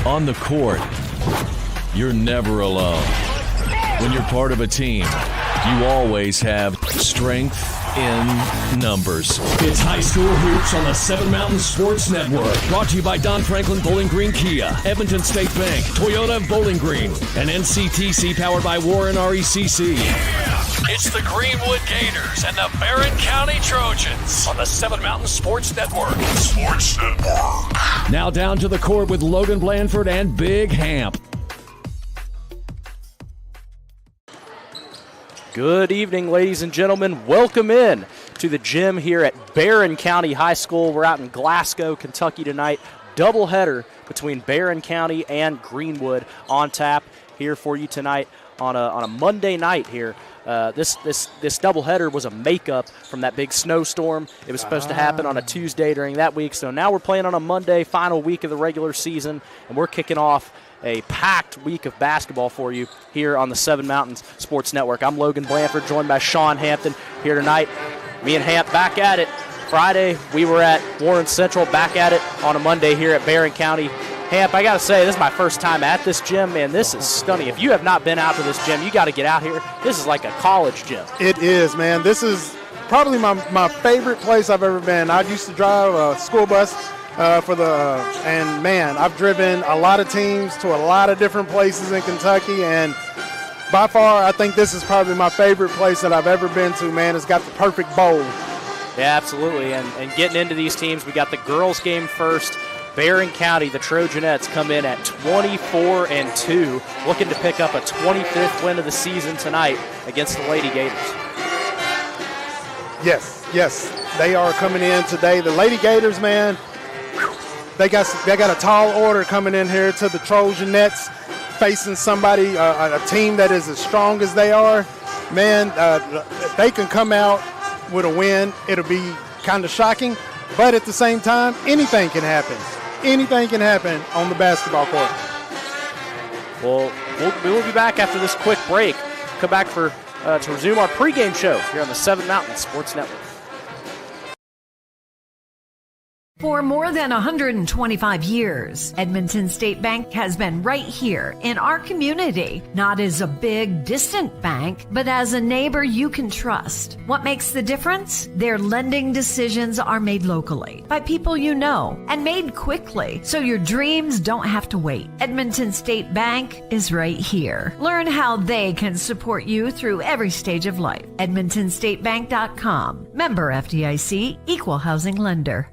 On the court, you're never alone. When you're part of a team, you always have strength in numbers. It's High School Hoops on the Seven Mountain Sports Network. Brought to you by Don Franklin Bowling Green Kia, Edmonton State Bank, Toyota of Bowling Green, and NCTC powered by Warren RECC. It's the Greenwood Gators and the Barren County Trojans on the Seven Mountain Sports Network. Now down to the court with Logan Blandford and Big Hamp. Good evening, ladies and gentlemen. Welcome in to the gym here at Barren County High School. We're out in Glasgow, Kentucky tonight. Doubleheader between Barren County and Greenwood on tap here for you tonight on a Monday night here. This doubleheader was a makeup from that big snowstorm. It was supposed to happen on a Tuesday during that week, so now we're playing on a Monday, final week of the regular season, and we're kicking off a packed week of basketball for you here on the Seven Mountains Sports Network. I'm Logan Blandford, joined by Sean Hampton here tonight. Me and Hamp back at it. Friday, we were at Warren Central, back at it on a Monday here at Barren County. Hamp, I got to say, this is my first time at this gym, man. This is stunning. If you have not been out to this gym, you got to get out here. This is like a college gym. It is, man. This is probably my favorite place I've ever been. I used to drive a school bus and man, I've driven a lot of teams to a lot of different places in Kentucky, and by far, I think this is probably my favorite place that I've ever been to, man. It's got the perfect bowl. Yeah, absolutely, and getting into these teams, we got the girls game first. Barren County, the Trojanettes, come in at 24-2, looking to pick up a 25th win of the season tonight against the Lady Gators. Yes, they are coming in today. The Lady Gators, man, they got a tall order coming in here to the Trojanettes, facing somebody, a team that is as strong as they are. Man, if they can come out with a win, it'll be kind of shocking, but at the same time, anything can happen. Anything can happen on the basketball court. Well, we'll be back after this quick break. Come back to resume our pregame show here on the Seven Mountains Sports Network. For more than 125 years, Edmonton State Bank has been right here in our community, not as a big, distant bank, but as a neighbor you can trust. What makes the difference? Their lending decisions are made locally, by people you know, and made quickly, so your dreams don't have to wait. Edmonton State Bank is right here. Learn how they can support you through every stage of life. EdmontonStateBank.com. Member FDIC, Equal Housing Lender.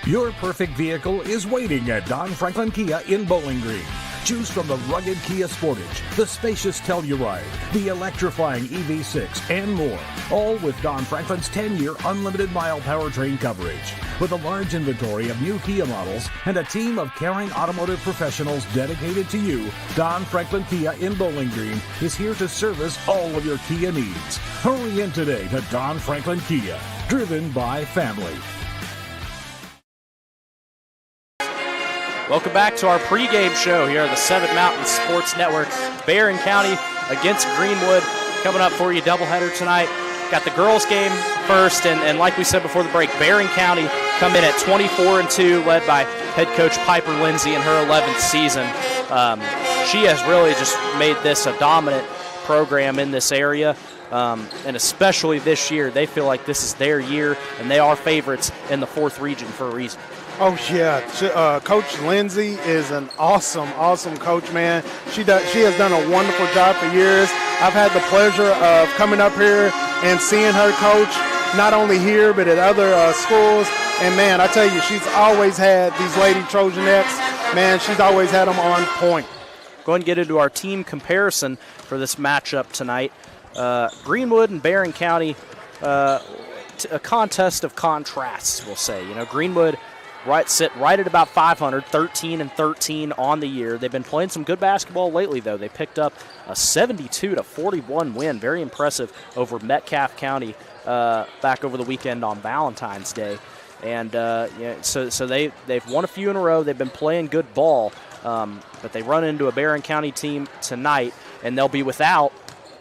Your perfect vehicle is waiting at Don Franklin Kia in Bowling Green. Choose from the rugged Kia Sportage, the spacious Telluride, the electrifying EV6, and more. All with Don Franklin's 10-year unlimited mile powertrain coverage. With a large inventory of new Kia models and a team of caring automotive professionals dedicated to you, Don Franklin Kia in Bowling Green is here to service all of your Kia needs. Hurry in today to Don Franklin Kia, driven by family. Welcome back to our pregame show here on the Seven Mountains Sports Network. Barren County against Greenwood coming up for you, doubleheader tonight. Got the girls game first, and like we said before the break, Barren County come in at 24-2, led by head coach Piper Lindsay in her 11th season. She has really just made this a dominant program in this area, and especially this year. They feel like this is their year, and they are favorites in the 4th region for a reason. Oh, yeah. Coach Lindsay is an awesome coach, man. She has done a wonderful job for years. I've had the pleasure of coming up here and seeing her coach, not only here but at other schools. And, man, I tell you, she's always had these Lady Trojanettes. Man, she's always had them on point. Go ahead and get into our team comparison for this matchup tonight. Greenwood and Barren County, a contest of contrasts, we'll say. You know, Greenwood sit right at about 500, 13-13 on the year. They've been playing some good basketball lately, though. They picked up a 72-41 win, very impressive over Metcalfe County back over the weekend on Valentine's Day. And so they've won a few in a row. They've been playing good ball, but they run into a Barren County team tonight, and they'll be without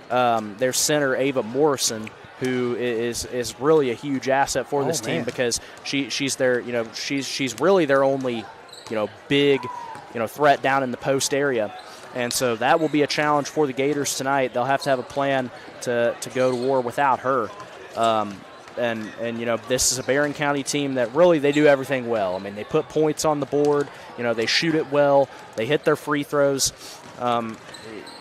their center Ava Morrison, who is really a huge asset for this team, because she's their she's really their only big threat down in the post area. And so that will be a challenge for the Gators tonight. They'll have to have a plan to go to war without her. And this is a Barren County team that really they do everything well. I mean, they put points on the board. They shoot it well. They hit their free throws.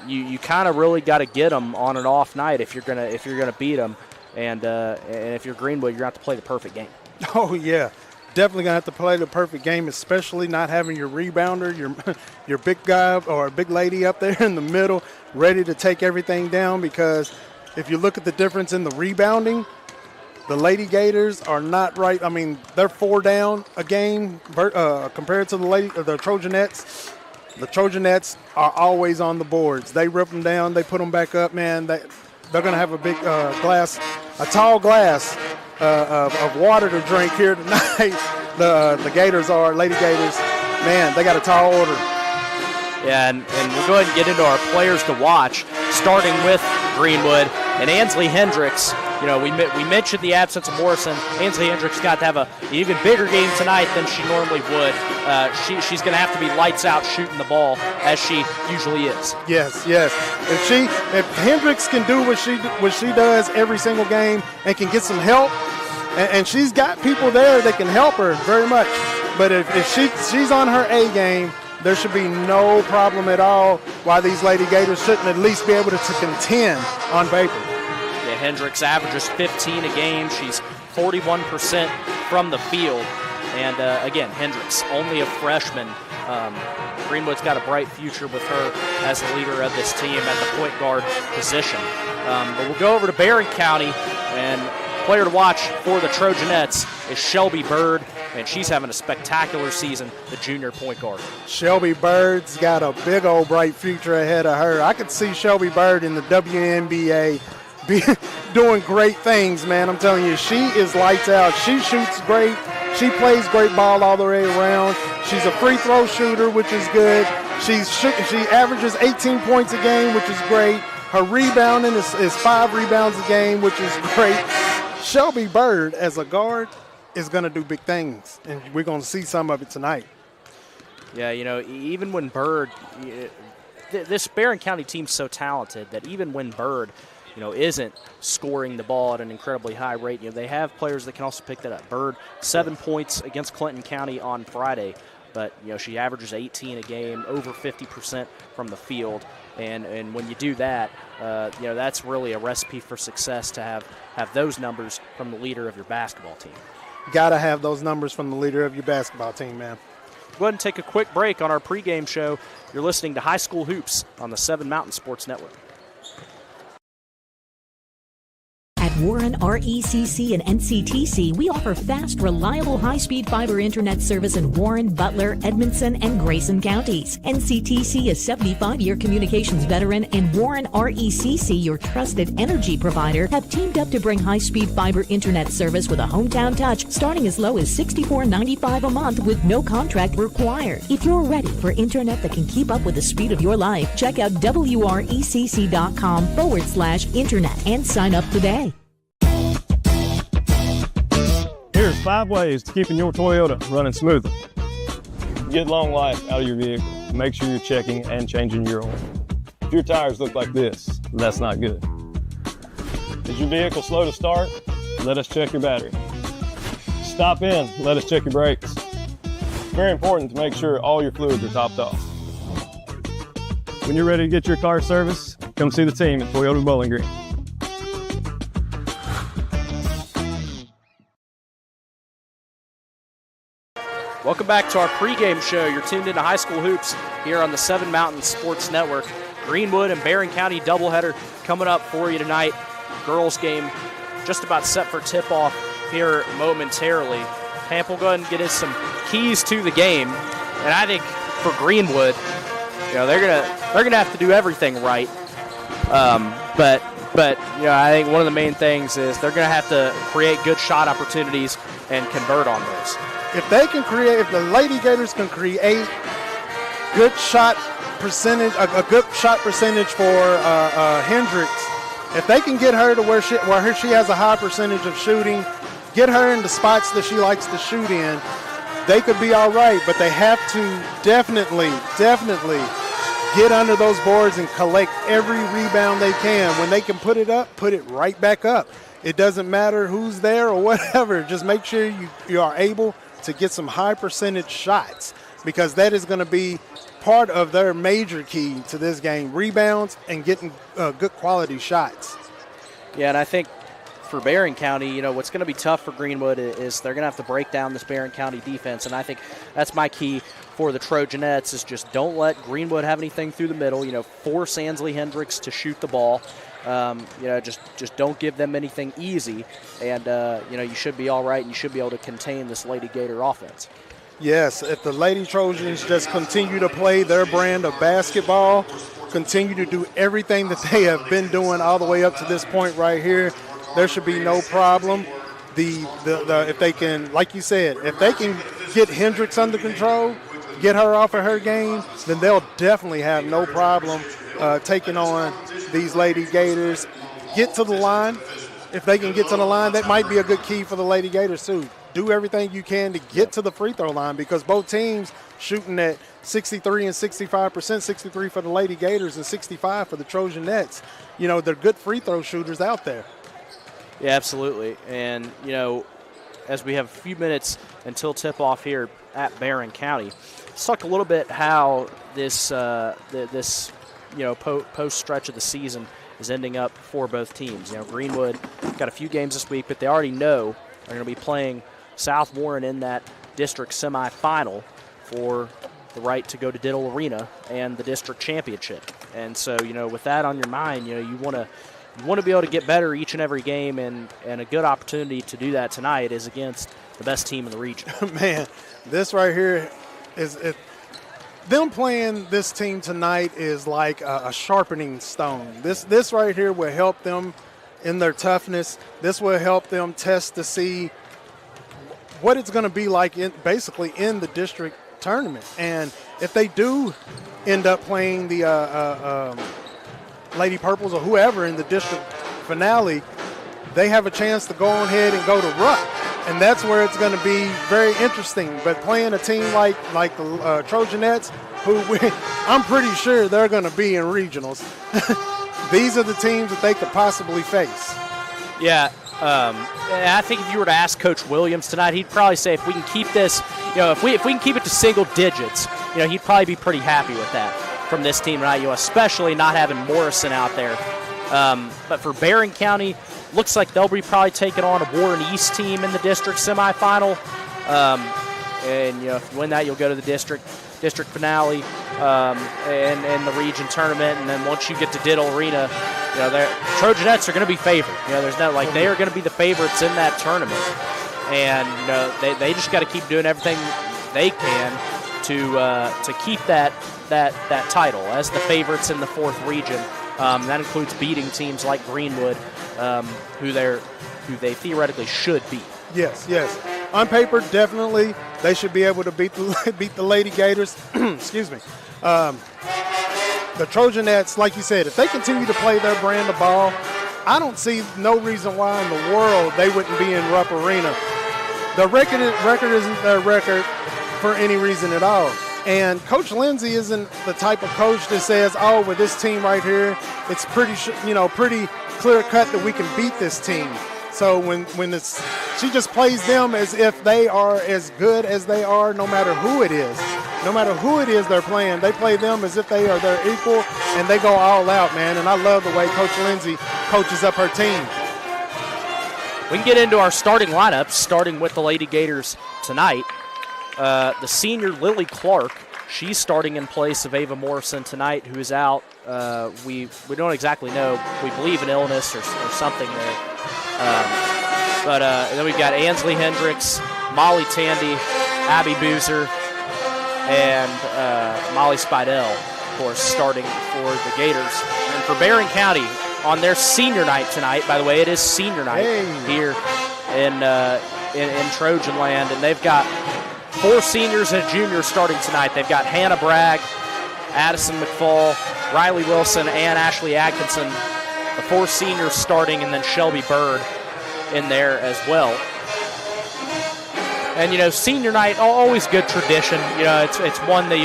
You kind of really got to get them on an off night if you're gonna beat them. And if you're Greenwood, you're going to have to play the perfect game. Oh, yeah. Definitely going to have to play the perfect game, especially not having your rebounder, your big guy or big lady up there in the middle ready to take everything down, because if you look at the difference in the rebounding, the Lady Gators are not right. I mean, they're 4 down a game compared to the Trojanettes. The Trojanettes are always on the boards. They rip them down. They put them back up, man. They're going to have a big tall glass of water to drink here tonight. The Lady Gators, man, they got a tall order. Yeah, and we'll go ahead and get into our players to watch, starting with Greenwood and Ansley Hendricks. We mentioned the absence of Morrison. Ansley Hendricks got to have an even bigger game tonight than she normally would. She's going to have to be lights out shooting the ball, as she usually is. Yes. If Hendricks can do what she does every single game and can get some help, and she's got people there that can help her very much. But if she's on her A game, there should be no problem at all why these Lady Gators shouldn't at least be able to contend on paper. Yeah, Hendricks averages 15 a game. She's 41% from the field. And, again, Hendricks, only a freshman. Greenwood's got a bright future with her as the leader of this team at the point guard position. But we'll go over to Barren County, and player to watch for the Trojanettes is Shelby Bird, and she's having a spectacular season, the junior point guard. Shelby Bird's got a big old bright future ahead of her. I could see Shelby Bird in the WNBA doing great things, man. I'm telling you, she is lights out. She shoots great. She plays great ball all the way around. She's a free throw shooter, which is good. She averages 18 points a game, which is great. Her rebounding is 5 rebounds a game, which is great. Shelby Bird, as a guard, is going to do big things, and we're going to see some of it tonight. Yeah, even when Bird, this Barren County team's so talented that even when Bird, isn't scoring the ball at an incredibly high rate, they have players that can also pick that up. Bird, 7 points against Clinton County on Friday, but, she averages 18 a game, over 50% from the field. And when you do that, that's really a recipe for success to have those numbers from the leader of your basketball team. Got to have those numbers from the leader of your basketball team, man. Go ahead and take a quick break on our pregame show. You're listening to High School Hoops on the 7 Mountain Sports Network. At Warren RECC and NCTC, we offer fast, reliable, high-speed fiber internet service in Warren, Butler, Edmondson, and Grayson counties. NCTC, a 75-year communications veteran, and Warren RECC, your trusted energy provider, have teamed up to bring high-speed fiber internet service with a hometown touch, starting as low as $64.95 a month with no contract required. If you're ready for internet that can keep up with the speed of your life, check out WRECC.com/internet and sign up today. Here's 5 ways to keeping your Toyota running smoothly. Get long life out of your vehicle. Make sure you're checking and changing your oil. If your tires look like this, that's not good. Is your vehicle slow to start? Let us check your battery. Stop in, let us check your brakes. It's very important to make sure all your fluids are topped off. When you're ready to get your car serviced, come see the team at Toyota Bowling Green. Welcome back to our pregame show. You're tuned into High School Hoops here on the 7 Mountain Sports Network. Greenwood and Barren County doubleheader coming up for you tonight. Girls game just about set for tip-off here momentarily. Hamp will go ahead and get us some keys to the game. And I think for Greenwood, they're gonna have to do everything right. But I think one of the main things is they're gonna have to create good shot opportunities and convert on those. If the Lady Gators can create good shot percentage, a good shot percentage for Hendricks, if they can get her to where she has a high percentage of shooting, get her in the spots that she likes to shoot in, they could be all right, but they have to definitely get under those boards and collect every rebound they can. When they can put it up, put it right back up. It doesn't matter who's there or whatever. Just make sure you are able to get some high percentage shots, because that is going to be part of their major key to this game, rebounds and getting good quality shots. Yeah, and I think for Barren County, what's going to be tough for Greenwood is they're going to have to break down this Barren County defense, and I think that's my key for the Trojanettes is just don't let Greenwood have anything through the middle. Force Ansley Hendricks to shoot the ball. Just don't give them anything easy, and you should be all right, and you should be able to contain this Lady Gator offense. Yes, if the Lady Trojans just continue to play their brand of basketball, continue to do everything that they have been doing all the way up to this point right here, there should be no problem. If they can, like you said, if they can get Hendricks under control, get her off of her game, then they'll definitely have no problem taking on these Lady Gators. Get to the line. If they can get to the line, that might be a good key for the Lady Gators too. Do everything you can to get to the free throw line, because both teams shooting at 63 and 65%, 63 for the Lady Gators and 65 for the Trojanettes. They're good free throw shooters out there. Yeah, absolutely. And, as we have a few minutes until tip-off here at Barren County, let's talk a little bit how this post-stretch of the season is ending up for both teams. Greenwood got a few games this week, but they already know they're going to be playing South Warren in that district semifinal for the right to go to Diddle Arena and the district championship. And so, with that on your mind, you want to be able to get better each and every game, and a good opportunity to do that tonight is against the best team in the region. Man, this right here is them playing this team tonight is like a sharpening stone. This right here will help them in their toughness. This will help them test to see what it's going to be like basically in the district tournament. And if they do end up playing the Lady Purples or whoever in the district finale, they have a chance to go on ahead and go to Rupp. And that's where it's going to be very interesting. But playing a team like the Trojanettes, who I'm pretty sure they're going to be in regionals, these are the teams that they could possibly face. Yeah, and I think if you were to ask Coach Williams tonight, he'd probably say if we can keep this, if we can keep it to single digits, he'd probably be pretty happy with that from this team tonight, especially not having Morrison out there. But for Barren County, looks like they'll be probably taking on a Warren East team in the district semifinal. And if you win that, you'll go to the district finale and the region tournament. And then once you get to Diddle Arena, the Trojanettes are going to be favored. There's no they are going to be the favorites in that tournament. And they just got to keep doing everything they can to keep that title as the favorites in the fourth region. That includes beating teams like Greenwood, who they theoretically should beat. Yes. On paper, definitely they should be able to beat the Lady Gators. Excuse me. The Trojanettes, like you said, if they continue to play their brand of ball, I don't see no reason why in the world they wouldn't be in Rupp Arena. The record isn't their record for any reason at all. And Coach Lindsay isn't the type of coach that says, "Oh, with this team right here, it's pretty clear cut that we can beat this team." So she just plays them as if they are as good as they are, no matter who it is. No matter who it is they're playing, they play them as if they are their equal, and they go all out, man. And I love the way Coach Lindsay coaches up her team. We can get into our starting lineups, starting with the Lady Gators tonight. The senior Lily Clark, she's starting in place of Ava Morrison tonight, who is out. We don't exactly know. We believe an illness or something there. But then we've got Ansley Hendricks, Molly Tandy, Abby Boozer, and Molly Spidell, of course, starting for the Gators. And for Barren County, on their senior night tonight, by the way, it is senior night here in Trojan land, and they've got 4 seniors and a junior starting tonight. They've got Hannah Bragg, Addison McFall, Riley Wilson, and Ashley Atkinson. The 4 seniors starting, and then Shelby Bird in there as well. And, you know, senior night, always good tradition. You know, it's one that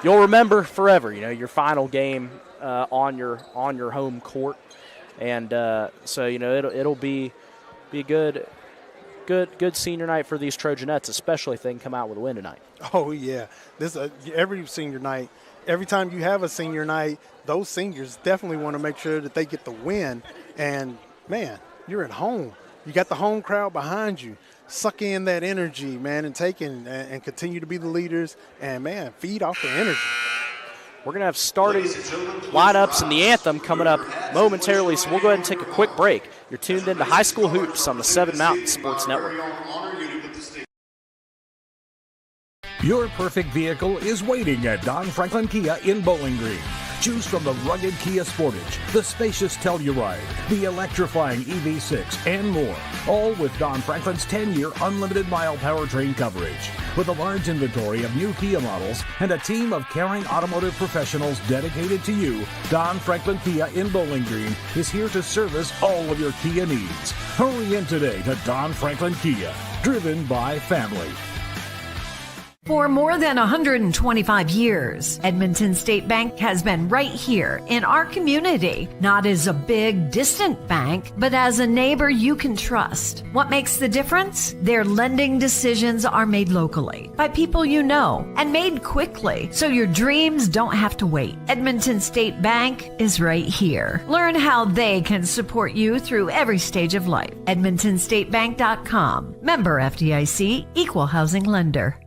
you'll remember forever. You know, your final game on your home court. And so, you know, it'll be a good senior night for these Trojanettes, especially if they can come out with a win tonight. Oh, yeah. This every senior night, every time you have a senior night, those seniors definitely want to make sure that they get the win. And, man, you're at home. You got the home crowd behind you. Suck in that energy, man, and take in and continue to be the leaders and, man, feed off the energy. We're going to have starting lineups and the anthem coming up momentarily, so we'll go ahead and take a quick break. You're tuned in to High School Hoops on the 7 Mountain Sports Network. Your perfect vehicle is waiting at Don Franklin Kia in Bowling Green. Choose from the rugged Kia Sportage, the spacious Telluride, the electrifying EV6, and more. All with Don Franklin's 10-year unlimited mile powertrain coverage. With a large inventory of new Kia models and a team of caring automotive professionals dedicated to you, Don Franklin Kia in Bowling Green is here to service all of your Kia needs. Hurry in today to Don Franklin Kia, driven by family. For more than 125 years, Edmonton State Bank has been right here in our community, not as a big, distant bank, but as a neighbor you can trust. What makes the difference? Their lending decisions are made locally by people you know and made quickly, so your dreams don't have to wait. Edmonton State Bank is right here. Learn how they can support you through every stage of life. EdmontonStateBank.com. Member FDIC, Equal Housing Lender.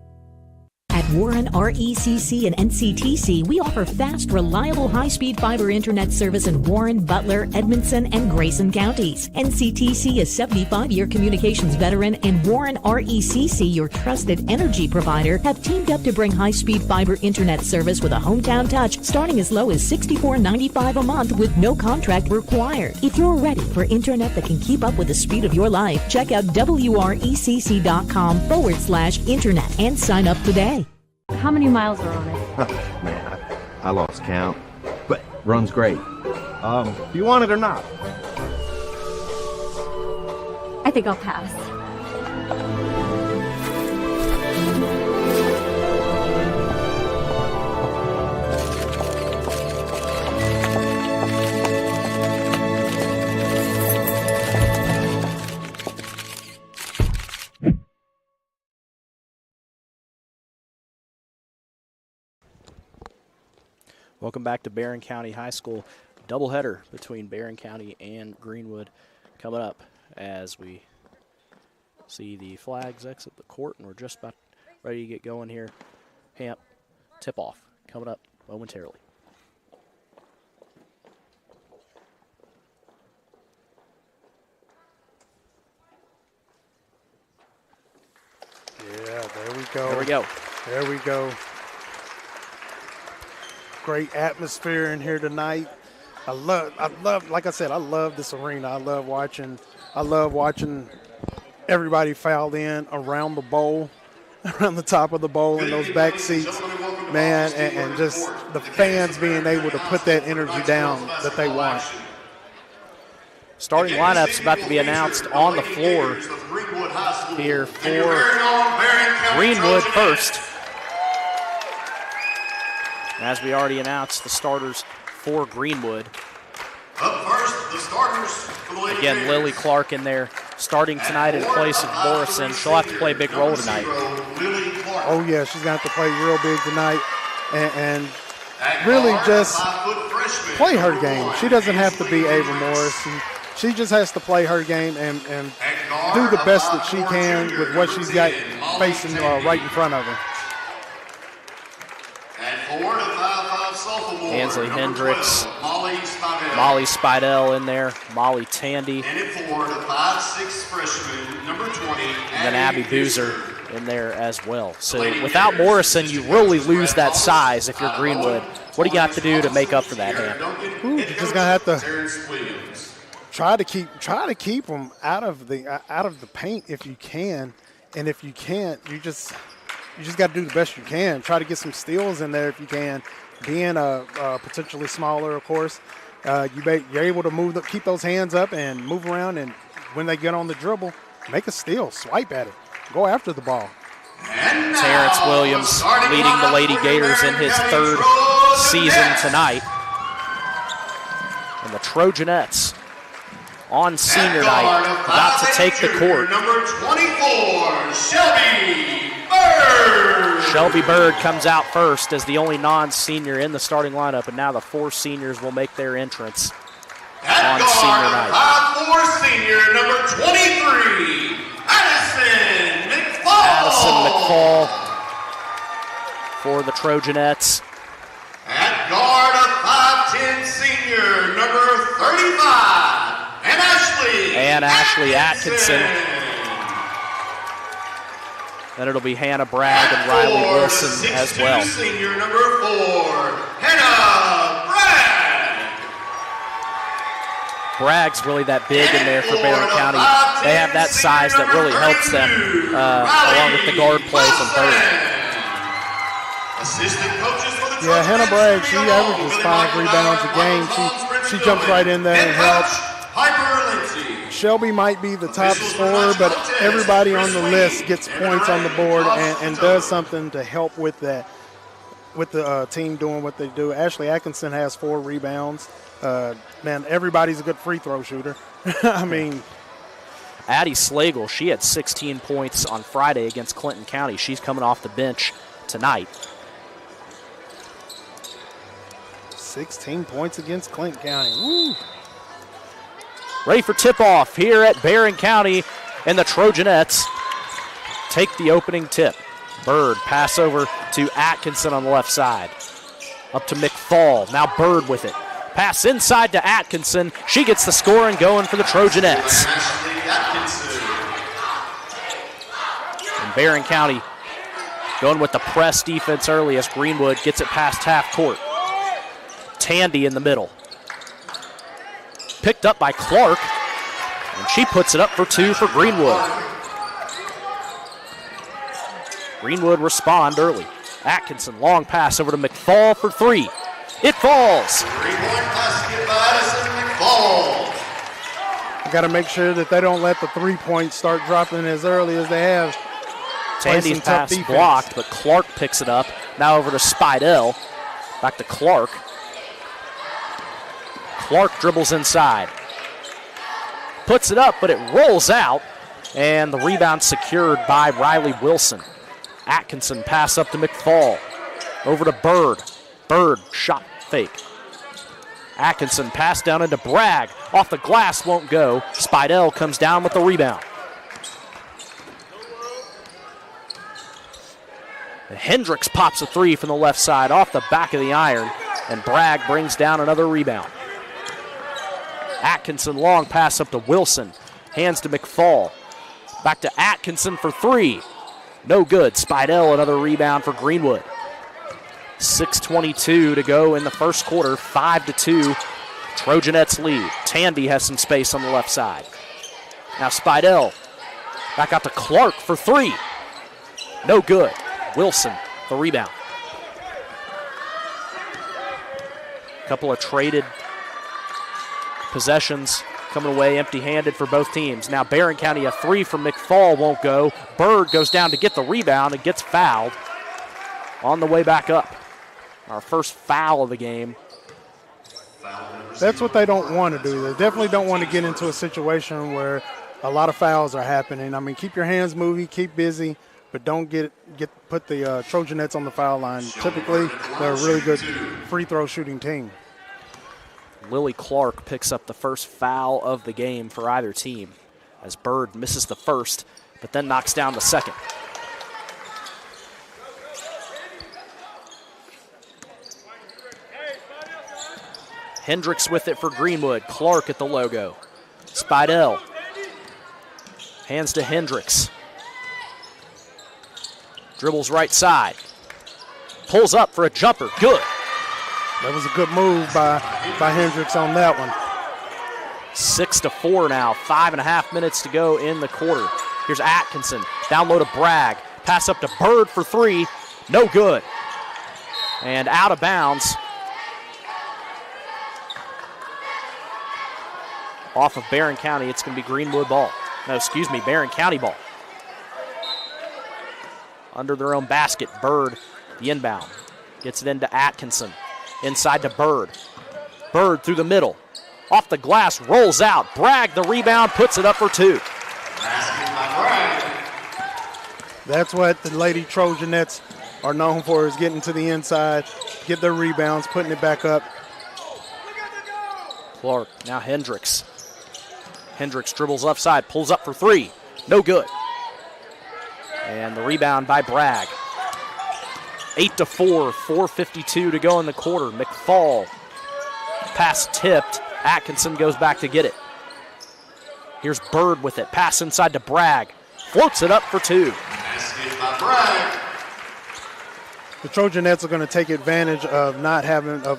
At Warren RECC and NCTC, we offer fast, reliable, high-speed fiber internet service in Warren, Butler, Edmondson, and Grayson counties. NCTC, a 75-year communications veteran, and Warren RECC, your trusted energy provider, have teamed up to bring high-speed fiber internet service with a hometown touch starting as low as $64.95 a month with no contract required. If you're ready for internet that can keep up with the speed of your life, check out WRECC.com/internet and sign up today. How many miles are on it? Man, I lost count, but runs great. Do you want it or not? I think I'll pass. Welcome back to Barren County High School. Doubleheader between Barren County and Greenwood coming up as we see the flags exit the court, and we're just about ready to get going here. Hamp tip-off coming up momentarily. Yeah, there we go. There we go. There we go. Great atmosphere in here tonight. I love, like I said, I love this arena. I love watching everybody filed in around the bowl, around the top of the bowl in those back seats, man, and just the fans being able to put that energy down that they want. Starting lineup's about to be announced on the floor here for Greenwood first. As we already announced, the starters for Greenwood. Up first, the starters. Again, Lily Clark in there starting tonight in place of Morrison. She'll have to play a big role tonight. Oh, yeah, she's going to have to play real big tonight and really just play her game. She doesn't have to be Ava Morrison. She just has to play her game and do the best that she can with what she's got facing right in front of her. Ansley Hendricks, Molly Spidell in there, Molly Tandy, And at 4, the 5'6" freshman, number 20. and then Abby Boozer in there as well. So without Morrison, you really lose that size if you're Greenwood. What do you got to do to make up for that, Ham? You're just gonna have to try to keep them out of the paint if you can, and if you can't, you just got to do the best you can. Try to get some steals in there if you can. Being potentially smaller, of course, you're able to keep those hands up and move around, and when they get on the dribble, make a steal, swipe at it, go after the ball. Terrence Williams leading the Lady Gators in his third season tonight. And the Trojanettes on senior night about to take the court. Number 24, Shelby Bird. Shelby Bird comes out first as the only non-senior in the starting lineup, and now the 4 seniors will make their entrance on senior night. 5'4" senior, number 23, Addison McFall. Addison McFall for the Trojanettes. At guard, a 5'10" senior, number 35, and Ashley Atkinson. Then it'll be Hannah Bragg and Riley Wilson as well. Senior number 4, Hannah Bragg. Bragg's really that big in there for Barren County. They have that size that really helps them along with the guard play from Bird. Assistant coaches for the Yeah, Hannah Bragg, she averages 5 rebounds a game. She jumps right in there and helps. Shelby might be the top scorer, but everybody on the list gets points on the board and does something to help with that, with the team doing what they do. Ashley Atkinson has 4 rebounds. Man, everybody's a good free throw shooter. I mean, Addie Slagle, she had 16 points on Friday against Clinton County. She's coming off the bench tonight. 16 points against Clinton County. Woo. Ready for tip-off here at Barren County, and the Trojanettes take the opening tip. Bird pass over to Atkinson on the left side. Up to McFall, now Bird with it. Pass inside to Atkinson. She gets the scoring going for the Trojanettes. And Barren County going with the press defense early as Greenwood gets it past half court. Tandy in the middle. Picked up by Clark, and she puts it up for 2 for Greenwood. Greenwood respond early. Atkinson, long pass over to McFall for 3. It falls. 3-point basket by Addison McFall. You got to make sure that they don't let the 3-points start dropping as early as they have. Tandy's pass blocked, but Clark picks it up. Now over to Spidell. Back to Clark. Clark dribbles inside. Puts it up, but it rolls out, and the rebound secured by Riley Wilson. Atkinson pass up to McFall. Over to Bird. Bird shot fake. Atkinson pass down into Bragg. Off the glass, won't go. Spidell comes down with the rebound. And Hendricks pops a 3 from the left side off the back of the iron, and Bragg brings down another rebound. Atkinson, long pass up to Wilson. Hands to McFall. Back to Atkinson for 3. No good. Spidell, another rebound for Greenwood. 6:22 to go in the first quarter. 5-2. Trojanettes lead. Tandy has some space on the left side. Now Spidell. Back out to Clark for 3. No good. Wilson, the rebound. Couple of traded possessions coming away empty-handed for both teams. Now Barren County, a 3 from McFall won't go. Bird goes down to get the rebound and gets fouled on the way back up. Our first foul of the game. That's what they don't want to do. They definitely don't want to get into a situation where a lot of fouls are happening. I mean, keep your hands moving, keep busy, but don't put the Trojanettes on the foul line. Typically, they're a really good free throw shooting team. Lily Clark picks up the first foul of the game for either team as Bird misses the first, but then knocks down the second. Hendricks with it for Greenwood. Clark at the logo. Spidell. Hands to Hendricks. Dribbles right side. Pulls up for a jumper. Good. That was a good move by Hendricks on that one. 6-4 now. 5.5 minutes to go in the quarter. Here's Atkinson. Down low to Bragg. Pass up to Bird for 3. No good. And out of bounds. Off of Barren County, it's going to be Greenwood ball. No, excuse me, Barren County ball. under their own basket. Bird, the inbound, gets it into Atkinson. Inside to Bird. Bird through the middle. Off the glass, rolls out. Bragg, the rebound, puts it up for 2. That's what the Lady Trojanettes are known for, is getting to the inside, get their rebounds, putting it back up. Clark, now Hendricks. Hendricks dribbles left side, pulls up for 3. No good. And the rebound by Bragg. 8-4, 4:52 to go in the quarter. McFall, pass tipped. Atkinson goes back to get it. Here's Bird with it. Pass inside to Bragg. Floats it up for 2. The Trojanettes are going to take advantage of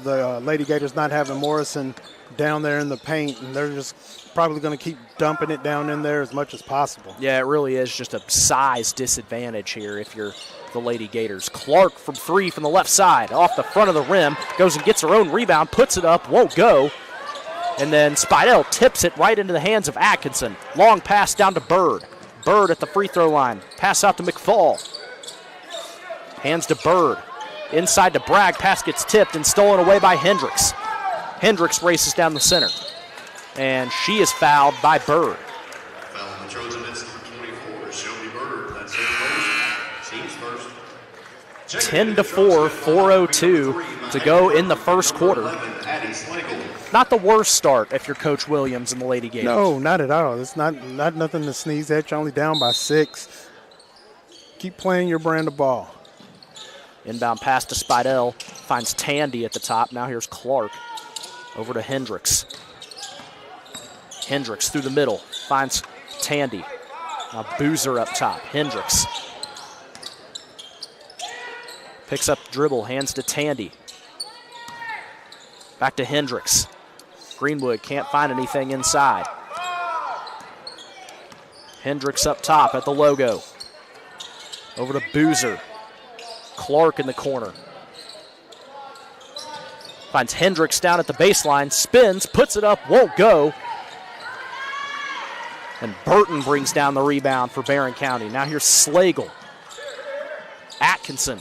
the Lady Gators not having Morrison down there in the paint, and they're just probably going to keep dumping it down in there as much as possible. Yeah, it really is just a size disadvantage here if you're the Lady Gators. Clark from 3 from the left side, off the front of the rim, goes and gets her own rebound, puts it up, won't go. And then Spidell tips it right into the hands of Atkinson. Long pass down to Bird. Bird at the free throw line. Pass out to McFall. Hands to Bird. Inside to Bragg. Pass gets tipped and stolen away by Hendricks. Hendricks races down the center. And she is fouled by Bird. Foul on the Trojans, number 24, Shelby Bird. That's her first. Team's first. 10-4, 4:02 to go in the first quarter. Not the worst start if you're Coach Williams and the Lady Gators. No, not at all. It's not nothing to sneeze at. You're only down by 6. Keep playing your brand of ball. Inbound pass to Spidell. Finds Tandy at the top. Now here's Clark. Over to Hendricks. Hendricks through the middle. Finds Tandy. Now Boozer up top. Hendricks. Picks up the dribble. Hands to Tandy. Back to Hendricks. Greenwood can't find anything inside. Hendricks up top at the logo. Over to Boozer. Clark in the corner. Finds Hendricks down at the baseline. Spins, puts it up, won't go. And Burton brings down the rebound for Barren County. Now here's Slagle. Atkinson.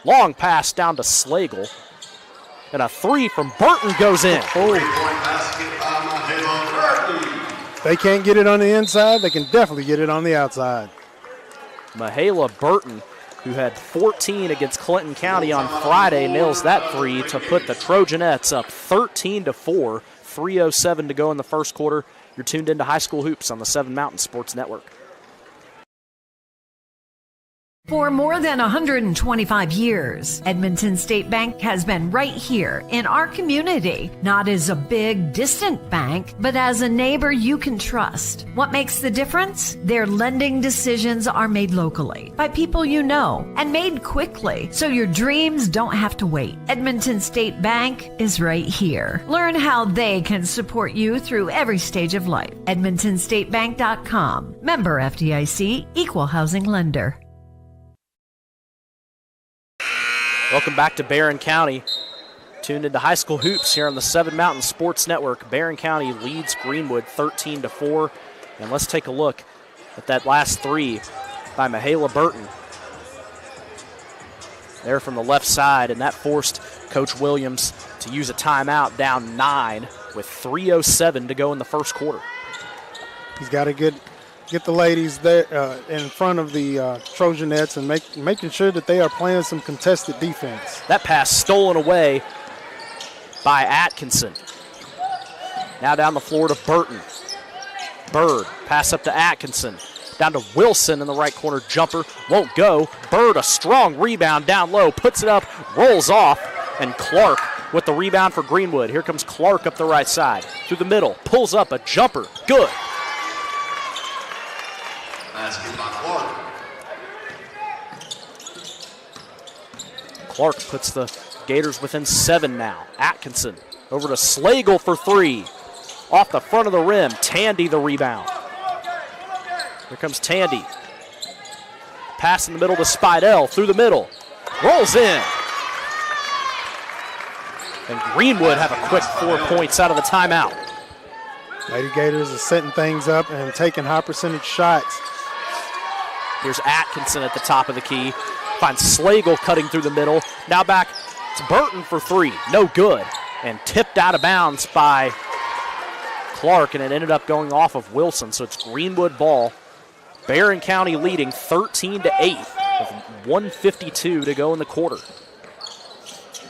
Long pass down to Slagle. And a 3 from Burton goes in. They can't get it on the inside. They can definitely get it on the outside. Mahala Burton, who had 14 against Clinton County on Friday, nails that 3 to put the Trojanettes up 13-4. 3:07 to go in the first quarter. You're tuned into High School Hoops on the 7 Mountain Sports Network. For more than 125 years, Edmonton State Bank has been right here in our community, not as a big, distant bank, but as a neighbor you can trust. What makes the difference? Their lending decisions are made locally by people you know and made quickly, so your dreams don't have to wait. Edmonton State Bank is right here. Learn how they can support you through every stage of life. EdmontonStateBank.com. Member FDIC, Equal Housing Lender. Welcome back to Barren County. Tuned into High School Hoops here on the 7 Mountain Sports Network. Barren County leads Greenwood 13-4. And let's take a look at that last 3 by Mahala Burton. There from the left side, and that forced Coach Williams to use a timeout down 9 with 3:07 to go in the first quarter. He's got to get the ladies there in front of the Trojanettes and making sure that they are playing some contested defense. That pass stolen away by Atkinson. Now down the floor to Burton. Bird, pass up to Atkinson. Down to Wilson in the right corner, jumper, won't go. Bird, a strong rebound down low, puts it up, rolls off, and Clark with the rebound for Greenwood. Here comes Clark up the right side. Through the middle, pulls up a jumper, good. Basket by Clark. Clark puts the Gators within 7 now. Atkinson over to Slagle for 3. Off the front of the rim, Tandy the rebound. Here comes Tandy. Pass in the middle to Spidell, through the middle. Rolls in. And Greenwood have a quick 4 points out of the timeout. Lady Gators are setting things up and taking high percentage shots. Here's Atkinson at the top of the key. Finds Slagle cutting through the middle. Now back to Burton for three. No good. And tipped out of bounds by Clark, and it ended up going off of Wilson. So it's Greenwood ball. Barren County leading 13-8 with 1:52 to go in the quarter.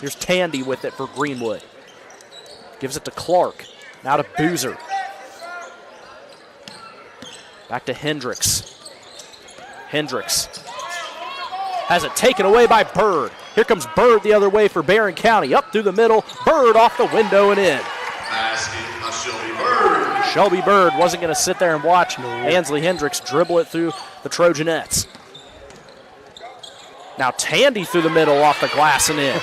Here's Tandy with it for Greenwood. Gives it to Clark. Now to Boozer. Back to Hendricks. Hendricks has it taken away by Bird. Here comes Bird the other way for Barren County. Up through the middle. Bird off the window and in. Shelby Bird. Shelby Bird wasn't going to sit there and watch Ansley Hendricks dribble it through the Trojanettes. Now Tandy through the middle off the glass and in.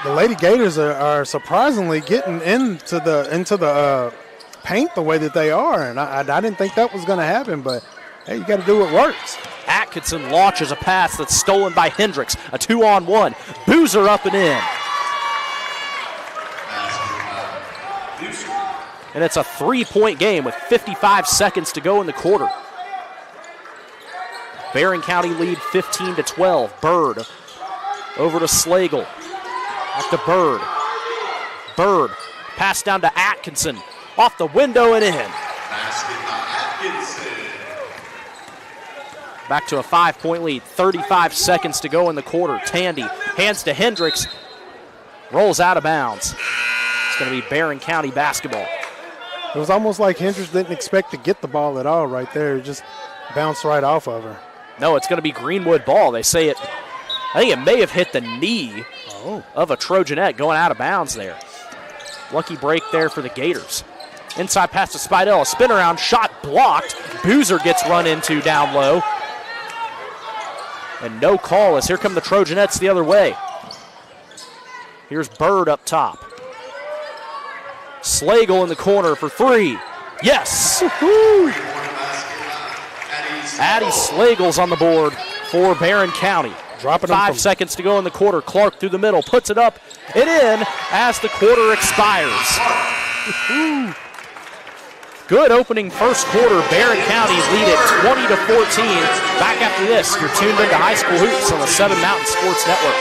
The Lady Gators are surprisingly getting into the paint the way that they are, and I didn't think that was going to happen, but hey, you got to do what works. Atkinson launches a pass that's stolen by Hendricks. A 2-on-1. Boozer up and in. And it's a 3-point game with 55 seconds to go in the quarter. Barren County lead 15-12. Bird over to Slagle. Back to Bird. Bird pass down to Atkinson. Off the window and in. Back to a 5-point lead. 35 seconds to go in the quarter. Tandy hands to Hendricks. Rolls out of bounds. It's going to be Barren County basketball. It was almost like Hendricks didn't expect to get the ball at all right there. It just bounced right off of her. No, it's going to be Greenwood ball. They say it, I think it may have hit the knee of a Trojanette going out of bounds there. Lucky break there for the Gators. Inside pass to Spidell, a spin around, shot blocked. Boozer gets run into down low. And no call as here come the Trojanettes the other way. Here's Bird up top. Slagle in the corner for three. Yes! Addie Slagle's on the board for Barren County. Dropping 5 seconds to go in the quarter. Clark through the middle, puts it up and in as the quarter expires. Good opening first quarter. Barren County lead it 20-14. Back after this, you're tuned into High School Hoops on the 7 Mountain Sports Network.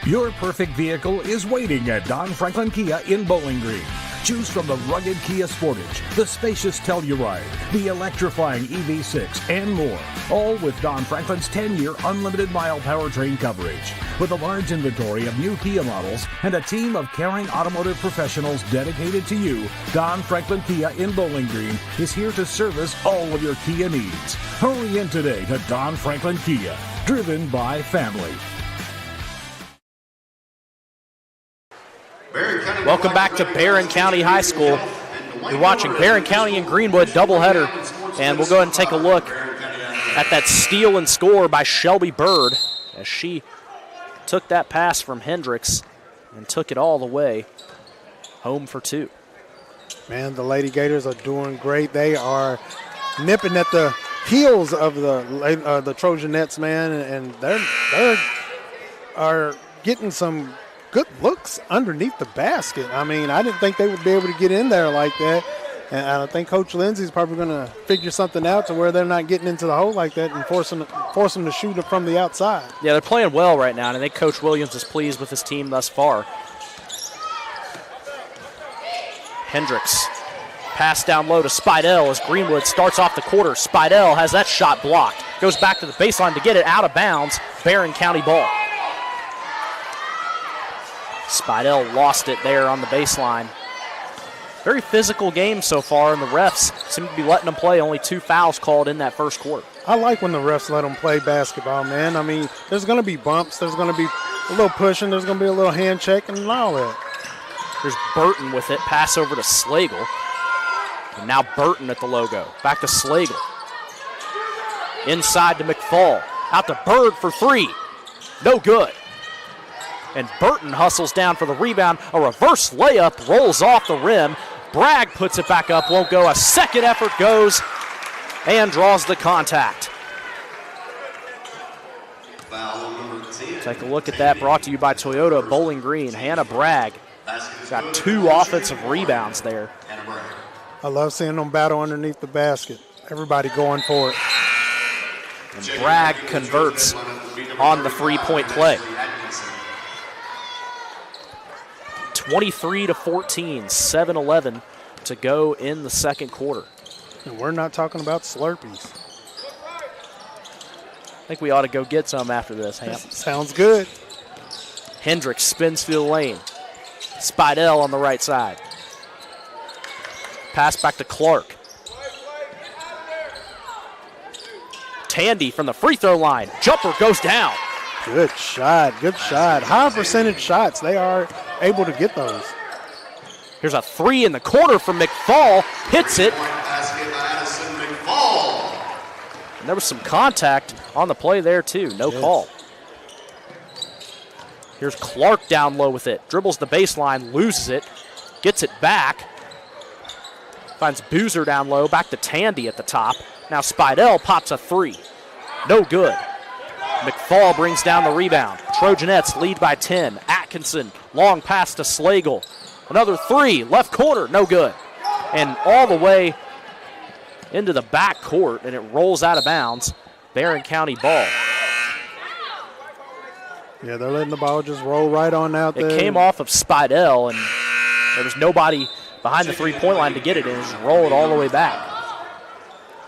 Your perfect vehicle is waiting at Don Franklin Kia in Bowling Green. Choose from the rugged Kia Sportage, the spacious Telluride, the electrifying EV6, and more. All with Don Franklin's 10-year unlimited mile powertrain coverage. With a large inventory of new Kia models and a team of caring automotive professionals dedicated to you, Don Franklin Kia in Bowling Green is here to service all of your Kia needs. Hurry in today to Don Franklin Kia, driven by family. Welcome back to Barren County High School. You're watching Barren County and Greenwood doubleheader, and we'll go ahead and take a look at that steal and score by Shelby Bird as she took that pass from Hendricks and took it all the way home for two. Man, the Lady Gators are doing great. They are nipping at the heels of the Trojanettes, man, and they are getting some good looks underneath the basket. I mean, I didn't think they would be able to get in there like that. And I think Coach Lindsey's probably going to figure something out to where they're not getting into the hole like that and force them to shoot it from the outside. Yeah, they're playing well right now, and I think Coach Williams is pleased with his team thus far. Hendricks, pass down low to Spidell as Greenwood starts off the quarter. Spidell has that shot blocked. Goes back to the baseline to get it out of bounds. Barren County ball. Spidell lost it there on the baseline. Very physical game so far, and the refs seem to be letting them play. Only 2 fouls called in that first quarter. I like when the refs let them play basketball, man. I mean, there's going to be bumps. There's going to be a little pushing. There's going to be a little hand check and all that. Here's Burton with it. Pass over to Slagle. And now Burton at the logo. Back to Slagle. Inside to McFall. Out to Bird for three. No good. And Burton hustles down for the rebound. A reverse layup rolls off the rim. Bragg puts it back up, won't go. A second effort goes and draws the contact. Take a look at that, brought to you by Toyota Bowling Green. Hannah Bragg got 2 offensive rebounds there. I love seeing them battle underneath the basket. Everybody going for it. And Bragg converts on the three-point play. 23-14, 7-11 to go in the second quarter. And we're not talking about Slurpees. I think we ought to go get some after this, Hamp. Sounds good. Hendricks spins through the lane. Spidell on the right side. Pass back to Clark. Tandy from the free throw line. Jumper goes down. Good shot, good shot. High percentage shots. They are able to get those. Here's a three in the corner from McFall. Hits it. And there was some contact on the play there, too. No call. Here's Clark down low with it. Dribbles the baseline, loses it, gets it back. Finds Boozer down low, back to Tandy at the top. Now Spidell pops a three. No good. McFall brings down the rebound. Trojanettes lead by 10. Atkinson, long pass to Slagle. Another three, left corner, no good. And all the way into the back court, and it rolls out of bounds. Barren County ball. Yeah, they're letting the ball just roll right on out there. It came off of Spidell, and there was nobody behind the three-point line to get it, and just roll it all the way back.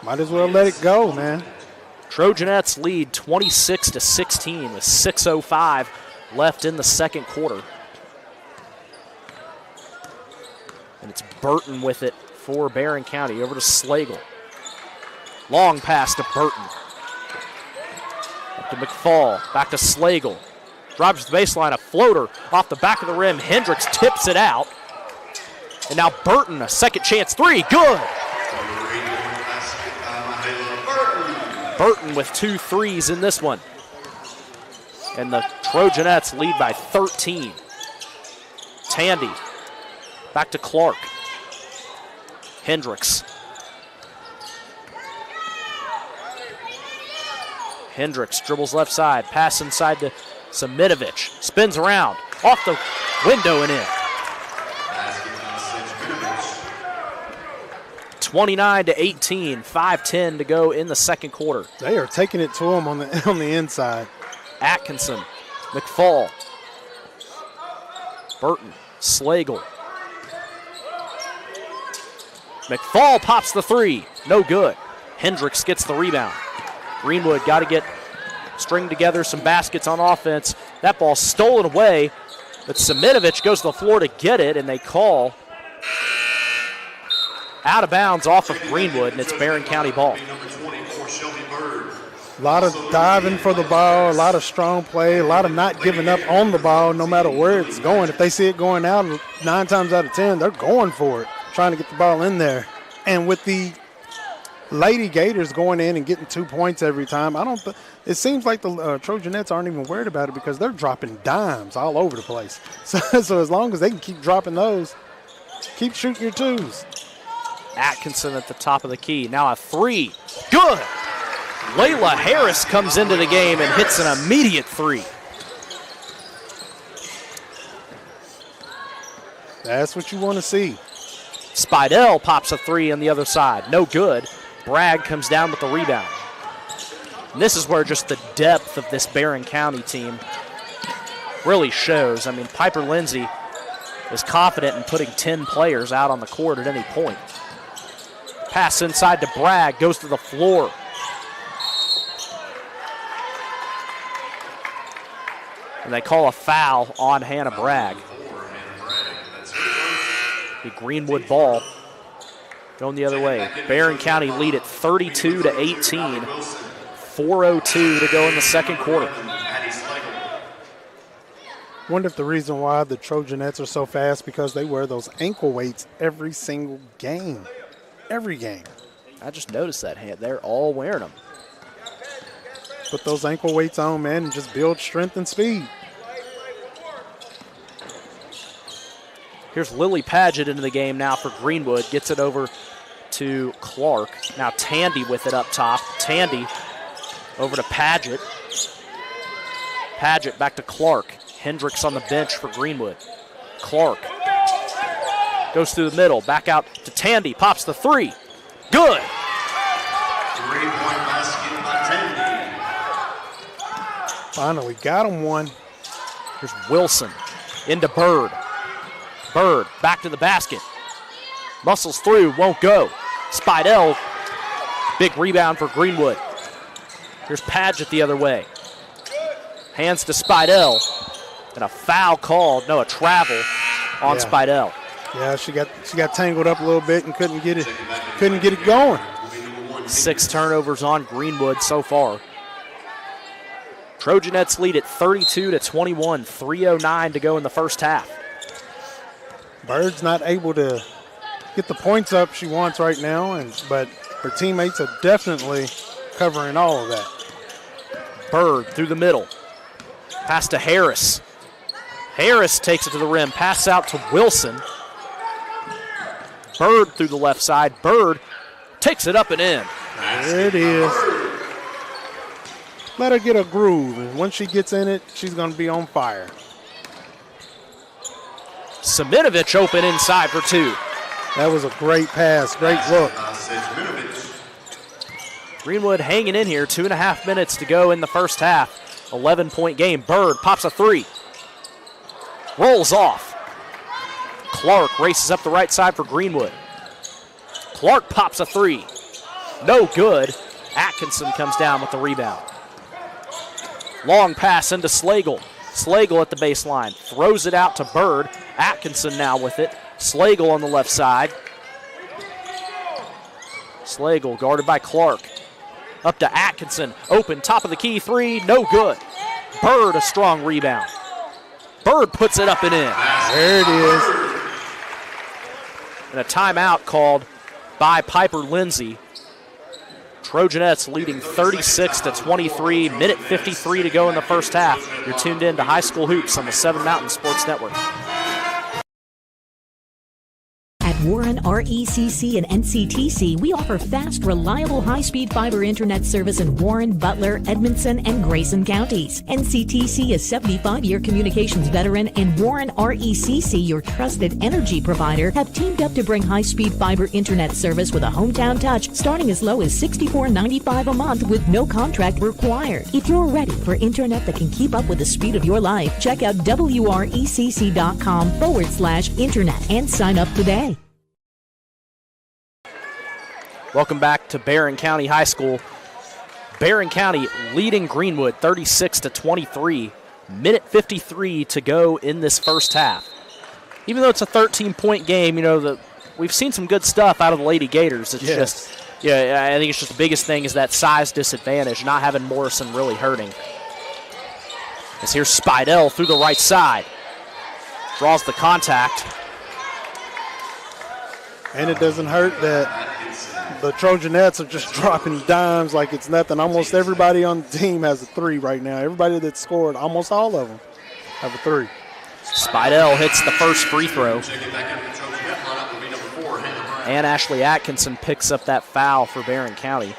Might as well let it go, man. Trojanettes lead 26-16 with 6:05 left in the second quarter. And it's Burton with it for Barren County. Over to Slagle. Long pass to Burton. Up to McFall. Back to Slagle. Drives the baseline, a floater off the back of the rim. Hendricks tips it out. And now Burton, a second chance three. Good. Burton with 2 threes in this one. And the Trojanettes lead by 13. Tandy. Back to Clark. Hendricks. Hendricks dribbles left side. Pass inside to Samitovic. Spins around. Off the window and in. 29-18. 5:10 to go in the second quarter. They are taking it to him on the inside. Atkinson. McFall. Burton. Slagle. McFall pops the three. No good. Hendricks gets the rebound. Greenwood got to string together some baskets on offense. That ball stolen away, but Samitovic goes to the floor to get it, and they call out of bounds off of Greenwood, and it's Barren County ball. A lot of diving for the ball, a lot of strong play, a lot of not giving up on the ball no matter where it's going. If they see it going out 9 times out of 10, they're going for it, trying to get the ball in there. And with the Lady Gators going in and getting 2 points every time, it seems like the Trojanettes aren't even worried about it because they're dropping dimes all over the place. So as long as they can keep dropping those, keep shooting your twos. Atkinson at the top of the key. Now a three. Good. Layla Harris comes into the game and hits an immediate three. That's what you want to see. Spidell pops a three on the other side. No good. Bragg comes down with the rebound. And this is where just the depth of this Barren County team really shows. I mean, Piper Lindsay is confident in putting 10 players out on the court at any point. Pass inside to Bragg, goes to the floor. And they call a foul on Hannah Bragg. The Greenwood ball going the other way. Barren County lead at 32-18. 4:02 to go in the second quarter. Wonder if the reason why the Trojanettes are so fast because they wear those ankle weights every single game. Every game. I just noticed that. They're all wearing them. Put those ankle weights on, man, and just build strength and speed. Here's Lily Paget into the game now for Greenwood. Gets it over to Clark. Now Tandy with it up top. Tandy over to Paget. Paget back to Clark. Hendricks on the bench for Greenwood. Clark. Goes through the middle. Back out to Tandy. Pops the three. Good. 3-point basket by Tandy. Finally got him one. Here's Wilson into Bird. Bird back to the basket. Muscles through, won't go. Spidell, big rebound for Greenwood. Here's Padgett the other way. Hands to Spidell. And a foul called, a travel on Spidell. Yeah, she got tangled up a little bit and couldn't get it going. 6 turnovers on Greenwood so far. Trojanettes lead at 32-21, 3:09 to go in the first half. Bird's not able to get the points up she wants right now, but her teammates are definitely covering all of that. Bird through the middle. Pass to Harris. Harris takes it to the rim. Pass out to Wilson. Bird through the left side. Bird takes it up and in. There it is. Let her get a groove, and once she gets in it, she's going to be on fire. Siminovich open inside for 2. That was a great pass, great look. Greenwood hanging in here, 2.5 minutes to go in the first half. 11-point game. Bird pops a 3. Rolls off. Clark races up the right side for Greenwood. Clark pops a 3. No good. Atkinson comes down with the rebound. Long pass into Slagle. Slagle at the baseline. Throws it out to Bird. Atkinson now with it. Slagle on the left side. Slagle guarded by Clark. Up to Atkinson. Open, top of the key 3. No good. Bird a strong rebound. Bird puts it up and in. There it is. And a timeout called by Piper Lindsay. Trojanettes leading 36-23, minute 53 to go in the first half. You're tuned in to High School Hoops on the 7 Mountain Sports Network. At Warren RECC and NCTC, we offer fast, reliable, high-speed fiber internet service in Warren, Butler, Edmondson, and Grayson counties. NCTC is 75-year communications veteran, and Warren RECC, your trusted energy provider, have teamed up to bring high-speed fiber internet service with a hometown touch, starting as low as $64.95 a month with no contract required. If you're ready for internet that can keep up with the speed of your life, check out WRECC.com/internet and sign up today. Welcome back to Barren County High School. Barren County leading Greenwood 36-23. Minute 53 to go in this first half. Even though it's a 13-point game, we've seen some good stuff out of the Lady Gators. It's just, I think it's just the biggest thing is that size disadvantage, not having Morrison really hurting. As here's Spidell through the right side. Draws the contact. And it doesn't hurt that the Trojanettes are just dropping dimes like it's nothing. Almost everybody on the team has a 3 right now. Everybody that scored, almost all of them, have a 3. Spidell hits the first free throw. And Ashley Atkinson picks up that foul for Barren County.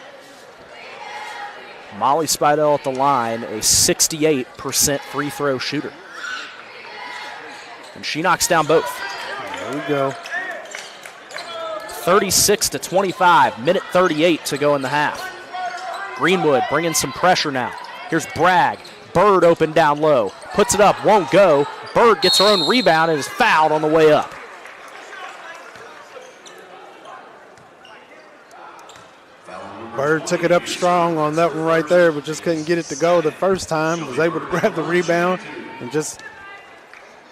Molly Spidell at the line, a 68% free throw shooter. And she knocks down both. There we go. 36-25, minute 38 to go in the half. Greenwood bringing some pressure now. Here's Bragg. Bird open down low. Puts it up, won't go. Bird gets her own rebound and is fouled on the way up. Bird took it up strong on that one right there, but just couldn't get it to go the first time. Was able to grab the rebound and just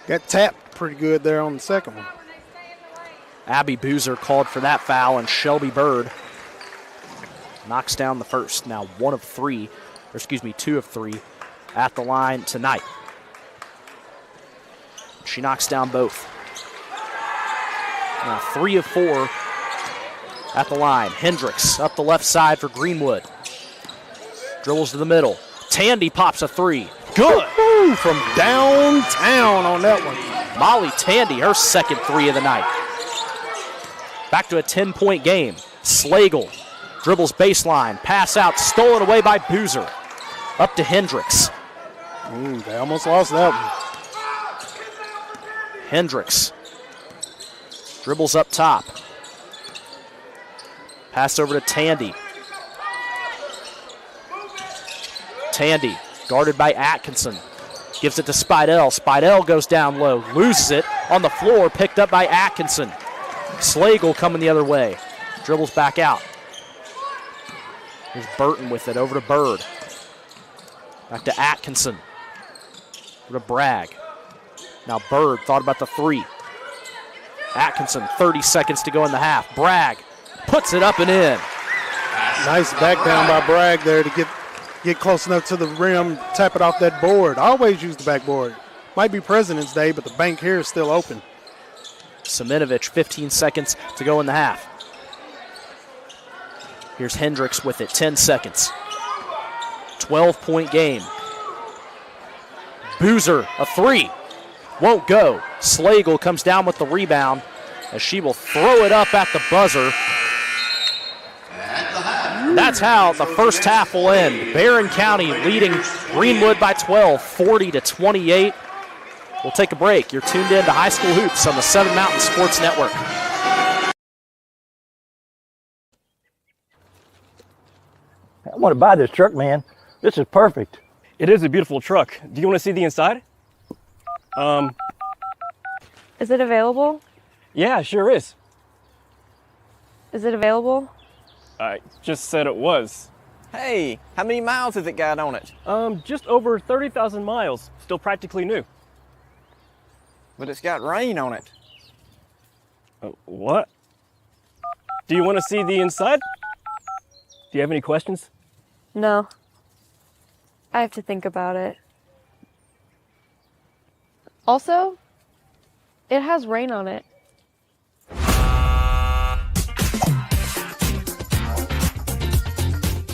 got tapped pretty good there on the second one. Abby Boozer called for that foul, and Shelby Bird knocks down the first. Now 2 of 3 at the line tonight. She knocks down both. Now 3 of 4 at the line. Hendricks up the left side for Greenwood. Dribbles to the middle. Tandy pops a 3. Good. Ooh, from downtown on that one. Molly Tandy, her second 3 of the night. Back to a 10-point game. Slagle dribbles baseline. Pass out, stolen away by Boozer. Up to Hendricks. They almost lost that one. Hendricks Dribbles up top. Pass over to Tandy. Tandy, guarded by Atkinson. Gives it to Spidell. Spidell goes down low, loses it on the floor, picked up by Atkinson. Slagle coming the other way. Dribbles back out. Here's Burton with it, over to Bird. Back to Atkinson. Over to Bragg. Now Bird thought about the three. Atkinson, 30 seconds to go in the half. Bragg puts it up and in. Nice back down by Bragg there to get close enough to the rim, tap it off that board. Always use the backboard. Might be President's Day, but the bank here is still open. Seminovic, 15 seconds to go in the half. Here's Hendricks with it, 10 seconds. 12-point game. Boozer, a three. Won't go. Slagle comes down with the rebound as she will throw it up at the buzzer. That's how the first half will end. Barren County leading Greenwood by 12, 40-28. We'll take a break. You're tuned in to High School Hoops on the 7 Mountain Sports Network. I want to buy this truck, man. This is perfect. It is a beautiful truck. Do you want to see the inside? Is it available? Yeah, sure is. Is it available? I just said it was. Hey, how many miles has it got on it? Just over 30,000 miles. Still practically new. But it's got rain on it. What? Do you want to see the inside? Do you have any questions? No. I have to think about it. Also, it has rain on it.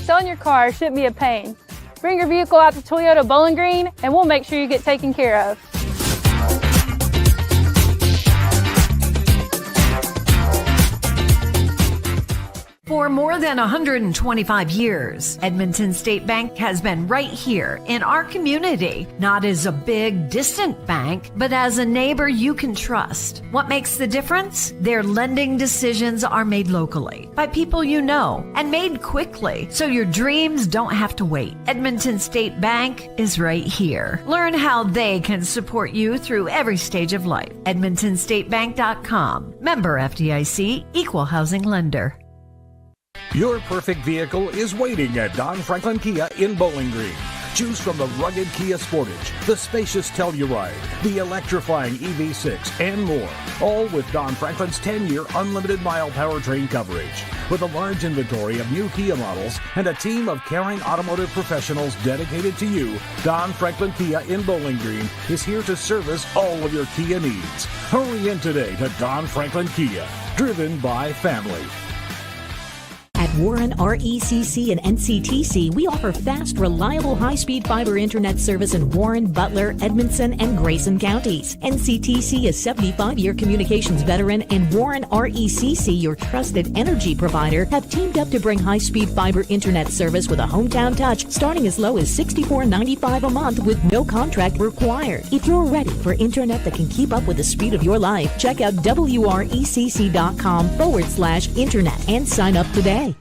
Selling your car shouldn't be a pain. Bring your vehicle out to Toyota Bowling Green and we'll make sure you get taken care of. For more than 125 years, Edmonton State Bank has been right here in our community, not as a big, distant bank, but as a neighbor you can trust. What makes the difference? Their lending decisions are made locally by people you know and made quickly, so your dreams don't have to wait. Edmonton State Bank is right here. Learn how they can support you through every stage of life. EdmontonStateBank.com. Member FDIC, Equal Housing Lender. Your perfect vehicle is waiting at Don Franklin Kia in Bowling Green. Choose from the rugged Kia Sportage, the spacious Telluride, the electrifying EV6, and more. All with Don Franklin's 10-year unlimited mile powertrain coverage. With a large inventory of new Kia models and a team of caring automotive professionals dedicated to you, Don Franklin Kia in Bowling Green is here to service all of your Kia needs. Hurry in today to Don Franklin Kia, driven by family. At Warren, RECC, and NCTC, we offer fast, reliable, high-speed fiber internet service in Warren, Butler, Edmondson, and Grayson counties. NCTC is 75-year communications veteran, and Warren RECC, your trusted energy provider, have teamed up to bring high-speed fiber internet service with a hometown touch starting as low as $64.95 a month with no contract required. If you're ready for internet that can keep up with the speed of your life, check out wrecc.com/internet and sign up today.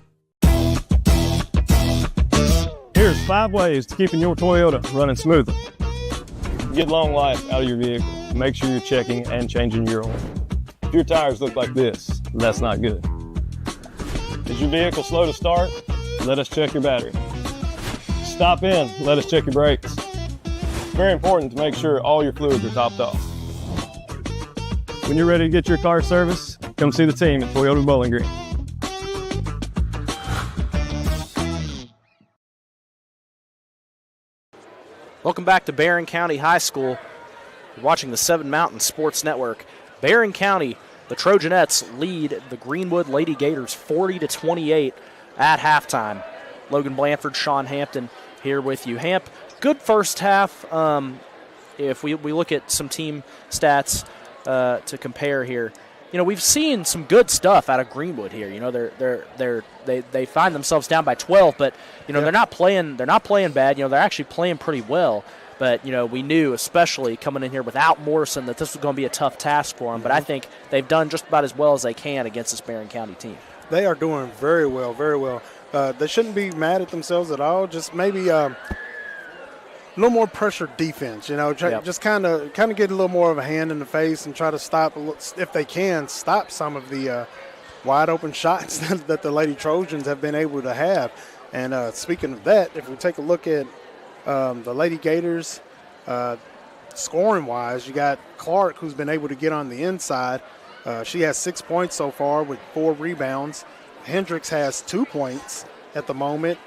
Here's 5 ways to keeping your Toyota running smoothly. Get long life out of your vehicle. Make sure you're checking and changing your oil. If your tires look like this, that's not good. Is your vehicle slow to start? Let us check your battery. Stop in, let us check your brakes. It's very important to make sure all your fluids are topped off. When you're ready to get your car serviced, come see the team at Toyota Bowling Green. Welcome back to Barren County High School. You're watching the 7 Mountain Sports Network. Barren County, the Trojanettes lead the Greenwood Lady Gators 40-28 at halftime. Logan Blanford, Sean Hampton here with you. Hamp, good first half. If we look at some team stats to compare here, you know, we've seen some good stuff out of Greenwood here. You know, they find themselves down by 12, but you know they're not playing bad. You know, they're actually playing pretty well. But, we knew, especially coming in here without Morrison, that this was going to be a tough task for them. But I think they've done just about as well as they can against this Barren County team. They are doing very well, very well. They shouldn't be mad at themselves at all. Just maybe a little more pressure defense, just kind of get a little more of a hand in the face and try to stop, if they can, stop some of the wide open shots that the Lady Trojans have been able to have. And speaking of that, if we take a look at the Lady Gators, scoring-wise, you got Clark, who's been able to get on the inside. She has 6 points so far with 4 rebounds. Hendricks has 2 points at the moment.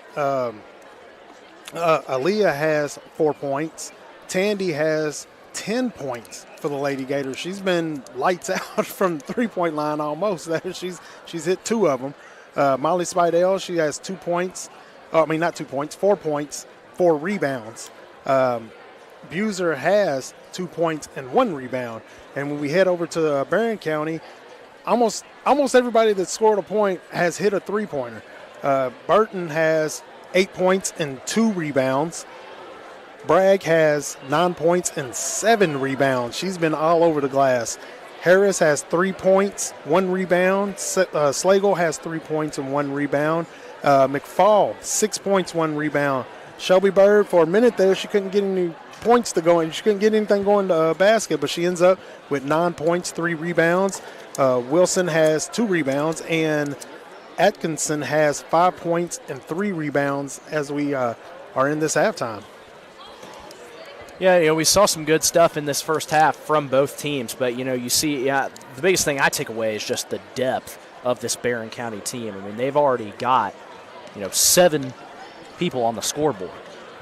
Aaliyah has 4 points. Tandy has 10 points for the Lady Gators. She's been lights out from the three-point line almost. She's hit 2 of them. Molly Spidell, she has 2 points. Not 2 points, 4 points, 4 rebounds. Buser has 2 points and 1 rebound. And when we head over to Barren County, almost everybody that scored a point has hit a three-pointer. Burton has 8 points and 2 rebounds. Bragg has 9 points and 7 rebounds. She's been all over the glass. Harris has 3 points, 1 rebound. Slagle has 3 points and 1 rebound. McFall, 6 points, 1 rebound. Shelby Bird, for a minute there, she couldn't get any points to go in. She couldn't get anything going to basket, but she ends up with 9 points, 3 rebounds. Wilson has 2 rebounds, and Atkinson has 5 points and 3 rebounds as we are in this halftime. Yeah, we saw some good stuff in this first half from both teams, but, you see, the biggest thing I take away is just the depth of this Barren County team. I mean, they've already got, 7 people on the scoreboard.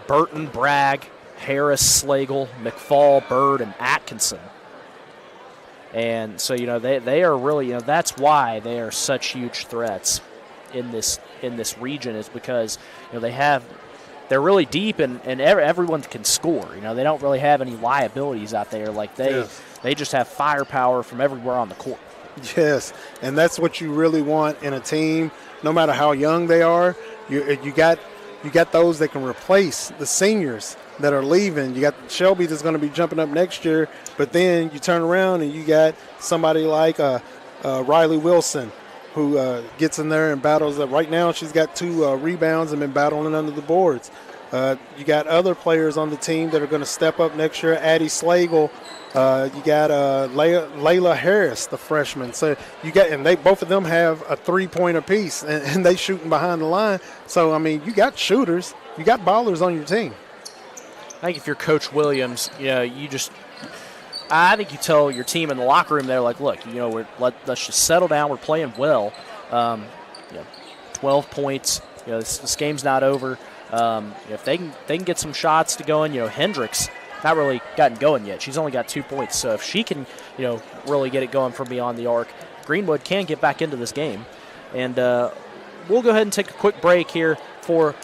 Burton, Bragg, Harris, Slagle, McFall, Bird, and Atkinson. And so, they are really, that's why they are such huge threats in this region, is because, they're really deep and everyone can score. They don't really have any liabilities out there. Like they just have firepower from everywhere on the court. Yes, and that's what you really want in a team, no matter how young they are. You got those that can replace the seniors that are leaving. You got Shelby that's going to be jumping up next year, but then you turn around and you got somebody like Riley Wilson, who gets in there and battles. Right now she's got 2 rebounds and been battling under the boards. You got other players on the team that are going to step up next year. Addie Slagle. You got Layla Harris, the freshman. So both of them have a 3-point apiece, and they shooting behind the line. So, you got shooters. You got ballers on your team. I think if you're Coach Williams, I think you tell your team in the locker room, they're like, look, let's just settle down. We're playing well. 12 points. This game's not over. If they can get some shots to going, Hendricks not really gotten going yet. She's only got 2 points. So if she can, really get it going from beyond the arc, Greenwood can get back into this game. And we'll go ahead and take a quick break here for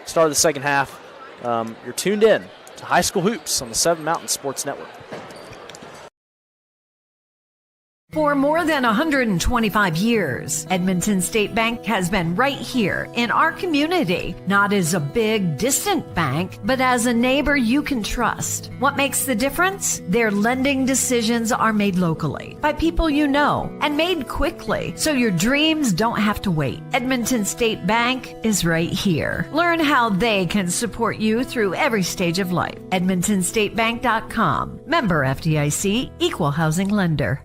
start of the second half. You're tuned in to High School Hoops on the 7 Mountain Sports Network. For more than 125 years, Edmonton State Bank has been right here in our community, not as a big, distant bank, but as a neighbor you can trust. What makes the difference? Their lending decisions are made locally by people you know and made quickly, so your dreams don't have to wait. Edmonton State Bank is right here. Learn how they can support you through every stage of life. EdmontonStateBank.com. Member FDIC, Equal Housing Lender.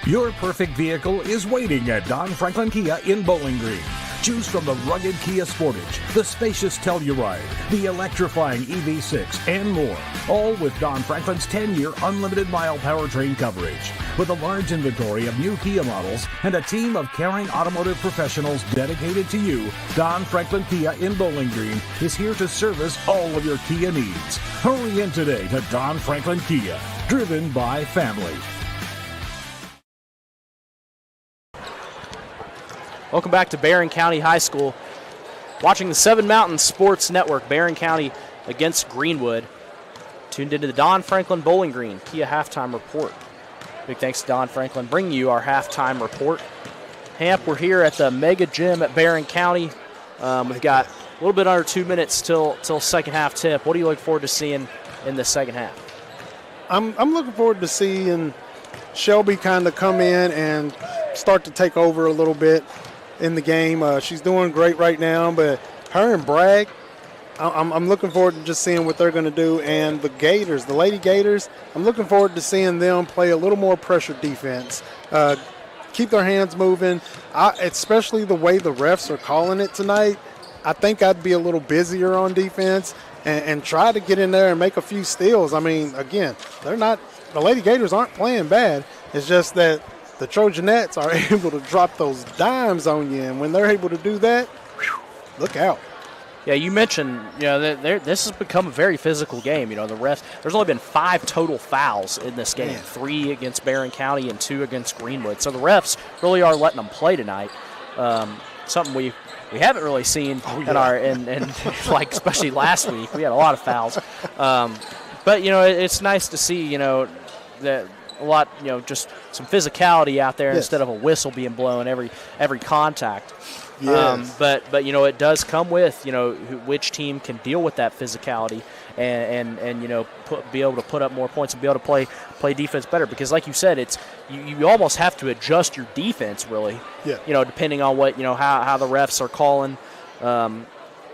Your perfect vehicle is waiting at Don Franklin Kia in Bowling Green. Choose from the rugged Kia Sportage, the spacious Telluride, the electrifying EV6, and more. All with Don Franklin's 10-year unlimited mile powertrain coverage. With a large inventory of new Kia models and a team of caring automotive professionals dedicated to you, Don Franklin Kia in Bowling Green is here to service all of your Kia needs. Hurry in today to Don Franklin Kia, driven by family. Welcome back to Barren County High School. Watching the 7 Mountain Sports Network, Barren County against Greenwood. Tuned into the Don Franklin Bowling Green Kia Halftime Report. Big thanks to Don Franklin bringing you our halftime report. Hamp, we're here at the Mega Gym at Barren County. We've got little bit under 2 minutes till second half tip. What do you look forward to seeing in the second half? I'm looking forward to seeing Shelby kind of come in and start to take over a little bit in the game. She's doing great right now, but her and Bragg, I'm looking forward to just seeing what they're going to do. And the Gators, the Lady Gators, I'm looking forward to seeing them play a little more pressure defense. Keep their hands moving, especially the way the refs are calling it tonight. I think I'd be a little busier on defense and try to get in there and make a few steals. I mean, again, the Lady Gators aren't playing bad. It's just that the Trojanettes are able to drop those dimes on you, and when they're able to do that, look out. Yeah, you mentioned, this has become a very physical game. The refs, there's only been 5 total fouls in this game, 3 against Barren County and 2 against Greenwood. So the refs really are letting them play tonight. Something we haven't really seen in like especially last week. We had a lot of fouls. But it's nice to see, that a lot, just some physicality out there instead of a whistle being blown every contact. Yes. But it does come with which team can deal with that physicality and be able to put up more points and be able to play defense better, because like you said, it's you almost have to adjust your defense really. Yeah. Depending on what how the refs are calling.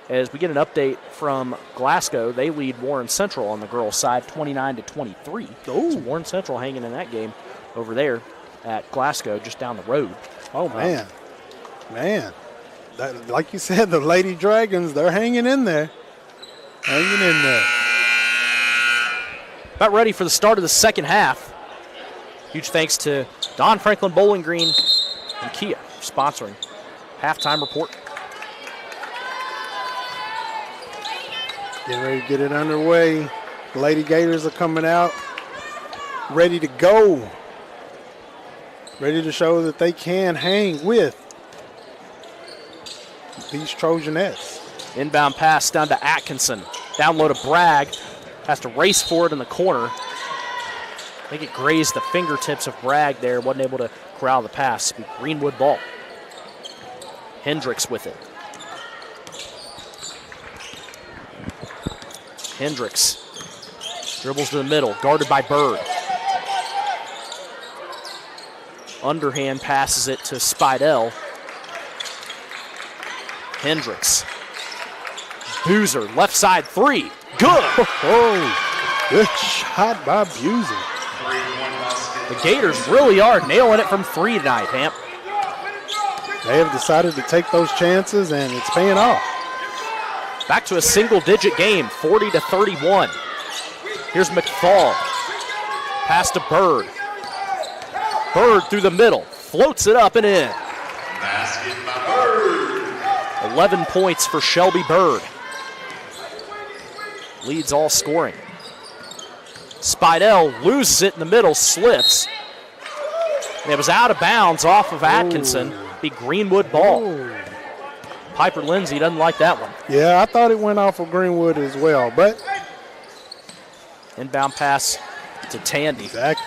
As we get an update from Glasgow, they lead Warren Central on the girls' side 29-23. So Warren Central hanging in that game over there at Glasgow, just down the road. Oh man. Like you said, the Lady Dragons, they're hanging in there. About ready for the start of the second half. Huge thanks to Don Franklin Bowling Green and Kia for sponsoring Halftime Report. Getting ready to get it underway. The Lady Gators are coming out ready to go. Ready to show that they can hang with these Trojanettes. Inbound pass down to Atkinson. Down low to Bragg. Has to race for it in the corner. I think it grazed the fingertips of Bragg there. Wasn't able to corral the pass. Greenwood ball. Hendricks with it. Hendricks dribbles to the middle, guarded by Bird. Underhand passes it to Spidell. Hendricks. Boozer, left side 3. Good! Good shot by Boozer. The Gators really are nailing it from 3 tonight, Hamp. They have decided to take those chances, and it's paying off. Back to a single-digit game, 40-31. Here's McFall. Pass to Bird. Bird through the middle. Floats it up and in. Basket by Bird. 11 points for Shelby Bird. Leads all scoring. Spidell loses it in the middle, slips. And it was out of bounds off of Atkinson. Be Greenwood ball. Piper Lindsay doesn't like that one. Yeah, I thought it went off of Greenwood as well, but. Inbound pass to Tandy. Exactly.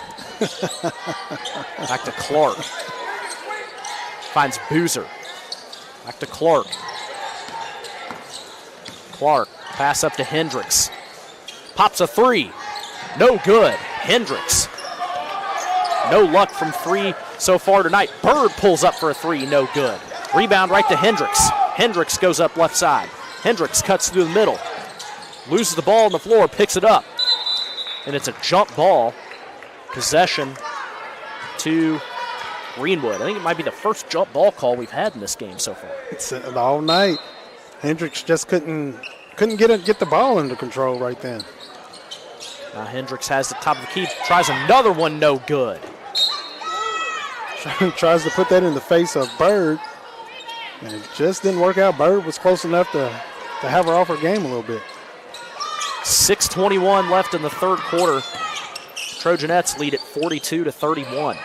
Back to Clark. Finds Boozer. Back to Clark. Clark, pass up to Hendricks. Pops a 3. No good. Hendricks. No luck from 3 so far tonight. Bird pulls up for a 3. No good. Rebound right to Hendricks. Hendricks goes up left side. Hendricks cuts through the middle. Loses the ball on the floor, picks it up. And it's a jump ball. Possession to Greenwood. I think it might be the first jump ball call we've had in this game so far. It's all night. Hendricks just couldn't get the ball under control right then. Now Hendricks has the top of the key. Tries another one, no good. Tries to put that in the face of Bird. And it just didn't work out. Bird was close enough to have her off her game a little bit. 6:21 left in the third quarter. Trojanettes lead at 42-31.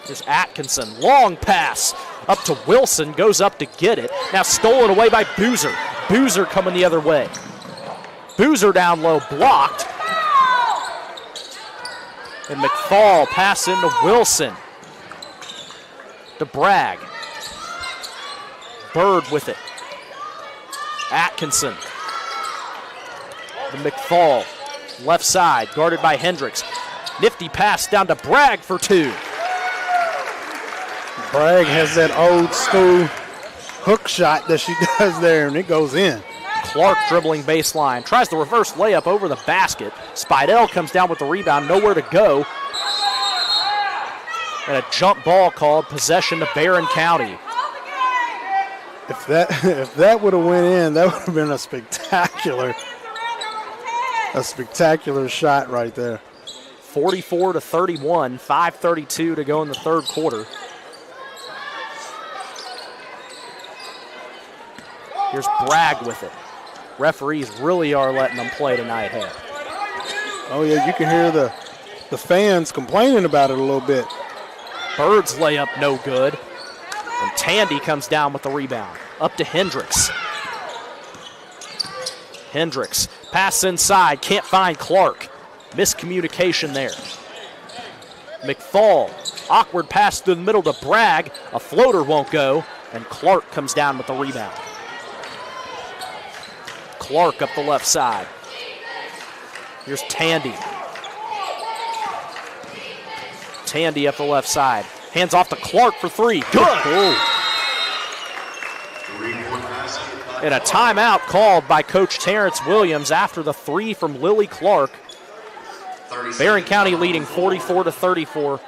Here's Atkinson. Long pass up to Wilson. Goes up to get it. Now stolen away by Boozer. Boozer coming the other way. Boozer down low, blocked. And McFall pass into Wilson. To Bragg. Bird with it. Atkinson. The McFall, left side, guarded by Hendricks. Nifty pass down to Bragg for 2. Bragg has that old school hook shot that she does there, and it goes in. Clark dribbling baseline, tries the reverse layup over the basket. Spidell comes down with the rebound, nowhere to go. And a jump ball called, possession to Barren County. If that would have went in, that would have been a spectacular shot right there. 44-31, 5:32 to go in the third quarter. Here's Bragg with it. Referees really are letting them play tonight, hey? Oh yeah, you can hear the fans complaining about it a little bit. Bird's layup no good. And Tandy comes down with the rebound. Up to Hendricks. Hendricks, pass inside, can't find Clark. Miscommunication there. McFall, awkward pass through the middle to Bragg. A floater won't go, and Clark comes down with the rebound. Clark up the left side. Here's Tandy. Tandy up the left side. Hands off to Clark for 3. Good. And a timeout called by Coach Terrence Williams after the 3 from Lily Clark. Barren County leading 44-34.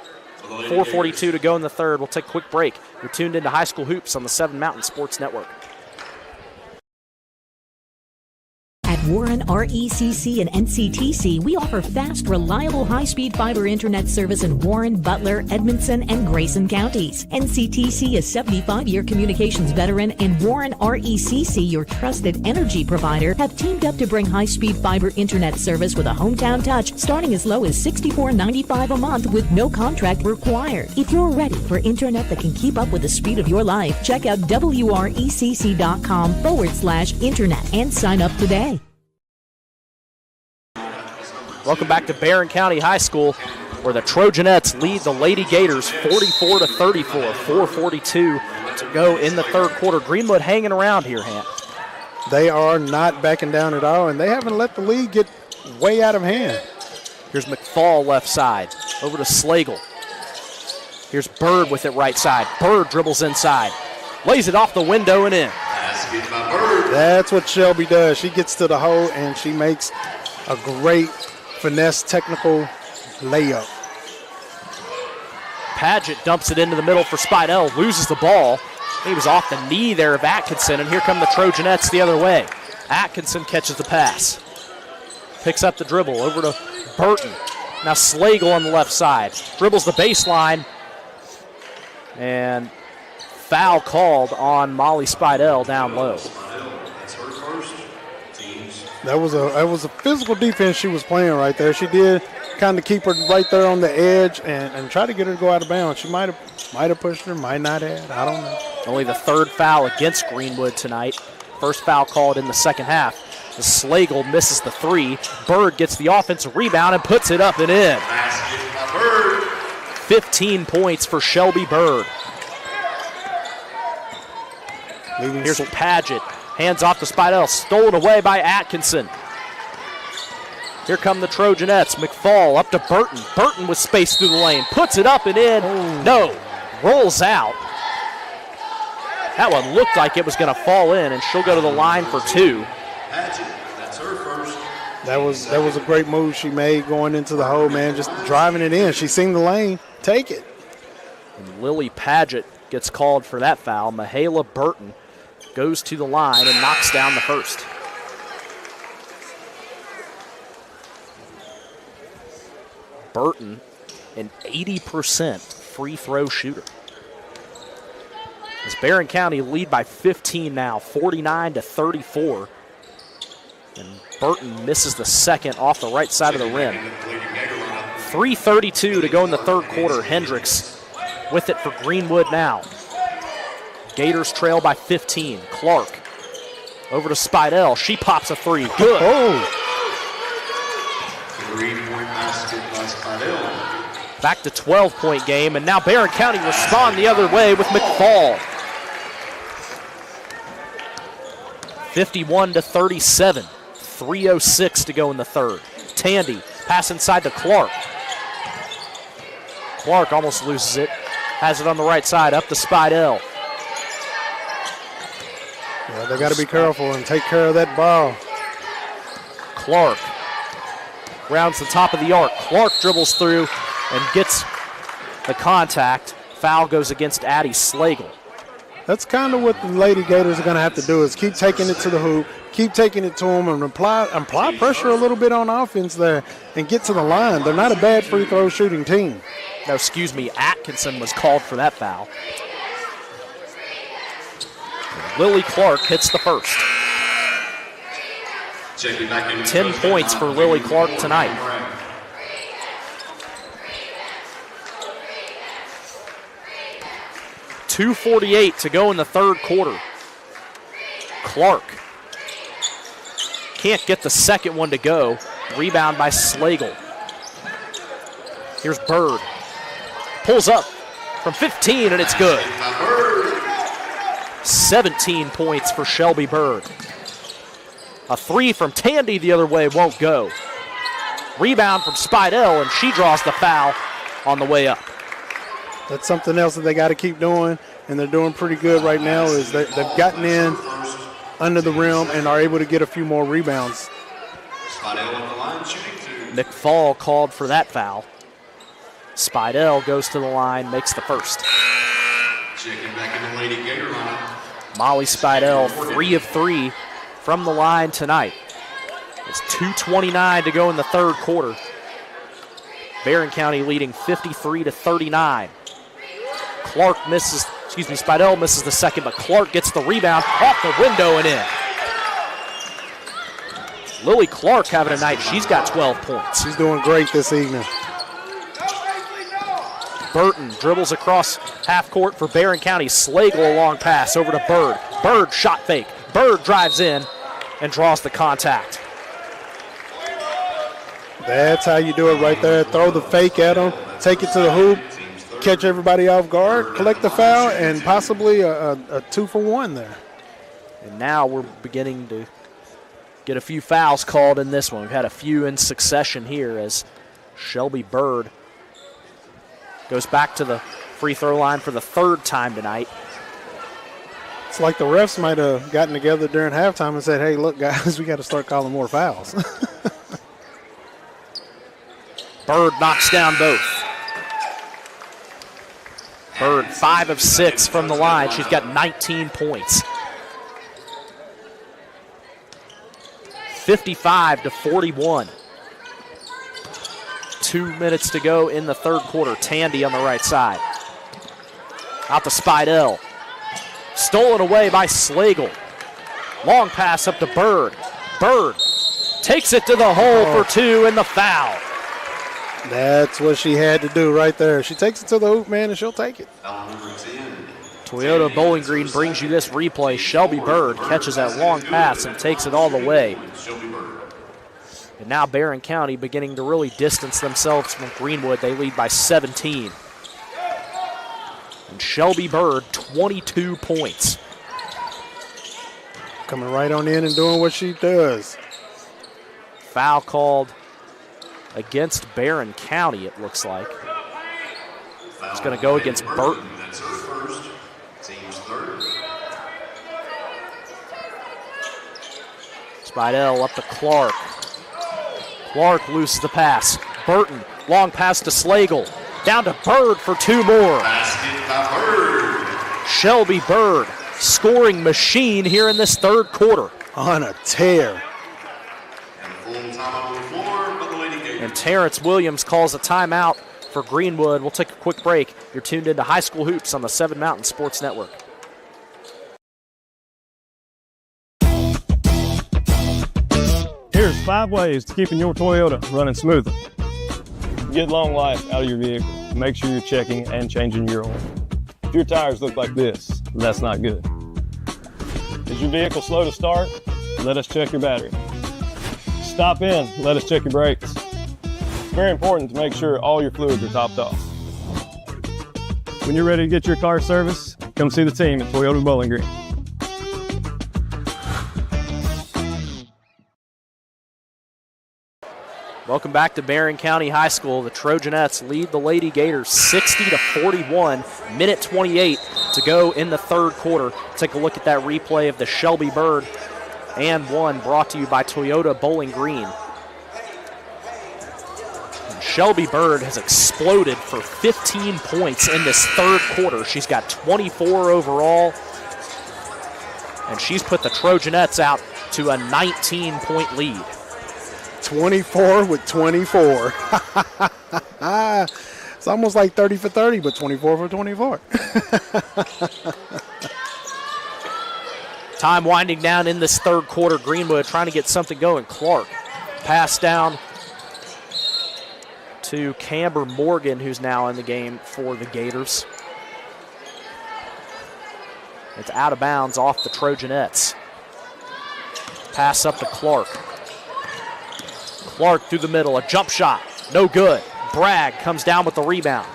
4:42 to go in the third. We'll take a quick break. You're tuned into High School Hoops on the 7 Mountain Sports Network. At Warren, RECC, and NCTC, we offer fast, reliable, high-speed fiber internet service in Warren, Butler, Edmondson, and Grayson counties. NCTC, a 75-year communications veteran, and Warren RECC, your trusted energy provider, have teamed up to bring high-speed fiber internet service with a hometown touch starting as low as $64.95 a month with no contract required. If you're ready for internet that can keep up with the speed of your life, check out wrecc.com/internet and sign up today. Welcome back to Barren County High School, where the Trojanettes lead the Lady Gators 44-34. 4:42 to go in the third quarter. Greenwood hanging around here, Hant. They are not backing down at all, and they haven't let the lead get way out of hand. Here's McFall left side, over to Slagle. Here's Bird with it right side. Bird dribbles inside, lays it off the window and in. That's what Shelby does. She gets to the hole, and she makes a great finesse technical layup. Paget dumps it into the middle for Spidell, loses the ball. He was off the knee there of Atkinson, and here come the Trojanettes the other way. Atkinson catches the pass. Picks up the dribble over to Burton. Now Slagle on the left side. Dribbles the baseline. And foul called on Molly Spidell down low. That was a physical defense she was playing right there. She did kind of keep her right there on the edge and try to get her to go out of bounds. She might have pushed her, might not have. I don't know. Only the third foul against Greenwood tonight. First foul called in the second half. The Slagle misses the 3. Bird gets the offensive rebound and puts it up and in. 15 points for Shelby Bird. Here's Paget. Hands off to Spidell, stolen away by Atkinson. Here come the Trojanettes. McFall up to Burton. Burton with space through the lane. Puts it up and in. Oh. No. Rolls out. That one looked like it was going to fall in, and she'll go to the line for 2. That's her first. That was a great move she made going into the hole, man. Just driving it in. She seen the lane. Take it. And Lily Paget gets called for that foul. Mahala Burton goes to the line and knocks down the first. Burton, an 80% free throw shooter. As Barren County lead by 15 now, 49-34. And Burton misses the second off the right side of the rim. 3:32 to go in the third quarter. Hendricks with it for Greenwood now. Gators trail by 15. Clark over to Spidell. She pops a 3. Good. Oh. 3-point basket by Spidell. Back to 12-point game, and now Barren County respond the other way with McFall. 51-37. 3:06 to go in the third. Tandy, pass inside to Clark. Clark almost loses it. Has it on the right side, up to Spidell. Yeah, they got to be careful and take care of that ball. Clark rounds the top of the arc. Clark dribbles through and gets the contact. Foul goes against Addie Slagle. That's kind of what the Lady Gators are going to have to do is keep taking it to the hoop, keep taking it to them, and apply pressure a little bit on offense there and get to the line. They're not a bad free throw shooting team. No, excuse me, Atkinson was called for that foul. Lily Clark hits the first. 10 points for Lily Clark tonight. .248 to go in the third quarter. Clark can't get the second one to go. Rebound by Slagle. Here's Bird. Pulls up from 15 and it's good. 17 points for Shelby Bird. A three from Tandy the other way won't go. Rebound from Spidell, and she draws the foul on the way up. That's something else that they got to keep doing, and they're doing pretty good right now is they've gotten in under the rim and are able to get a few more rebounds. McFall called for that foul. Spidell goes to the line, makes the first. Molly Spidell, 3 of 3 from the line tonight. It's 2:29 to go in the third quarter. Barren County leading 53-39. Spidell misses the second, but Clark gets the rebound off the window and in. Lily Clark having a night. She's got 12 points. She's doing great this evening. Burton dribbles across half court for Barren County. Slagle a long pass over to Bird. Bird shot fake. Bird drives in and draws the contact. That's how you do it right there. Throw the fake at them, take it to the hoop, catch everybody off guard, collect the foul, and possibly a 2-for-1 there. And now we're beginning to get a few fouls called in this one. We've had a few in succession here as Shelby Bird goes back to the free throw line for the third time tonight. It's like the refs might have gotten together during halftime and said, hey, look, guys, we got to start calling more fouls. Bird knocks down both. Bird 5 of 6 from the line. She's got 19 points. 55-41. 2 minutes to go in the third quarter. Tandy on the right side. Out to Spidell. Stolen away by Slagle. Long pass up to Bird. Bird takes it to the hole for 2 and the foul. That's what she had to do right there. She takes it to the hoop, man, and she'll take it. Toyota Bowling Green brings you this replay. Shelby Bird catches that long pass and takes it all the way. And now Barren County beginning to really distance themselves from Greenwood. They lead by 17. And Shelby Bird, 22 points. Coming right on in and doing what she does. Foul called against Barren County, it looks like. It's going to go against Burton. That's her first. Team's third. Spidell up to Clark. Clark loses the pass. Burton, long pass to Slagle. Down to Bird for 2 more. Basket by Bird. Shelby Bird, scoring machine here in this third quarter. On a tear. And full time on the floor for the Lady Gators. And Terrence Williams calls a timeout for Greenwood. We'll take a quick break. You're tuned into High School Hoops on the 7 Mountain Sports Network. Here's 5 ways to keeping your Toyota running smoother. Get long life out of your vehicle. Make sure you're checking and changing your oil. If your tires look like this, that's not good. Is your vehicle slow to start? Let us check your battery. Stop in, let us check your brakes. It's very important to make sure all your fluids are topped off. When you're ready to get your car serviced, come see the team at Toyota Bowling Green. Welcome back to Barren County High School. The Trojanettes lead the Lady Gators 60-41. Minute 28 to go in the third quarter. Take a look at that replay of the Shelby Bird and one brought to you by Toyota Bowling Green. And Shelby Bird has exploded for 15 points in this third quarter. She's got 24 overall, and she's put the Trojanettes out to a 19-point lead. 24 with 24. It's almost like 30 for 30, but 24 for 24. Time winding down in this third quarter. Greenwood trying to get something going. Clark pass down to Camber Morgan, who's now in the game for the Gators. It's out of bounds off the Trojanettes. Pass up to Clark. Clark through the middle, a jump shot, no good. Bragg comes down with the rebound.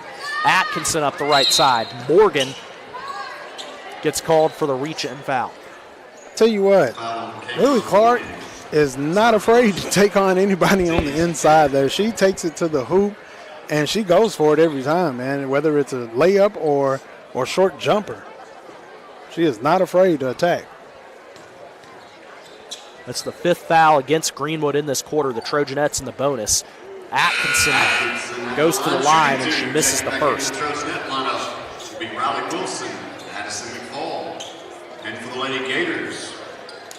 Atkinson up the right side. Morgan gets called for the reach and foul. Tell you what, Lily Clark is not afraid to take on anybody on the inside there. She takes it to the hoop, and she goes for it every time, man, whether it's a layup or short jumper. She is not afraid to attack. That's the fifth foul against Greenwood in this quarter. The Trojanettes in the bonus. Atkinson goes to the line, and she misses the first. Trojanet lineup will be Riley Wilson, Addison McFall, and for the Lady Gators,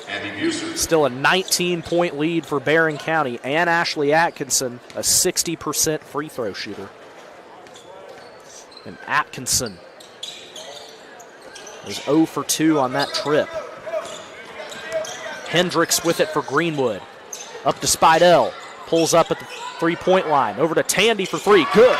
Abby Buser. Still a 19-point lead for Barren County, and Ashley Atkinson, a 60% free throw shooter. And Atkinson is 0 for 2 on that trip. Hendricks with it for Greenwood. Up to Spidell. Pulls up at the three-point line. Over to Tandy for three. Good.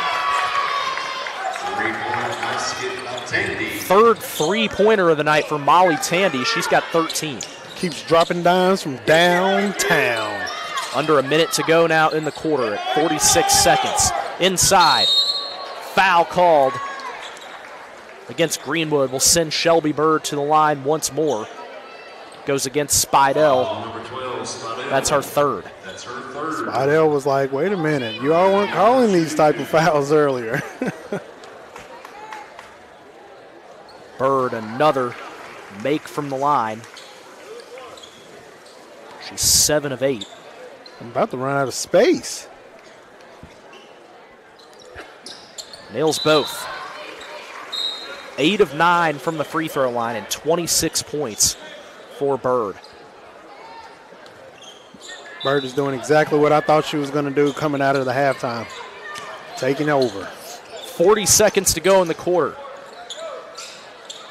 Third three-pointer of the night for Molly Tandy. She's got 13. Keeps dropping dimes from downtown. Under a minute to go now in the quarter at 46 seconds. Inside. Foul called against Greenwood. Will send Shelby Bird to the line once more. Goes against Spidell. Number 12, Spidell. That's her third. That's her third. Spidell was like, wait a minute, you all weren't calling these type of fouls earlier. Bird, another make from the line. She's 7 of 8. I'm about to run out of space. Nails both. 8 of 9 from the free throw line and 26 points for Bird. Bird is doing exactly what I thought she was going to do coming out of the halftime. Taking over. 40 seconds to go in the quarter.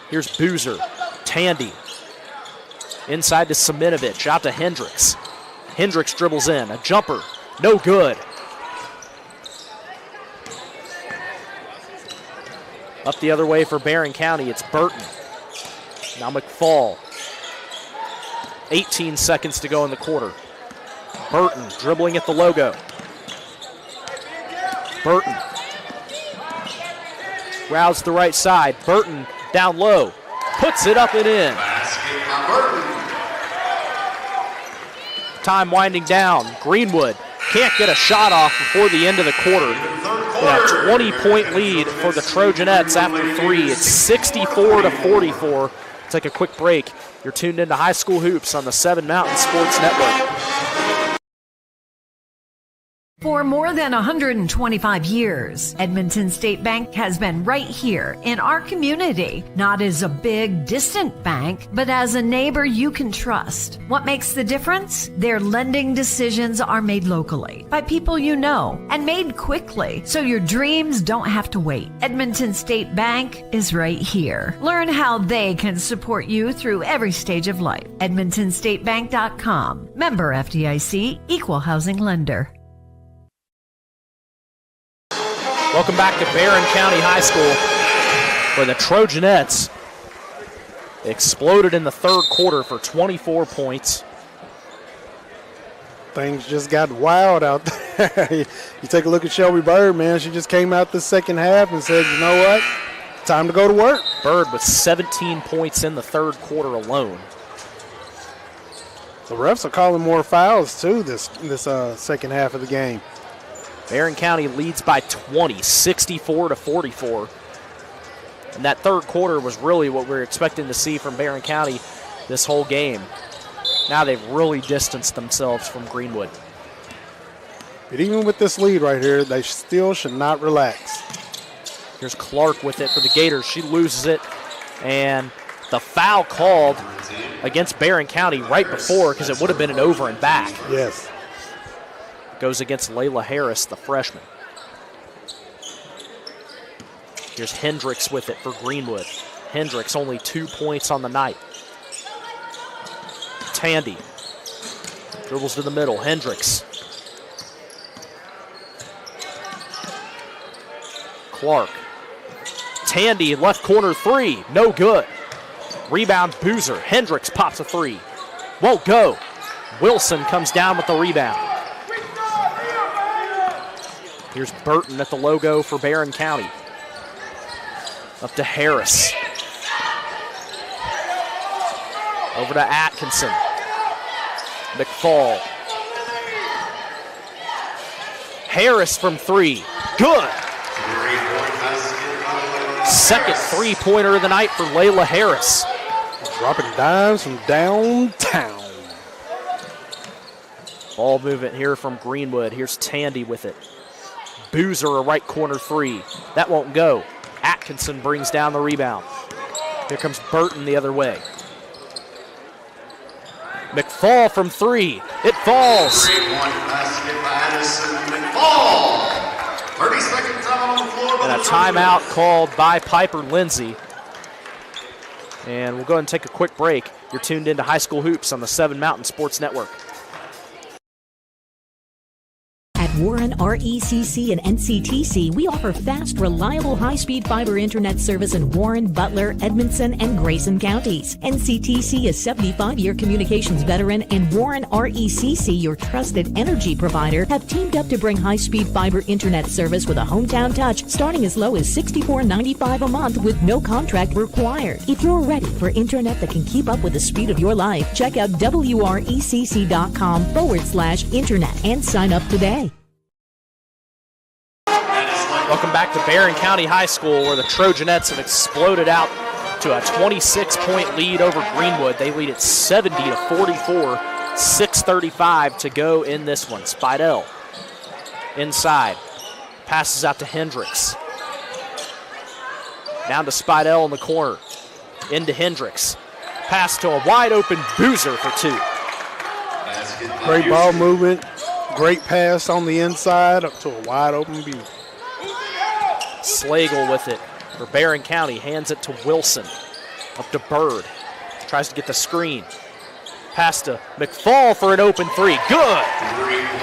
Here's Boozer. Tandy. Inside to Siminovich. Out to Hendricks. Hendricks dribbles in. A jumper. No good. Up the other way for Barren County. It's Burton. Now McFall. 18 seconds to go in the quarter. Burton dribbling at the logo. Burton. Routes the right side. Burton down low. Puts it up and in. Time winding down. Greenwood can't get a shot off before the end of the quarter. A 20-point lead for the Trojanettes after 3. It's 64-44. Take a quick break. You're tuned into High School Hoops on the 7 Mountain Sports Network. For more than 125 years, Edmonton State Bank has been right here in our community, not as a big, distant bank, but as a neighbor you can trust. What makes the difference? Their lending decisions are made locally by people you know and made quickly, so your dreams don't have to wait. Edmonton State Bank is right here. Learn how they can support you through every stage of life. EdmontonStateBank.com. Member FDIC, Equal Housing Lender. Welcome back to Barren County High School, where the Trojanettes exploded in the third quarter for 24 points. Things just got wild out there. You take a look at Shelby Bird, man. She just came out the second half and said, you know what? Time to go to work. Bird with 17 points in the third quarter alone. The refs are calling more fouls too this second half of the game. Barren County leads by 20, 64-44. And that third quarter was really what we were expecting to see from Barren County this whole game. Now they've really distanced themselves from Greenwood. But even with this lead right here, they still should not relax. Here's Clark with it for the Gators. She loses it, and the foul called against Barren County right before, because it would have been an over and back. Yes. Goes against Layla Harris, the freshman. Here's Hendricks with it for Greenwood. Hendricks only 2 points on the night. Tandy dribbles to the middle. Hendricks. Clark. Tandy, left corner three. No good. Rebound, Boozer. Hendricks pops a three. Won't go. Wilson comes down with the rebound. Here's Burton at the logo for Barren County. Up to Harris. Over to Atkinson. McFall. Harris from three. Good. Second three-pointer of the night for Layla Harris. Dropping dimes from downtown. Ball movement here from Greenwood. Here's Tandy with it. Boozer, a right corner three. That won't go. Atkinson brings down the rebound. Here comes Burton the other way. McFall from three. It falls. 3-point basket by Addison McFall. 30-second time on the floor. And a timeout called by Piper Lindsay. And we'll go ahead and take a quick break. You're tuned into High School Hoops on the 7 Mountain Sports Network. At Warren RECC and NCTC, we offer fast, reliable, high-speed fiber internet service in Warren, Butler, Edmondson, and Grayson counties. NCTC is a 75-year communications veteran, and Warren RECC, your trusted energy provider, have teamed up to bring high-speed fiber internet service with a hometown touch, starting as low as $64.95 a month with no contract required. If you're ready for internet that can keep up with the speed of your life, check out WRECC.com/internet and sign up today. Welcome back to Barren County High School, where the Trojanettes have exploded out to a 26-point lead over Greenwood. They lead it 70-44, 6:35 to go in this one. Spidell inside, passes out to Hendricks. Down to Spidell in the corner, into Hendricks. Pass to a wide-open Boozer for two. Great ball movement, great pass on the inside up to a wide-open Boozer. Slagle with it for Barren County, hands it to Wilson. Up to Bird, tries to get the screen. Pass to McFall for an open three, good!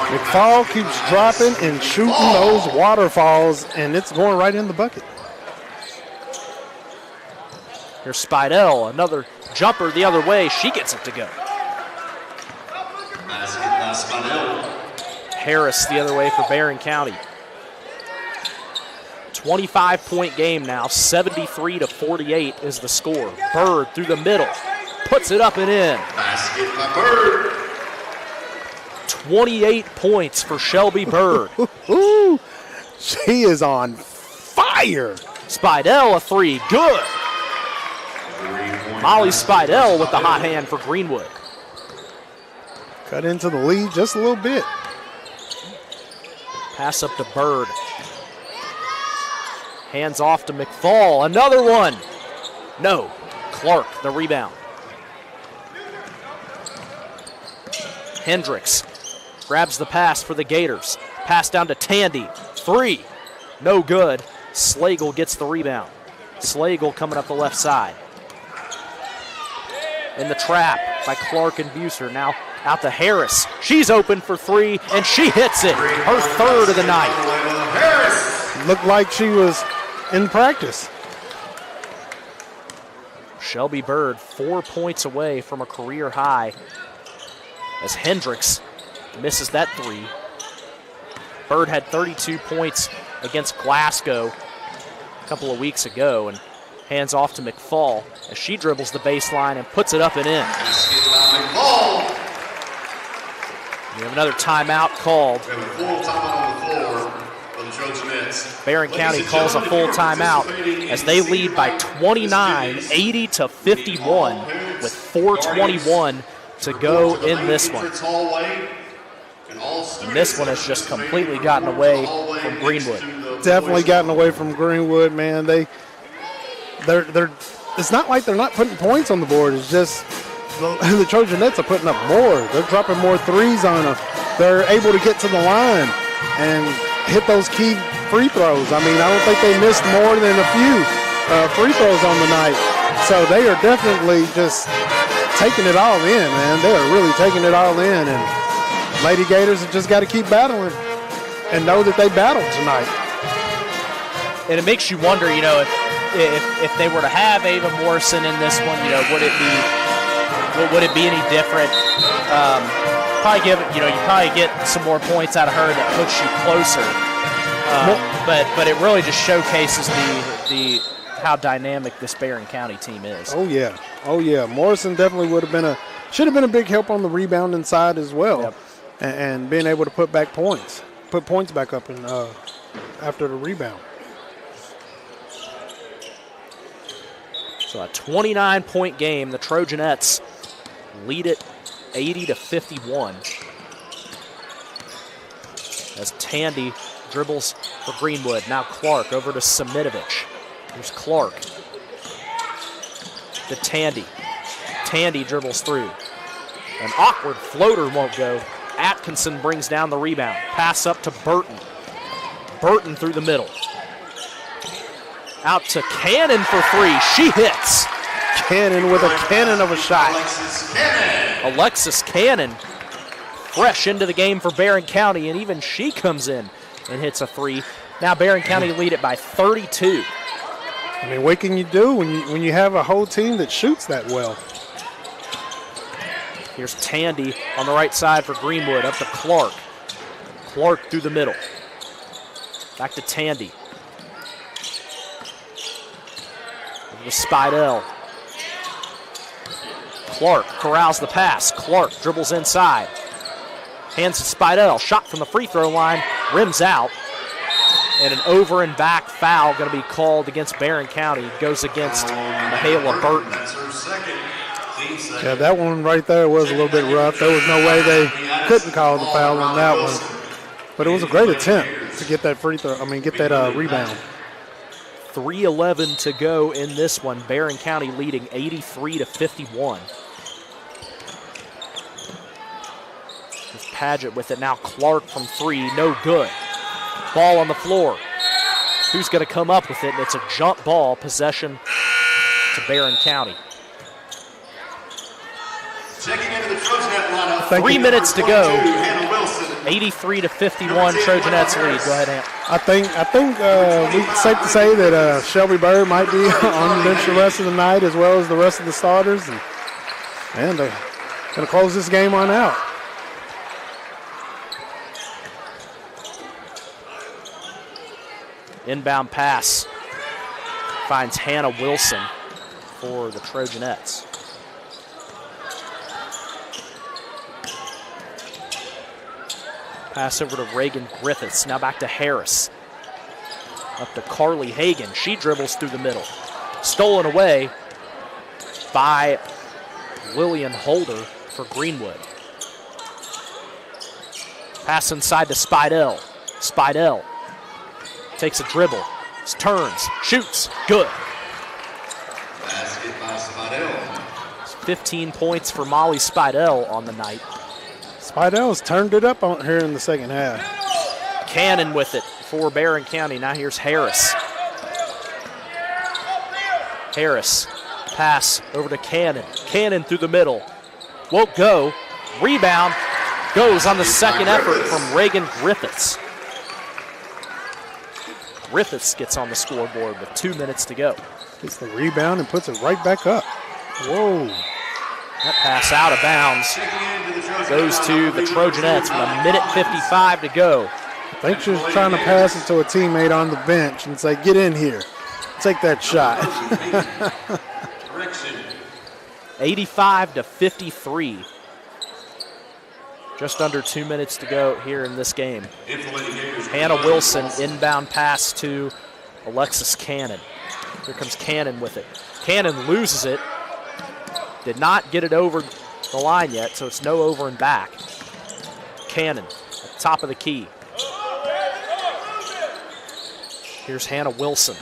McFall keeps dropping and shooting those waterfalls, and it's going right in the bucket. Here's Spidell, another jumper the other way, she gets it to go. Harris the other way for Barren County. 25-point game now, 73-48 is the score. Bird through the middle, puts it up and in. Basket by Bird. 28 points for Shelby Bird. She is on fire. Spidell a three, good. Molly Spidell with the hot hand for Greenwood. Cut into the lead just a little bit. Pass up to Bird. Hands off to McFall. Another one. No. Clark, the rebound. Hendricks grabs the pass for the Gators. Pass down to Tandy. Three. No good. Slagle gets the rebound. Slagle coming up the left side. In the trap by Clark and Buser. Now out to Harris. She's open for three, and she hits it. Her third of the night. Looked like she was in practice. Shelby Bird 4 points away from a career high as Hendricks misses that three. Bird had 32 points against Glasgow a couple of weeks ago, and hands off to McFall as she dribbles the baseline and puts it up and in. We have another timeout called. We have a full timeout on the floor for the Trojanets. Barren County calls a full timeout as they lead by 29, 80 to 51, with 4:21 to go in this one. And this one has just completely gotten away from Greenwood. Definitely gotten away from Greenwood, man. They're it's not like they're not putting points on the board. It's just the Trojanets are putting up more. They're dropping more threes on them. They're able to get to the line and hit those key free throws. I mean, I don't think they missed more than a few free throws on the night. So they are definitely just taking it all in, man. They are really taking it all in. And Lady Gators have just got to keep battling and know that they battled tonight. And it makes you wonder, you know, if they were to have Ava Morrison in this one, you know, would it be any different? You probably get some more points out of her that puts you closer. But it really just showcases the how dynamic this Barren County team is. Oh yeah. Morrison definitely should have been a big help on the rebounding side as well. Yep. And being able to put points back up and after the rebound. So a 29-point game. The Trojanets lead it 80 to 51. As Tandy dribbles for Greenwood. Now Clark over to Samidovic. Here's Clark to Tandy. Tandy dribbles through. An awkward floater won't go. Atkinson brings down the rebound. Pass up to Burton. Burton through the middle. Out to Cannon for three. She hits. Cannon with a cannon of a shot. Alexis Cannon fresh into the game for Barren County, and even she comes in and hits a three. Now Barren County lead it by 32. I mean, what can you do when you have a whole team that shoots that well? Here's Tandy on the right side for Greenwood, up to Clark. Clark through the middle. Back to Tandy. Over to Spidell. Clark corrals the pass. Clark dribbles inside. Hands to Spidell. Shot from the free throw line. Rims out. And an over and back foul going to be called against Barren County. Goes against Mahala Burton. Yeah, that one right there was a little bit rough. There was no way they couldn't call the foul on that one. But it was a great attempt to get that rebound. 3:11 to go in this one. Barren County leading 83 to 51. Here's Paget with it now. Clark from three, no good. Ball on the floor. Who's going to come up with it? And it's a jump ball, possession to Barren County. Checking into the Trojanet lineup. 3 minutes to go. 83 to 51, Trojanets lead. Go ahead, Ant. I think it's safe to say that Shelby Bird might be on the bench the rest of the night as well as the rest of the starters. And they're going to close this game on out. Inbound pass finds Hannah Wilson for the Trojanets. Pass over to Reagan Griffiths. Now back to Harris. Up to Carly Hagan. She dribbles through the middle. Stolen away by Lillian Holder for Greenwood. Pass inside to Spidell. Spidell takes a dribble. Turns. Shoots. Good. Basket by Spidell. 15 points for Molly Spidell on the night. Spidell's turned it up on here in the second half. Cannon with it for Barren County. Now here's Harris. Harris, pass over to Cannon. Cannon through the middle. Won't go. Rebound goes on the second effort from Reagan Griffiths. Griffiths gets on the scoreboard with 2 minutes to go. Gets the rebound and puts it right back up. Whoa. That pass out of bounds goes to the Trojanettes with a minute 55 to go. I think she was trying to pass it to a teammate on the bench and say, get in here. Take that shot. 85 to 53. Just under 2 minutes to go here in this game. Hannah Wilson, inbound pass to Alexis Cannon. Here comes Cannon with it. Cannon loses it. Did not get it over the line yet, so it's no over and back. Cannon at the top of the key. Here's Hannah Wilson.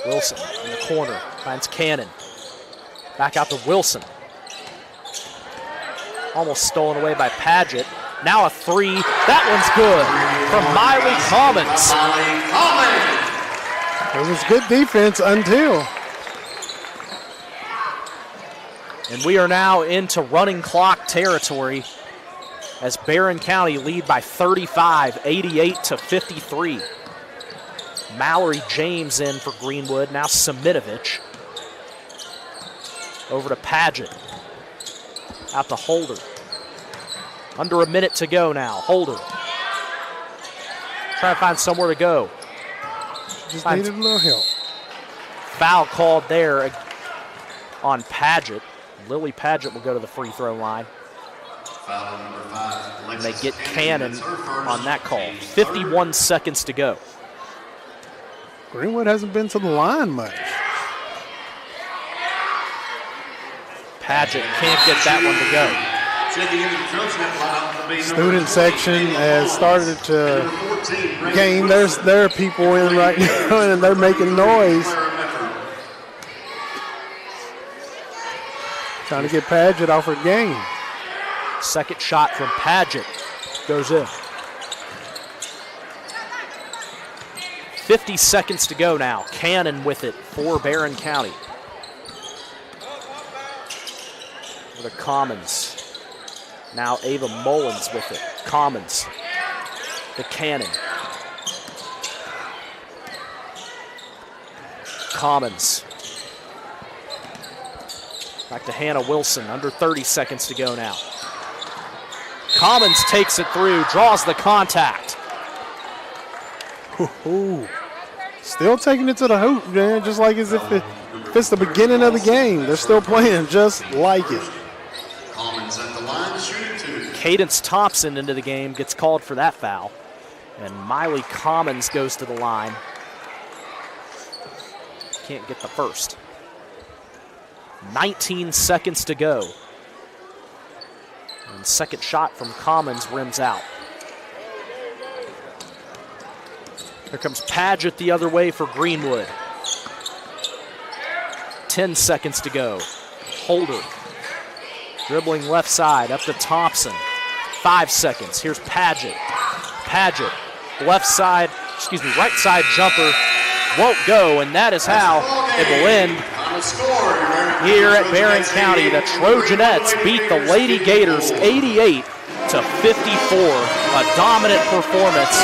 Wilson in the corner, finds Cannon. Back out to Wilson. Almost stolen away by Paget. Now a three. That one's good from Miley Commons. It was good defense until. And we are now into running clock territory as Barren County lead by 35, 88-53. Mallory James in for Greenwood. Now Samitovich. Over to Paget. Out to Holder. Under a minute to go now. Holder. Trying to find somewhere to go. Just needed a little help. Foul called there on Paget. Lily Paget will go to the free throw line. Foul number 5. And they get Cannon on that call. 51 seconds to go. Greenwood hasn't been to the line much. Paget can't get that one to go. Student section has started to gain. There are people in right now, and they're making noise. Trying to get Paget off her game. Second shot from Paget goes in. 50 seconds to go now. Cannon with it for Barren County. The Commons. Now Ava Mullins with it. Commons. The Cannon. Commons. Back to Hannah Wilson. Under 30 seconds to go now. Commons takes it through, draws the contact. Ooh. Still taking it to the hoop, man, just like as if it's the beginning of the game. They're still playing just like it. Commons at the line, shooting 2. Cadence Thompson into the game, gets called for that foul. And Miley Commons goes to the line. Can't get the first. 19 seconds to go. And second shot from Commons rims out. Here comes Paget the other way for Greenwood. 10 seconds to go. Holder. Dribbling left side up to Thompson. 5 seconds. Here's Paget. Paget. Right side jumper won't go, and that is how it will end here at Barren County. The Trojanettes beat the Lady Gators 88-54. A dominant performance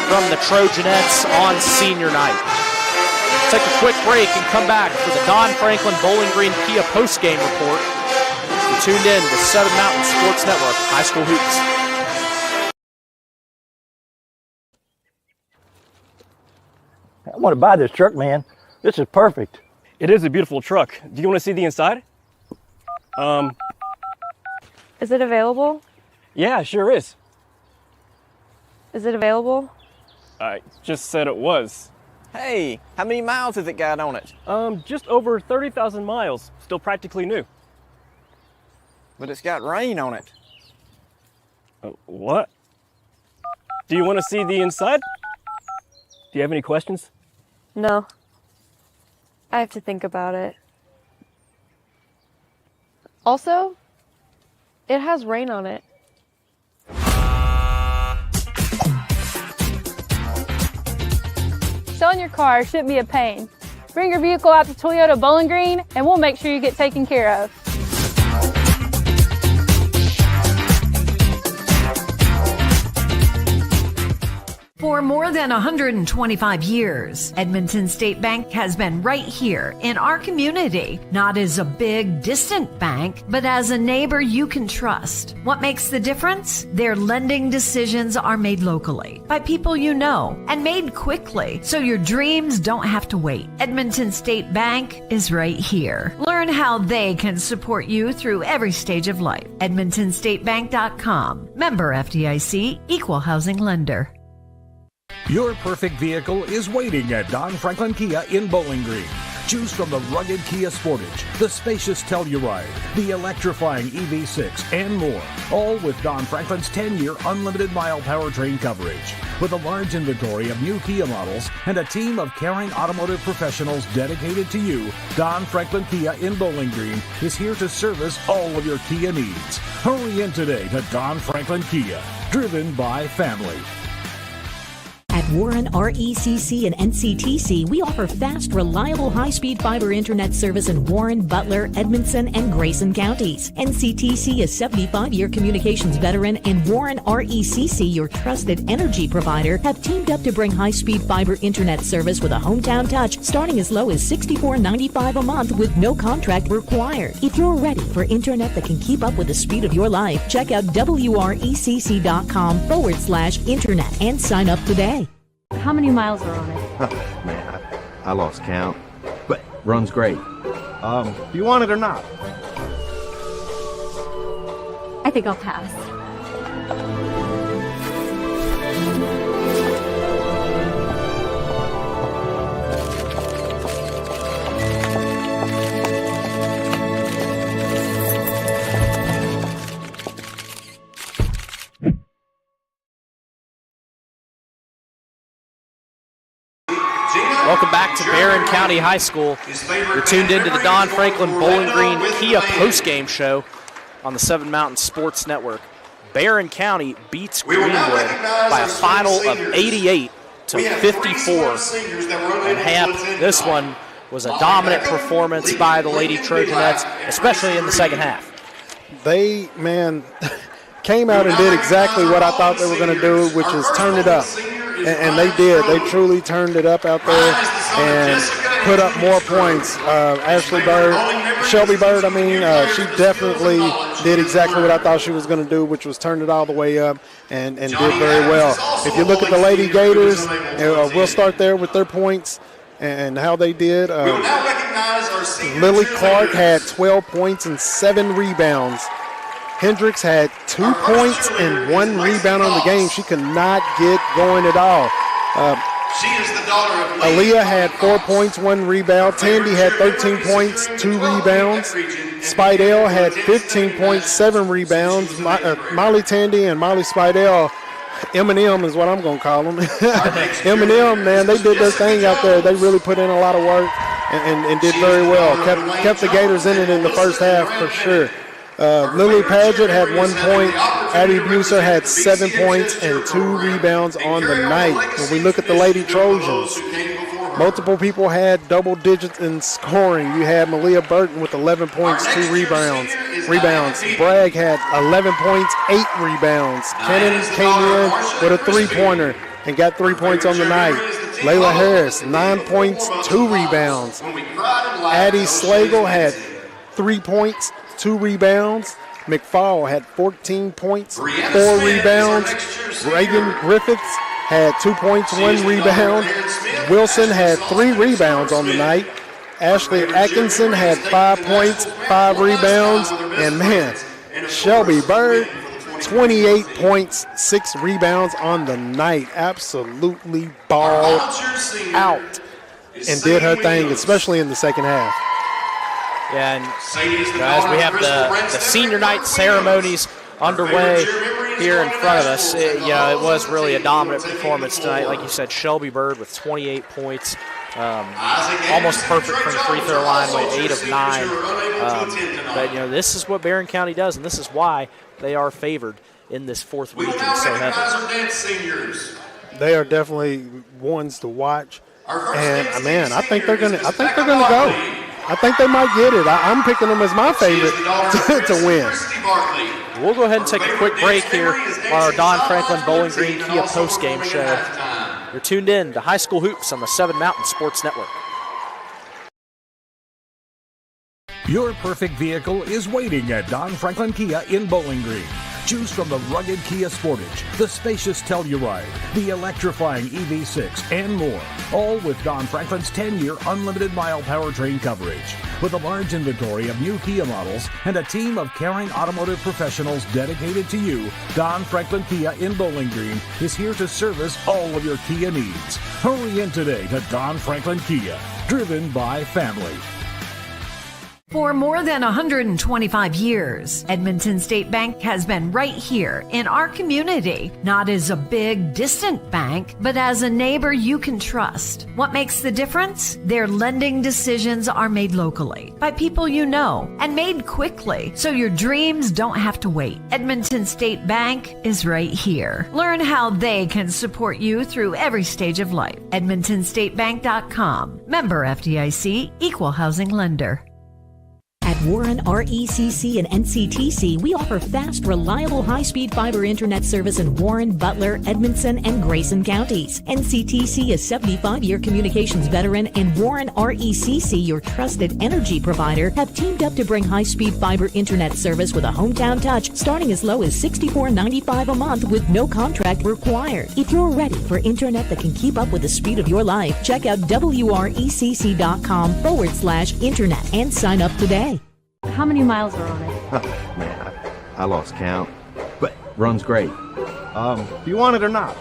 from the Trojanettes on senior night. Take a quick break and come back for the Don Franklin Bowling Green Kia postgame report. You're tuned in to 7 Mountain Sports Network High School Hoops. I want to buy this truck, man. This is perfect. It is a beautiful truck. Do you want to see the inside? Is it available? Yeah, sure is. Is it available? I just said it was. Hey, how many miles has it got on it? Just over 30,000 miles. Still practically new. But it's got rain on it. What? Do you want to see the inside? Do you have any questions? No. I have to think about it. Also, it has rain on it. Selling your car shouldn't be a pain. Bring your vehicle out to Toyota Bowling Green and we'll make sure you get taken care of. For more more than 125 years, Edmonton State Bank has been right here in our community, not as a big, distant bank, but as a neighbor you can trust. What makes the difference? Their lending decisions are made locally by people you know and made quickly, so your dreams don't have to wait. Edmonton State Bank is right here. Learn how they can support you through every stage of life. EdmontonStateBank.com. Member FDIC, Equal Housing Lender. Your perfect vehicle is waiting at Don Franklin Kia in Bowling Green. Choose from the rugged Kia Sportage, the spacious Telluride, the electrifying EV6, and more. All with Don Franklin's 10-year unlimited mile powertrain coverage. With a large inventory of new Kia models and a team of caring automotive professionals dedicated to you, Don Franklin Kia in Bowling Green is here to service all of your Kia needs. Hurry in today to Don Franklin Kia, driven by family. At Warren, RECC, and NCTC, we offer fast, reliable, high-speed fiber internet service in Warren, Butler, Edmondson, and Grayson counties. NCTC, a 75-year communications veteran, and Warren, RECC, your trusted energy provider, have teamed up to bring high-speed fiber internet service with a hometown touch starting as low as $64.95 a month with no contract required. If you're ready for internet that can keep up with the speed of your life, check out WRECC.com/internet and sign up today. How many miles are on it? Man, I lost count, but runs great. Do you want it or not? I think I'll pass. Welcome back to Barren County High School. You're tuned into the Don Franklin Bowling Green Kia postgame show on the Seven Mountain Sports Network. Barren County beats Greenwood by a final of 88 to 54. And this one was a dominant performance by the Lady Trojanettes, especially in the second half. They, came out and did exactly what I thought they were going to do, which is turn it up. And they did. They truly turned it up out there and put up more points. Shelby Bird, she definitely did exactly what I thought she was going to do, which was turn it all the way up and did very well. If you look at the Lady Gators, we'll start there with their points and how they did. Lily Clark had 12 points and 7 rebounds. Hendricks had 2 points and 1 rebound on the game. She could not get going at all. Aaliyah had 4 points, 1 rebound. Tandy had 13 points, 2 rebounds. Spidell had 15 points, 7 rebounds. Molly Tandy and Molly Spidell, M&M is what I'm going to call them. M&M, man, they did their thing out there. They really put in a lot of work and did very well. Kept the Gators in it in the first half for sure. Lily Paget had 1 point. Abby Buser had 7 points and 2 rebounds on the night. When we look at the Lady Trojans, multiple people had double digits in scoring. You had Malia Burton with 11 points, 2 rebounds. Bragg had 11 points, 8 rebounds. Kennan came in with a 3-pointer and got 3 points on the night. Layla Harris, 9 points, 2 rebounds. Addie Slagle had 3 points, 2 rebounds. McFall had 14 points, 4 rebounds. Reagan Griffiths had 2 points, 1 rebound. Wilson had 3 rebounds on the night. Ashley Atkinson had 5 points, 5 rebounds. And Shelby Bird, 28 points, 6 rebounds on the night. Absolutely balled out and did her thing, especially in the second half. Yeah, and as we have the senior night ceremonies underway here in front of us, it was really a dominant performance tonight. Like you said, Shelby Bird with 28 points, almost perfect from the free throw line, with 8 of 9. But this is what Barren County does, and this is why they are favored in this fourth region so heavily. They are definitely ones to watch, and I think they're gonna go. I think they might get it. I'm picking them as my favorite to win. We'll go ahead and take a quick break here on our Don Franklin Bowling Green Kia postgame show. You're tuned in to High School Hoops on the 7 Mountain Sports Network. Your perfect vehicle is waiting at Don Franklin Kia in Bowling Green. Choose from the rugged Kia Sportage, the spacious Telluride, the electrifying EV6, and more. All with Don Franklin's 10-year unlimited mile powertrain coverage. With a large inventory of new Kia models and a team of caring automotive professionals dedicated to you, Don Franklin Kia in Bowling Green is here to service all of your Kia needs. Hurry in today to Don Franklin Kia, driven by family. For more than 125 years, Edmonton State Bank has been right here in our community, not as a big, distant bank, but as a neighbor you can trust. What makes the difference? Their lending decisions are made locally by people you know and made quickly, so your dreams don't have to wait. Edmonton State Bank is right here. Learn how they can support you through every stage of life. EdmontonStateBank.com. Member FDIC, Equal Housing Lender. At Warren RECC and NCTC, we offer fast, reliable, high-speed fiber internet service in Warren, Butler, Edmondson, and Grayson counties. NCTC is 75-year communications veteran, and Warren RECC, your trusted energy provider, have teamed up to bring high-speed fiber internet service with a hometown touch, starting as low as $64.95 a month with no contract required. If you're ready for internet that can keep up with the speed of your life, check out WRECC.com/internet and sign up today. How many miles are on it? Man, I lost count, but runs great. Do you want it or not?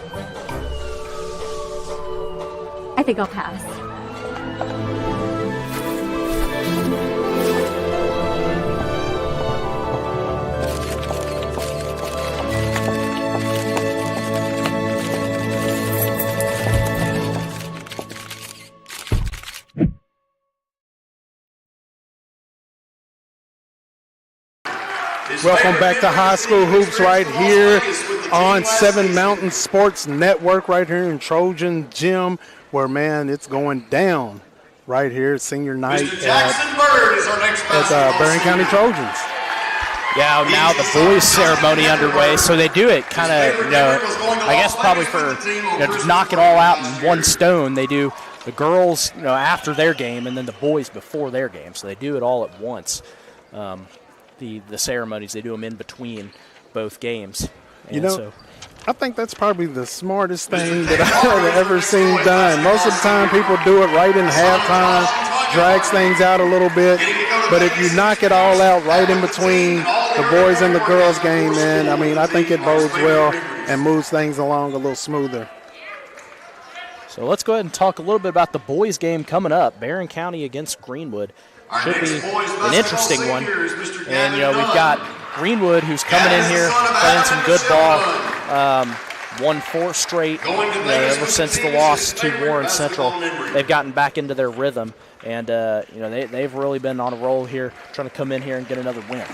I think I'll pass. Welcome back to High School Hoops right here on 7 Mountain Sports Network right here in Trojan Gym, where, man, it's going down right here, senior night at Barren County Trojans. Yeah, now the boys' ceremony underway, so they do it kind of, I guess probably for, to knock it all out in one stone. They do the girls, after their game, and then the boys before their game, so they do it all at once. The ceremonies, they do them in between both games. And I think that's probably the smartest thing that I've ever seen done. Most of the time people do it right in halftime, drags things out a little bit, but if you knock it all out right in between the boys and the girls game, man, I think it bodes well and moves things along a little smoother. So let's go ahead and talk a little bit about the boys game coming up. Barren County against Greenwood. Should be an interesting one. And, we've got Greenwood, who's coming in here, playing some good ball. Won 4 straight ever since the loss to Warren Central. They've gotten back into their rhythm. And, they've really been on a roll here, trying to come in here and get another win.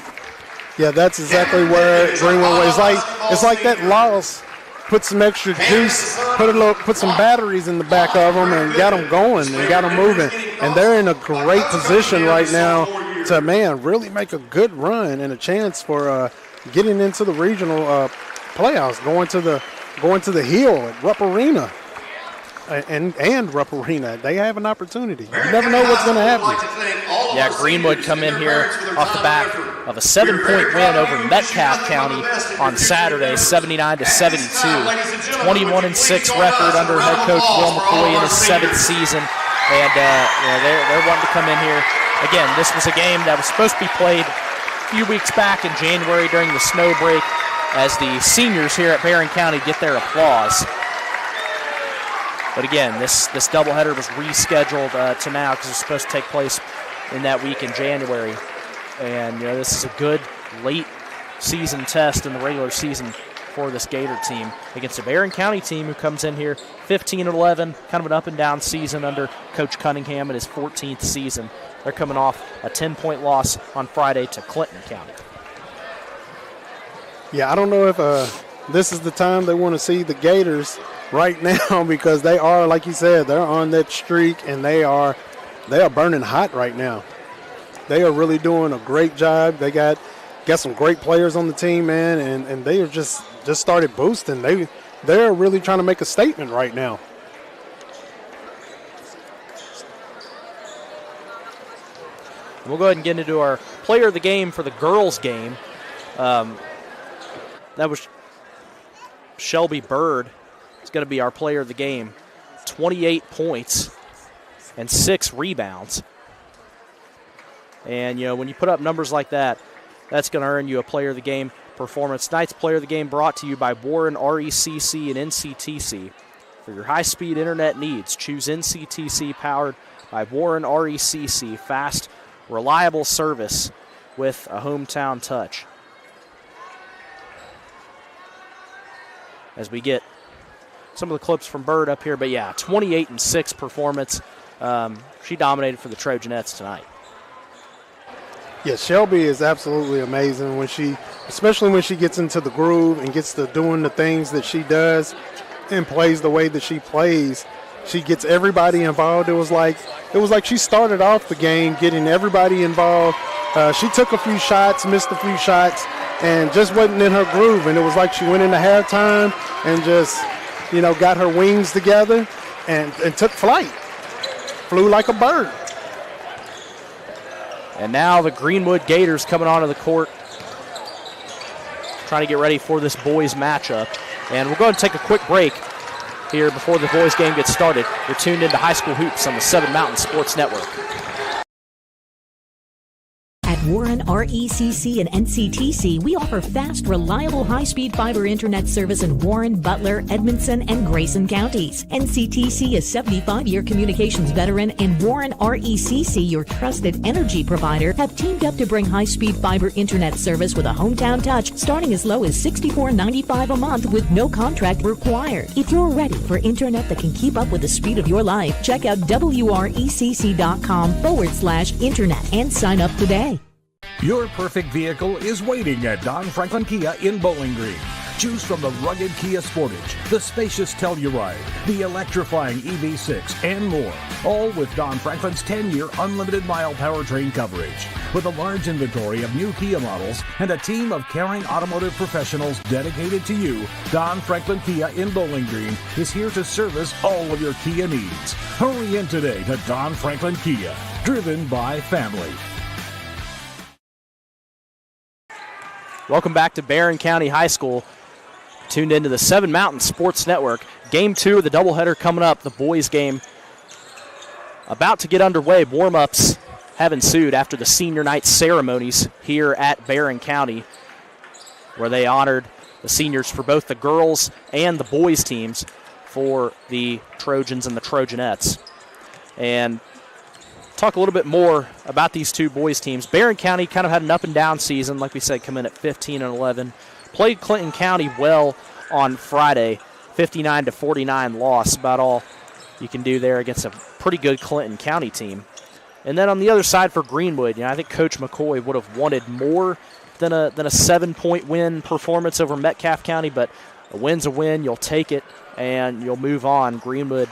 Yeah, that's exactly where Greenwood was. It's like that loss put some extra juice, put some batteries in the back of them and got them going and got them moving. And they're in a great position right now to, really make a good run and a chance for getting into the regional playoffs, going to the Hill at Rupp Arena. And Rupp Arena. They have an opportunity. You never know what's going to happen. Yeah, Greenwood come in here off the back of a 7-point win over Metcalfe County on Saturday, 79-72. 21-6 record under head coach Will McCoy in his 7th season. And they're wanting to come in here. Again, this was a game that was supposed to be played a few weeks back in January during the snow break as the seniors here at Barren County get their applause. But again, this doubleheader was rescheduled to now because it's supposed to take place in that week in January. And, this is a good late season test in the regular season for this Gator team against a Barren County team who comes in here 15-11, kind of an up-and-down season under Coach Cunningham in his 14th season. They're coming off a 10-point loss on Friday to Clinton County. Yeah, I don't know if this is the time they want to see the Gators right now because they are, like you said, they're on that streak and they are burning hot right now. They are really doing a great job. They got some great players on the team, man, and they are just started boosting. They're really trying to make a statement right now. We'll go ahead and get into our player of the game for the girls' game. That was Shelby Bird. It's going to be our player of the game. 28 points and 6 rebounds. And, when you put up numbers like that, that's going to earn you a player of the game performance. Tonight's player of the game brought to you by Warren RECC and NCTC. For your high-speed internet needs, choose NCTC, powered by Warren RECC. Fast, reliable service with a hometown touch. As we get some of the clips from Bird up here, but 28-6 performance. She dominated for the Trojanettes tonight. Yeah, Shelby is absolutely amazing especially when she gets into the groove and gets to doing the things that she does and plays the way that she plays. She gets everybody involved. It was like she started off the game getting everybody involved. She took a few shots, missed a few shots, and just wasn't in her groove. And it was like she went into halftime and just, got her wings together and took flight. Flew like a bird. And now the Greenwood Gators coming onto the court, trying to get ready for this boys matchup. And we'll go ahead and take a quick break here before the boys game gets started. You're tuned into High School Hoops on the 7 Mountain Sports Network. At Warren RECC and NCTC, we offer fast, reliable, high-speed fiber internet service in Warren, Butler, Edmonson, and Grayson counties. NCTC is 75-year communications veteran, and Warren RECC, your trusted energy provider, have teamed up to bring high-speed fiber internet service with a hometown touch, starting as low as $64.95 a month with no contract required. If you're ready for internet that can keep up with the speed of your life, check out wrecc.com/internet and sign up today. Your perfect vehicle is waiting at Don Franklin Kia in Bowling Green. Choose from the rugged Kia Sportage, the spacious Telluride, the electrifying EV6, and more. All with Don Franklin's 10-year unlimited mile powertrain coverage. With a large inventory of new Kia models and a team of caring automotive professionals dedicated to you, Don Franklin Kia in Bowling Green is here to service all of your Kia needs. Hurry in today to Don Franklin Kia, driven by family. Welcome back to Barren County High School. Tuned into the 7 Mountain Sports Network. Game 2 of the doubleheader coming up. The boys game about to get underway. Warm-ups have ensued after the senior night ceremonies here at Barren County, where they honored the seniors for both the girls and the boys teams for the Trojans and the Trojanettes. And talk a little bit more about these two boys teams. Barren County kind of had an up-and-down season, like we said, come in at 15-11. Played Clinton County well on Friday, 59-49 loss. About all you can do there against a pretty good Clinton County team. And then on the other side for Greenwood, I think Coach McCoy would have wanted more than a 7-point win performance over Metcalfe County, but a win's a win. You'll take it, and you'll move on. Greenwood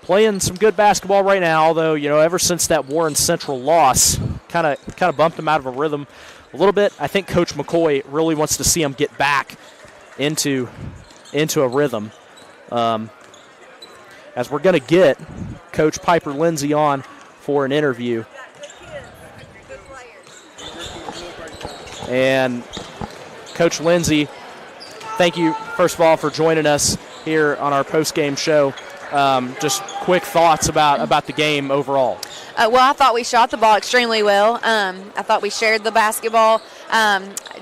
playing some good basketball right now, although, ever since that Warren Central loss, kind of bumped them out of a rhythm a little bit. I think Coach McCoy really wants to see them get back into a rhythm. As we're going to get Coach Piper Lindsay on for an interview. And Coach Lindsay, thank you, first of all, for joining us here on our post-game show. Just quick thoughts about the game overall. Well, I thought we shot the ball extremely well. I thought we shared the basketball.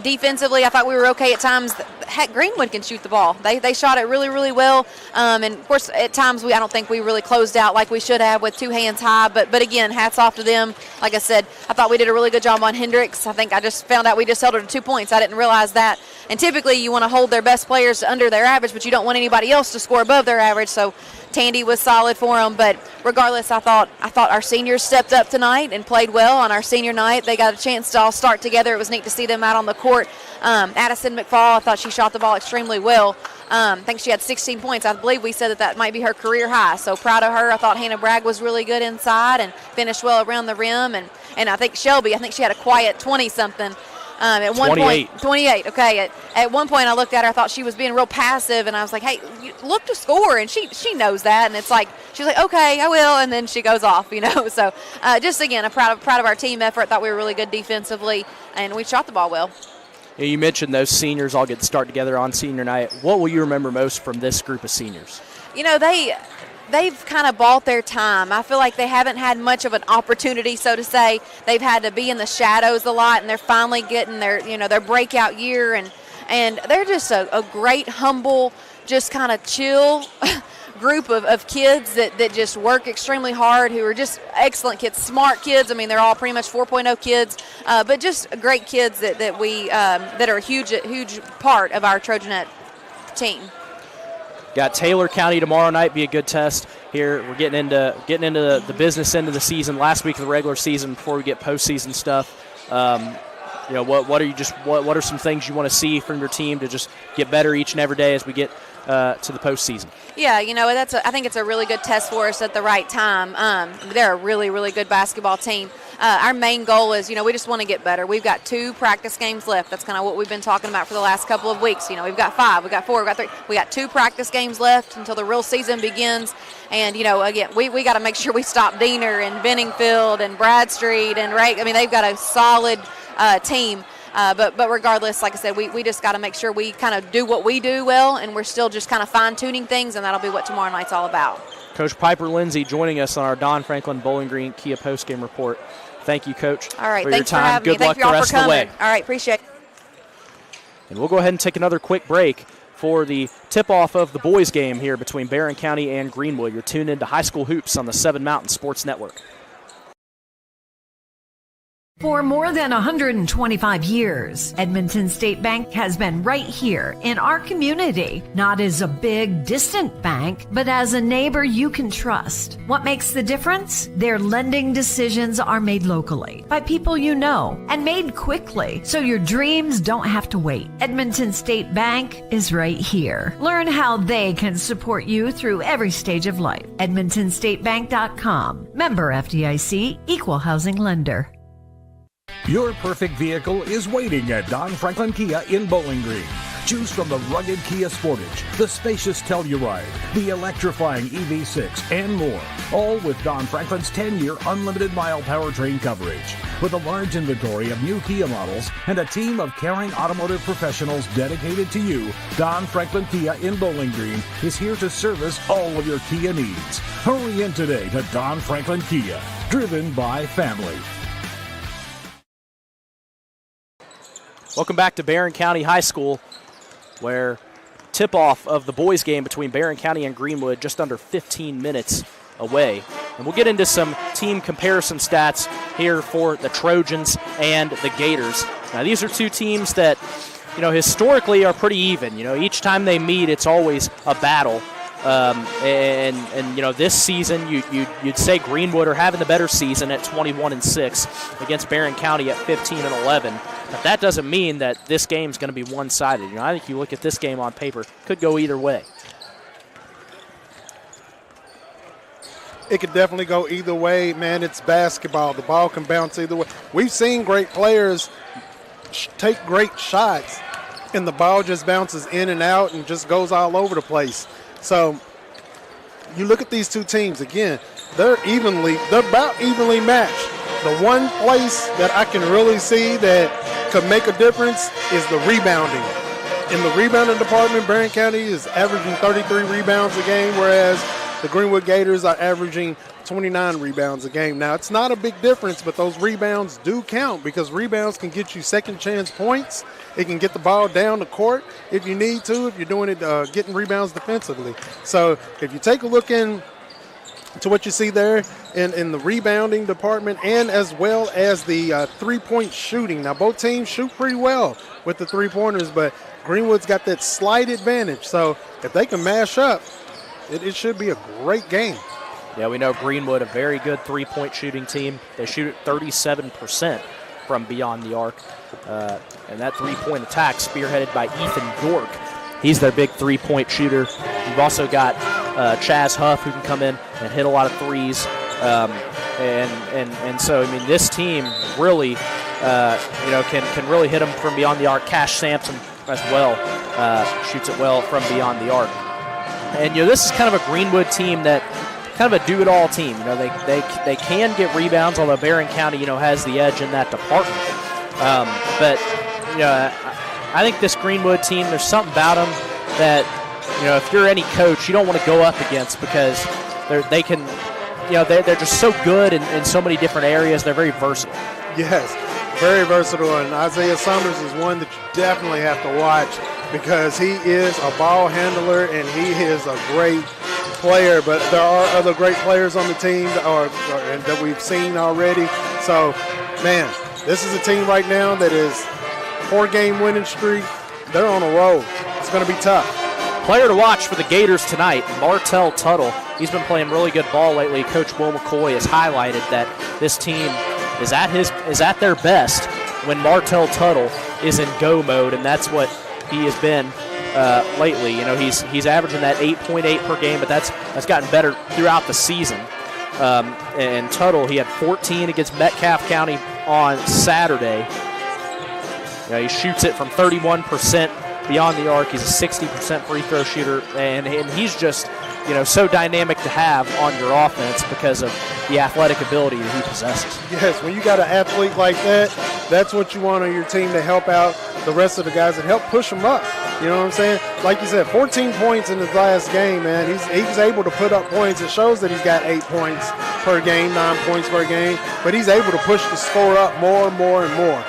Defensively, I thought we were okay at times. Heck, Greenwood can shoot the ball. They shot it really, really well. And, of course, at times I don't think we really closed out like we should have with 2 hands high. But again, hats off to them. Like I said, I thought we did a really good job on Hendricks. I think I just found out we just held her to 2 points. I didn't realize that. And typically you want to hold their best players under their average, but you don't want anybody else to score above their average. So Tandy was solid for them. But regardless, I thought our seniors stepped up tonight and played well on our senior night. They got a chance to all start together. It was neat to see them out on the court. Addison McFall, I thought she shot the ball extremely well. I think she had 16 points. I believe we said that might be her career high. So proud of her. I thought Hannah Bragg was really good inside and finished well around the rim. And I think Shelby, she had a quiet 20-something. At one 28. point, 28. Okay. At one point, I looked at her. I thought she was being real passive, and I was like, "Hey, look to score." And she knows that, and it's like she's like, "Okay, I will," and then she goes off. So just again, I'm proud of our team effort. Thought we were really good defensively, and we shot the ball well. You mentioned those seniors all get to start together on senior night. What will you remember most from this group of seniors? They've kind of bought their time. I feel like they haven't had much of an opportunity, so to say. They've had to be in the shadows a lot, and they're finally getting their breakout year, and they're just a great, humble, just kind of chill group of kids that just work extremely hard, who are just excellent kids, smart kids. I mean, they're all pretty much 4.0 kids, but just great kids that are a huge part of our Trojanette team. Got Taylor County tomorrow night. Be a good test here. We're getting into the business end of the season. Last week of the regular season before we get postseason stuff. What are some things you want to see from your team to just get better each and every day as we get to the postseason? Yeah, I think it's a really good test for us at the right time. They're a really, really good basketball team. Our main goal is, we just want to get better. We've got 2 practice games left. That's kind of what we've been talking about for the last couple of weeks. We've got 5, we've got 4, we've got 3. We got 2 practice games left until the real season begins. And, again, we got to make sure we stop Diener and Benningfield and Bradstreet and Ray. I mean, they've got a solid team. But regardless, like I said, we just got to make sure we kind of do what we do well, and we're still just kind of fine-tuning things, and that'll be what tomorrow night's all about. Coach Piper Lindsay joining us on our Don Franklin Bowling Green Kia postgame report. Thank you, Coach, all right, for thanks your time. For having Good me. luck Thank you the rest of the way. All right, appreciate it. And we'll go ahead and take another quick break for the tip-off of the boys' game here between Barren County and Greenwood. You're tuned into High School Hoops on the 7 Mountain Sports Network. For more than 125 years, Edmonton State Bank has been right here in our community, not as a big, distant bank, but as a neighbor you can trust. What makes the difference? Their lending decisions are made locally by people you know and made quickly, so your dreams don't have to wait. Edmonton State Bank is right here. Learn how they can support you through every stage of life. EdmontonStateBank.com. Member FDIC, Equal Housing Lender. Your perfect vehicle is waiting at Don Franklin Kia in Bowling Green. Choose from the rugged Kia Sportage, the spacious Telluride, the electrifying EV6, and more. All with Don Franklin's 10-year unlimited mile powertrain coverage. With a large inventory of new Kia models and a team of caring automotive professionals dedicated to you, Don Franklin Kia in Bowling Green is here to service all of your Kia needs. Hurry in today to Don Franklin Kia, driven by family. Welcome back to Barren County High School, where tip-off of the boys' game between Barren County and Greenwood just under 15 minutes away. And we'll get into some team comparison stats here for the Trojans and the Gators. Now, these are 2 teams that, historically are pretty even. Each time they meet, it's always a battle. This season, you'd say Greenwood are having the better season at 21-6 against Barren County at 15-11. But that doesn't mean that this game's going to be one-sided. I think you look at this game on paper, could go either way. It could definitely go either way, man. It's basketball. The ball can bounce either way. We've seen great players take great shots, and the ball just bounces in and out and just goes all over the place. So you look at these 2 teams, again, they're about evenly matched. The one place that I can really see that could make a difference is the rebounding. In the rebounding department, Barren County is averaging 33 rebounds a game, whereas the Greenwood Gators are averaging 29 rebounds a game. Now, it's not a big difference, but those rebounds do count because rebounds can get you second chance points. It can get the ball down the court if you need to, if you're doing it, getting rebounds defensively. So if you take a look into what you see there in the rebounding department and as well as the three-point shooting. Now, both teams shoot pretty well with the three-pointers, but Greenwood's got that slight advantage. So if they can mash up, it should be a great game. Yeah, we know Greenwood, a very good three-point shooting team. They shoot at 37% from beyond the arc. And that three-point attack spearheaded by Ethan York. He's their big three-point shooter. You've also got Chaz Huff, who can come in and hit a lot of threes. And so, this team really can really hit them from beyond the arc. Cash Sampson as well shoots it well from beyond the arc. And this is kind of a Greenwood team that kind of a do-it-all team. They can get rebounds, although Barren County has the edge in that department. But I think this Greenwood team, there's something about them that if you're any coach, you don't want to go up against, because they're just so good in so many different areas. They're very versatile. Yes, very versatile, and Isaiah Summers is one that you definitely have to watch, because he is a ball handler and he is a great player. But there are other great players on the team that we've seen already. So, man, this is a team right now that is 4-game winning streak. They're on a roll. It's going to be tough. Player to watch for the Gators tonight, Martell Tuttle. He's been playing really good ball lately. Coach Will McCoy has highlighted that this team is at their best when Martell Tuttle is in go mode, and that's what he has been lately. He's averaging that 8.8 per game, but that's gotten better throughout the season. And Tuttle, he had 14 against Metcalfe County on Saturday. He shoots it from 31% beyond the arc. He's a 60% free throw shooter, and he's just so dynamic to have on your offense because of the athletic ability that he possesses. Yes, when you got an athlete like that, that's what you want on your team to help out the rest of the guys and help push them up. You know what I'm saying? Like you said, 14 points in his last game, man. He's able to put up points. It shows that he's got 8 points per game, 9 points per game, but he's able to push the score up more and more and more.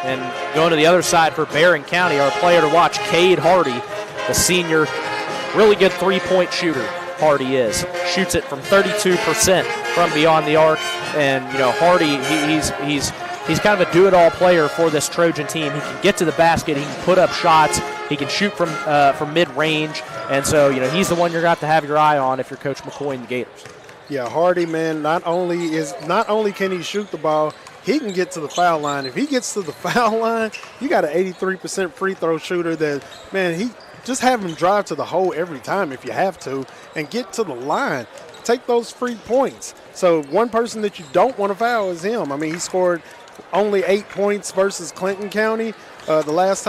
And going to the other side for Barren County, our player to watch, Cade Hardy, the senior, really good three-point shooter. Hardy shoots it from 32% from beyond the arc, and Hardy, he's kind of a do-it-all player for this Trojan team. He can get to the basket, he can put up shots, he can shoot from mid-range, and so he's the one you're going to have your eye on if you're Coach McCoy and the Gators. Yeah, Hardy, man, not only can he shoot the ball, he can get to the foul line. If he gets to the foul line, you got an 83% free throw shooter that, man, he just have him drive to the hole every time if you have to and get to the line. Take those free points. So one person that you don't want to foul is him. I mean, he scored only 8 points versus Clinton County the last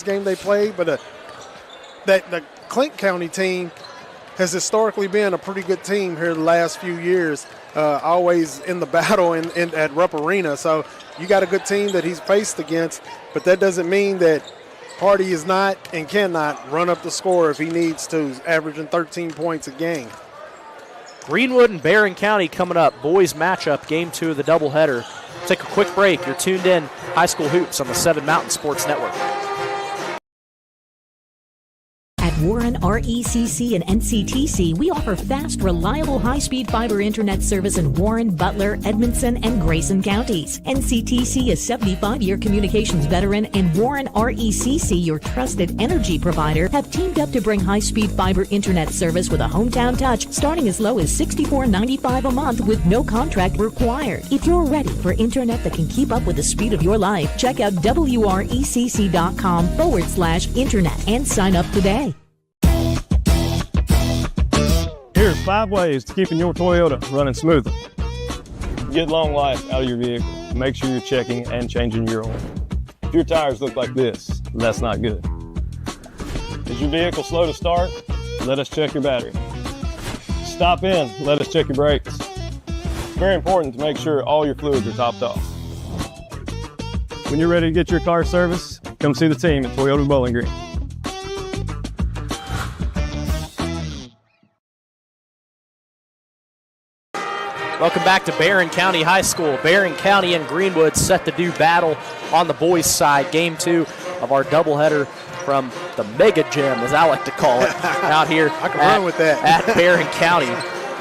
game they played. But the Clinton County team has historically been a pretty good team here the last few years, always in the battle at Rupp Arena. So you got a good team that he's faced against, but that doesn't mean that Hardy is not and cannot run up the score if he needs to, averaging 13 points a game. Greenwood and Barren County coming up. Boys matchup, game 2 of the doubleheader. Take a quick break. You're tuned in High School Hoops on the 7 Mountain Sports Network. At Warren RECC and NCTC, we offer fast, reliable, high-speed fiber internet service in Warren, Butler, Edmondson, and Grayson counties. NCTC, a 75-year communications veteran, and Warren RECC, your trusted energy provider, have teamed up to bring high-speed fiber internet service with a hometown touch, starting as low as $64.95 a month with no contract required. If you're ready for internet that can keep up with the speed of your life, check out wrecc.com/internet and sign up today. Here's 5 ways to keeping your Toyota running smoother. Get long life out of your vehicle. Make sure you're checking and changing your oil. If your tires look like this, that's not good. Is your vehicle slow to start? Let us check your battery. Stop in, let us check your brakes. It's very important to make sure all your fluids are topped off. When you're ready to get your car serviced, come see the team at Toyota Bowling Green. Welcome back to Barren County High School. Barren County and Greenwood set to do battle on the boys' side. Game 2 of our doubleheader from the Mega Gym, as I like to call it, out here I can run with that. at Barren County.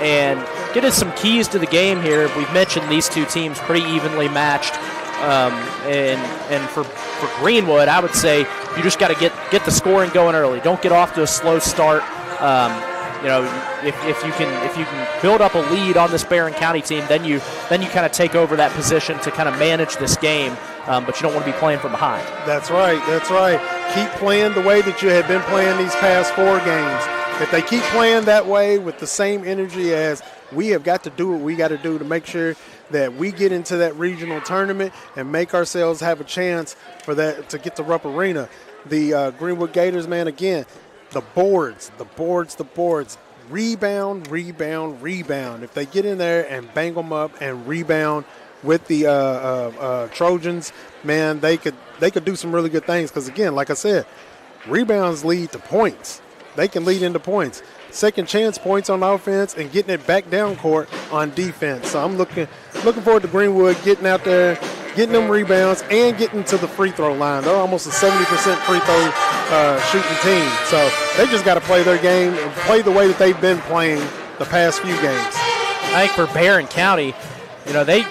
And getting some keys to the game here. We've mentioned these two teams pretty evenly matched. And for Greenwood, I would say you just got to get the scoring going early. Don't get off to a slow start. If you can build up a lead on this Barren County team, then you kind of take over that position to kind of manage this game. But you don't want to be playing from behind. That's right. Keep playing the way that you have been playing these past 4 games. If they keep playing that way with the same energy as we have got to do what we got to do to make sure that we get into that regional tournament and make ourselves have a chance for that to get to Rupp Arena. The Greenwood Gators, man, again, the boards. Rebound. If they get in there and bang them up and rebound with the Trojans, man, they could do some really good things. Because, again, like I said, rebounds lead to points. They can lead into points. Second chance points on offense and getting it back down court on defense. So I'm looking forward to Greenwood getting out there, getting them rebounds, and getting to the free throw line. They're almost a 70% free throw shooting team. So they just got to play their game and play the way that they've been playing the past few games. I think for Barren County, they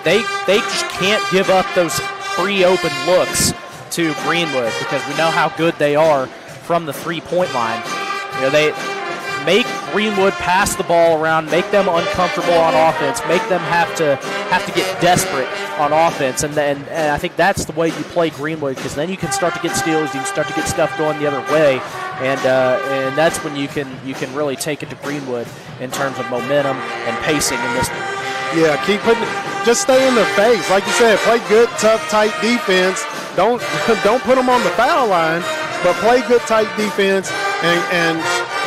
just can't give up those free open looks to Greenwood because we know how good they are from the three-point line. They make Greenwood pass the ball around, make them uncomfortable on offense, make them have to get desperate on offense, and I think that's the way you play Greenwood, because then you can start to get steals, you can start to get stuff going the other way, and that's when you can really take it to Greenwood in terms of momentum and pacing in this. Yeah, just stay in their face, like you said. Play good, tough, tight defense. Don't put them on the foul line, but play good, tight defense and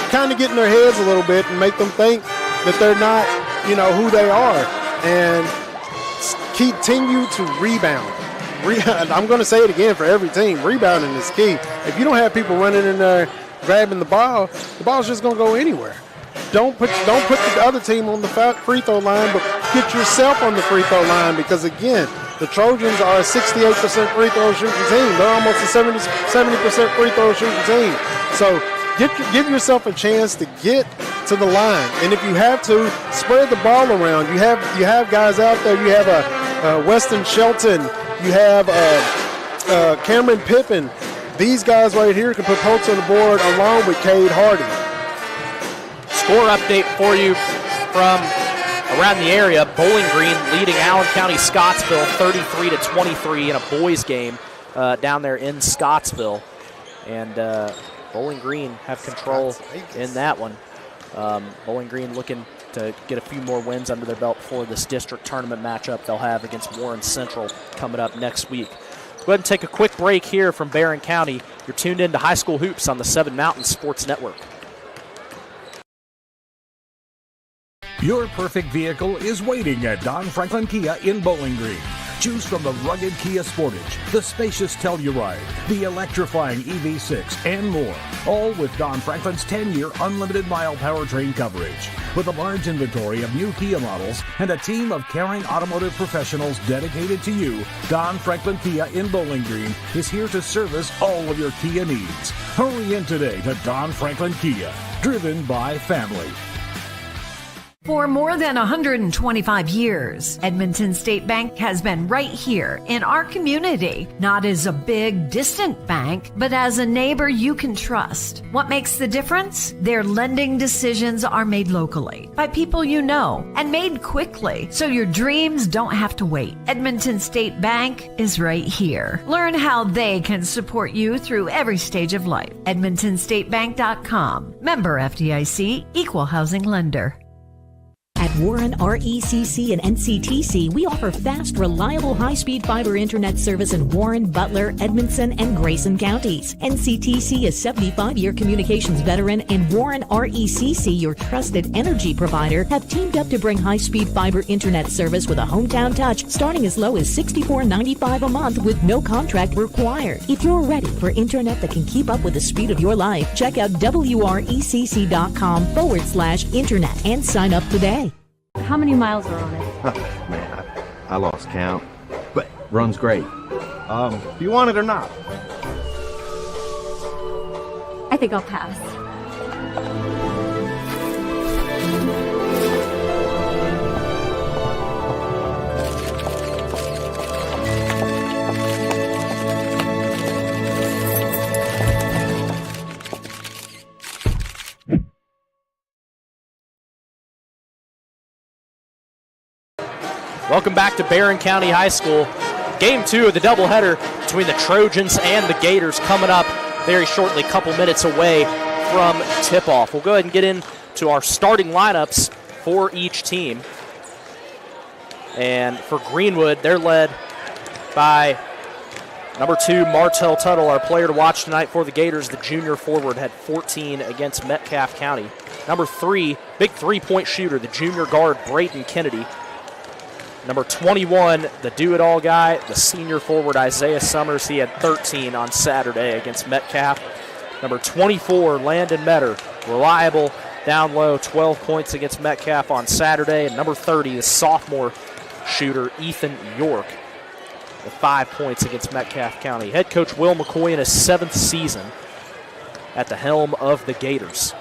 kind of get in their heads a little bit and make them think that they're not, who they are, and continue to rebound. I'm going to say it again for every team. Rebounding is key. If you don't have people running in there grabbing the ball's just going to go anywhere. Don't put the other team on the free throw line, but get yourself on the free throw line, because, again, the Trojans are a 68% free throw shooting team. They're almost a 70% free throw shooting team. So give yourself a chance to get to the line, and if you have to, spread the ball around. You have guys out there. You have a Weston Shelton. You have Cameron Pippin. These guys right here can put points on the board along with Cade Hardy. Score update for you from around the area. Bowling Green leading Allen County Scottsville 33-23 in a boys game down there in Scottsville, and Bowling Green have control in that one. Bowling Green looking to get a few more wins under their belt before this district tournament matchup they'll have against Warren Central coming up next week. Go ahead and take a quick break here from Barren County. You're tuned in to High School Hoops on the Seven Mountains Sports Network. Your perfect vehicle is waiting at Don Franklin Kia in Bowling Green. Choose from the rugged Kia Sportage, the spacious Telluride, the electrifying EV6, and more. All with Don Franklin's 10-year unlimited mile powertrain coverage. With a large inventory of new Kia models and a team of caring automotive professionals dedicated to you, Don Franklin Kia in Bowling Green is here to service all of your Kia needs. Hurry in today to Don Franklin Kia, driven by family. For more than 125 years, Edmonton State Bank has been right here in our community, not as a big, distant bank, but as a neighbor you can trust. What makes the difference? Their lending decisions are made locally, by people you know, and made quickly, so your dreams don't have to wait. Edmonton State Bank is right here. Learn how they can support you through every stage of life. EdmontonStateBank.com. Member FDIC, Equal Housing Lender. At Warren, RECC, and NCTC, we offer fast, reliable, high-speed fiber internet service in Warren, Butler, Edmondson, and Grayson counties. NCTC is 75-year communications veteran, and Warren RECC, your trusted energy provider, have teamed up to bring high-speed fiber internet service with a hometown touch, starting as low as $64.95 a month with no contract required. If you're ready for internet that can keep up with the speed of your life, check out WRECC.com/internet and sign up today. How many miles are on it? Man, I lost count, but runs great. Do you want it or not? I think I'll pass. Welcome back to Barren County High School. Game 2 of the doubleheader between the Trojans and the Gators coming up very shortly, a couple minutes away from tip-off. We'll go ahead and get into our starting lineups for each team. And for Greenwood, they're led by number 2, Martell Tuttle, our player to watch tonight for the Gators. The junior forward had 14 against Metcalfe County. Number 3, big three-point shooter, the junior guard, Brayton Kennedy. Number 21, the do-it-all guy, the senior forward, Isaiah Summers. He had 13 on Saturday against Metcalfe. Number 24, Landon Metter, reliable, down low, 12 points against Metcalfe on Saturday. And number 30, the sophomore shooter, Ethan York, with 5 points against Metcalfe County. Head coach Will McCoy in his 7th season at the helm of the Gators.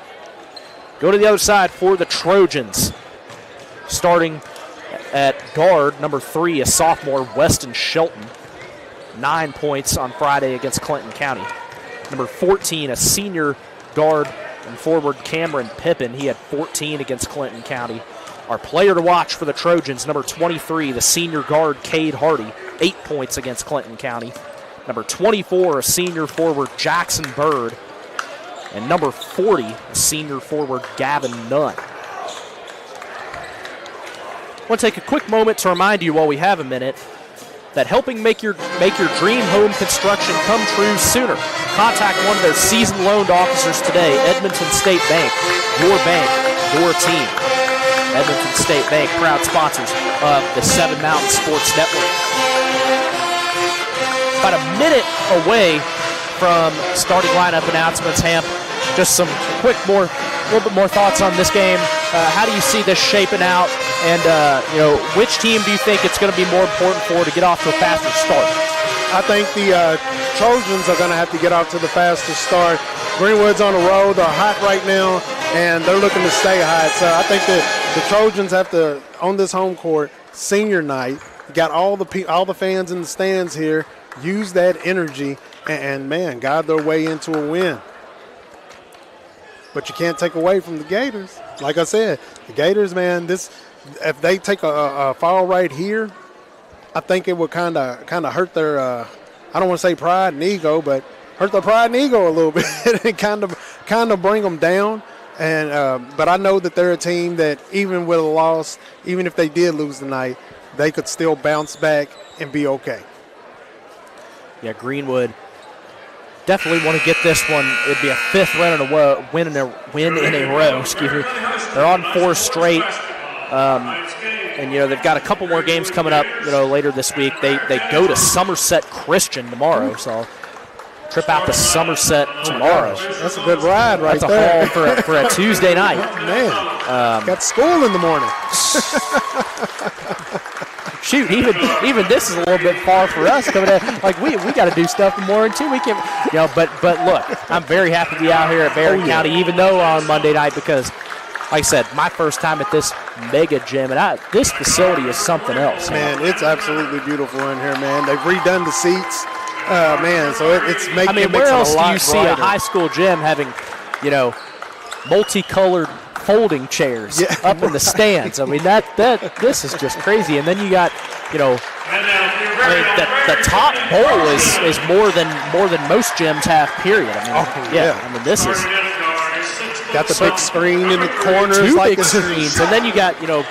Go to the other side for the Trojans. Starting at guard, number 3, a sophomore, Weston Shelton. 9 points on Friday against Clinton County. Number 14, a senior guard and forward, Cameron Pippin. He had 14 against Clinton County. Our player to watch for the Trojans, number 23, the senior guard, Cade Hardy. 8 points against Clinton County. Number 24, a senior forward, Jackson Bird. And number 40, a senior forward, Gavin Nunn. I want to take a quick moment to remind you, while we have a minute, that helping make your dream home construction come true sooner. Contact one of their seasoned loaned officers today. Edmonton State Bank, your bank, your team. Edmonton State Bank, proud sponsors of the Seven Mountain Sports Network. About a minute away from starting lineup announcements, Hamp. Just some little bit more thoughts on this game. How do you see this shaping out? And which team do you think it's going to be more important for to get off to a faster start? I think the Trojans are going to have to get off to the fastest start. Greenwood's on the road. They're hot right now, and they're looking to stay hot. So I think that the Trojans have to, on this home court, senior night, got all the fans in the stands here, use that energy, and man, guide their way into a win. But you can't take away from the Gators. Like I said, the Gators, man, if they take a fall right here, I think it would kind of hurt their, I don't want to say pride and ego, but hurt their pride and ego a little bit and kind of bring them down. And but I know that they're a team that even with a loss, even if they did lose tonight, they could still bounce back and be okay. Yeah, Greenwood definitely want to get this one. It'd be a 5th win in a row. Excuse me. They're on 4 straight. And they've got a couple more games coming up, later this week. They go to Somerset Christian tomorrow, so trip out to Somerset tomorrow. That's a good ride right there. That's a haul for a Tuesday night. Man, got school in the morning. Shoot, even this is a little bit far for us coming in. Like we got to do stuff in the morning too. We can, but look, I'm very happy to be out here at Barren County, even though on Monday night, because like I said, my first time at this mega gym, and this facility is something else. Man, it's absolutely beautiful in here, man. They've redone the seats, man. So it's making. I mean, where else do you see a high school gym having, multicolored folding chairs up in the stands? I mean, this is just crazy. And then you got, the top bowl is more than most gyms have. Period. I mean, I mean, this is. Got the big screen in the corners. 2 big screens. And then you got, a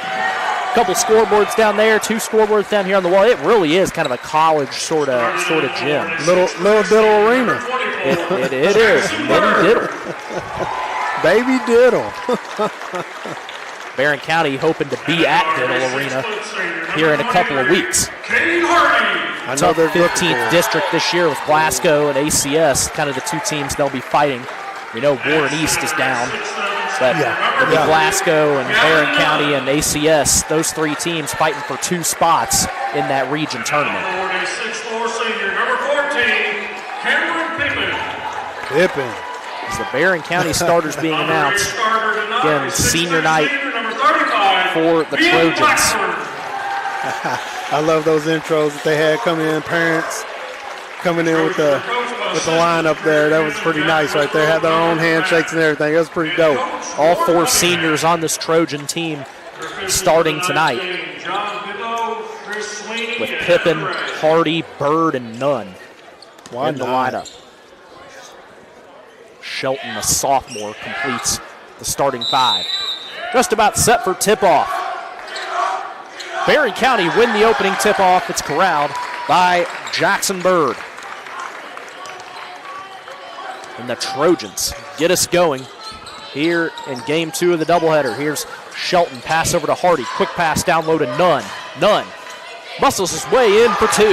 couple scoreboards down there, 2 scoreboards down here on the wall. It really is kind of a college sort of gym. Little diddle arena. It is. Mini diddle. Baby diddle. Barren County hoping to be at Diddle Arena here in a couple of weeks. I know they're 15th district this year with Glasgow and ACS, kind of the 2 teams they'll be fighting. We know Warren East is down, but it'll be Glasgow and Barren County and ACS, those 3 teams fighting for 2 spots in that region tournament. Pippin. As the Barren County starters being announced. Again, senior night for the Trojans. I love those intros that they had coming in, parents coming in with the lineup there. That was pretty nice right there. Had their own handshakes and everything. That was pretty dope. All 4 seniors on this Trojan team starting tonight. With Pippin, Hardy, Bird, and Nunn in the lineup. Shelton, a sophomore, completes the starting 5. just about set for tip-off. Barren County win the opening tip-off. It's corralled by Jackson Bird. And the Trojans get us going here in game 2 of the doubleheader. Here's Shelton, pass over to Hardy. Quick pass down low to Nunn. Nunn muscles his way in for 2.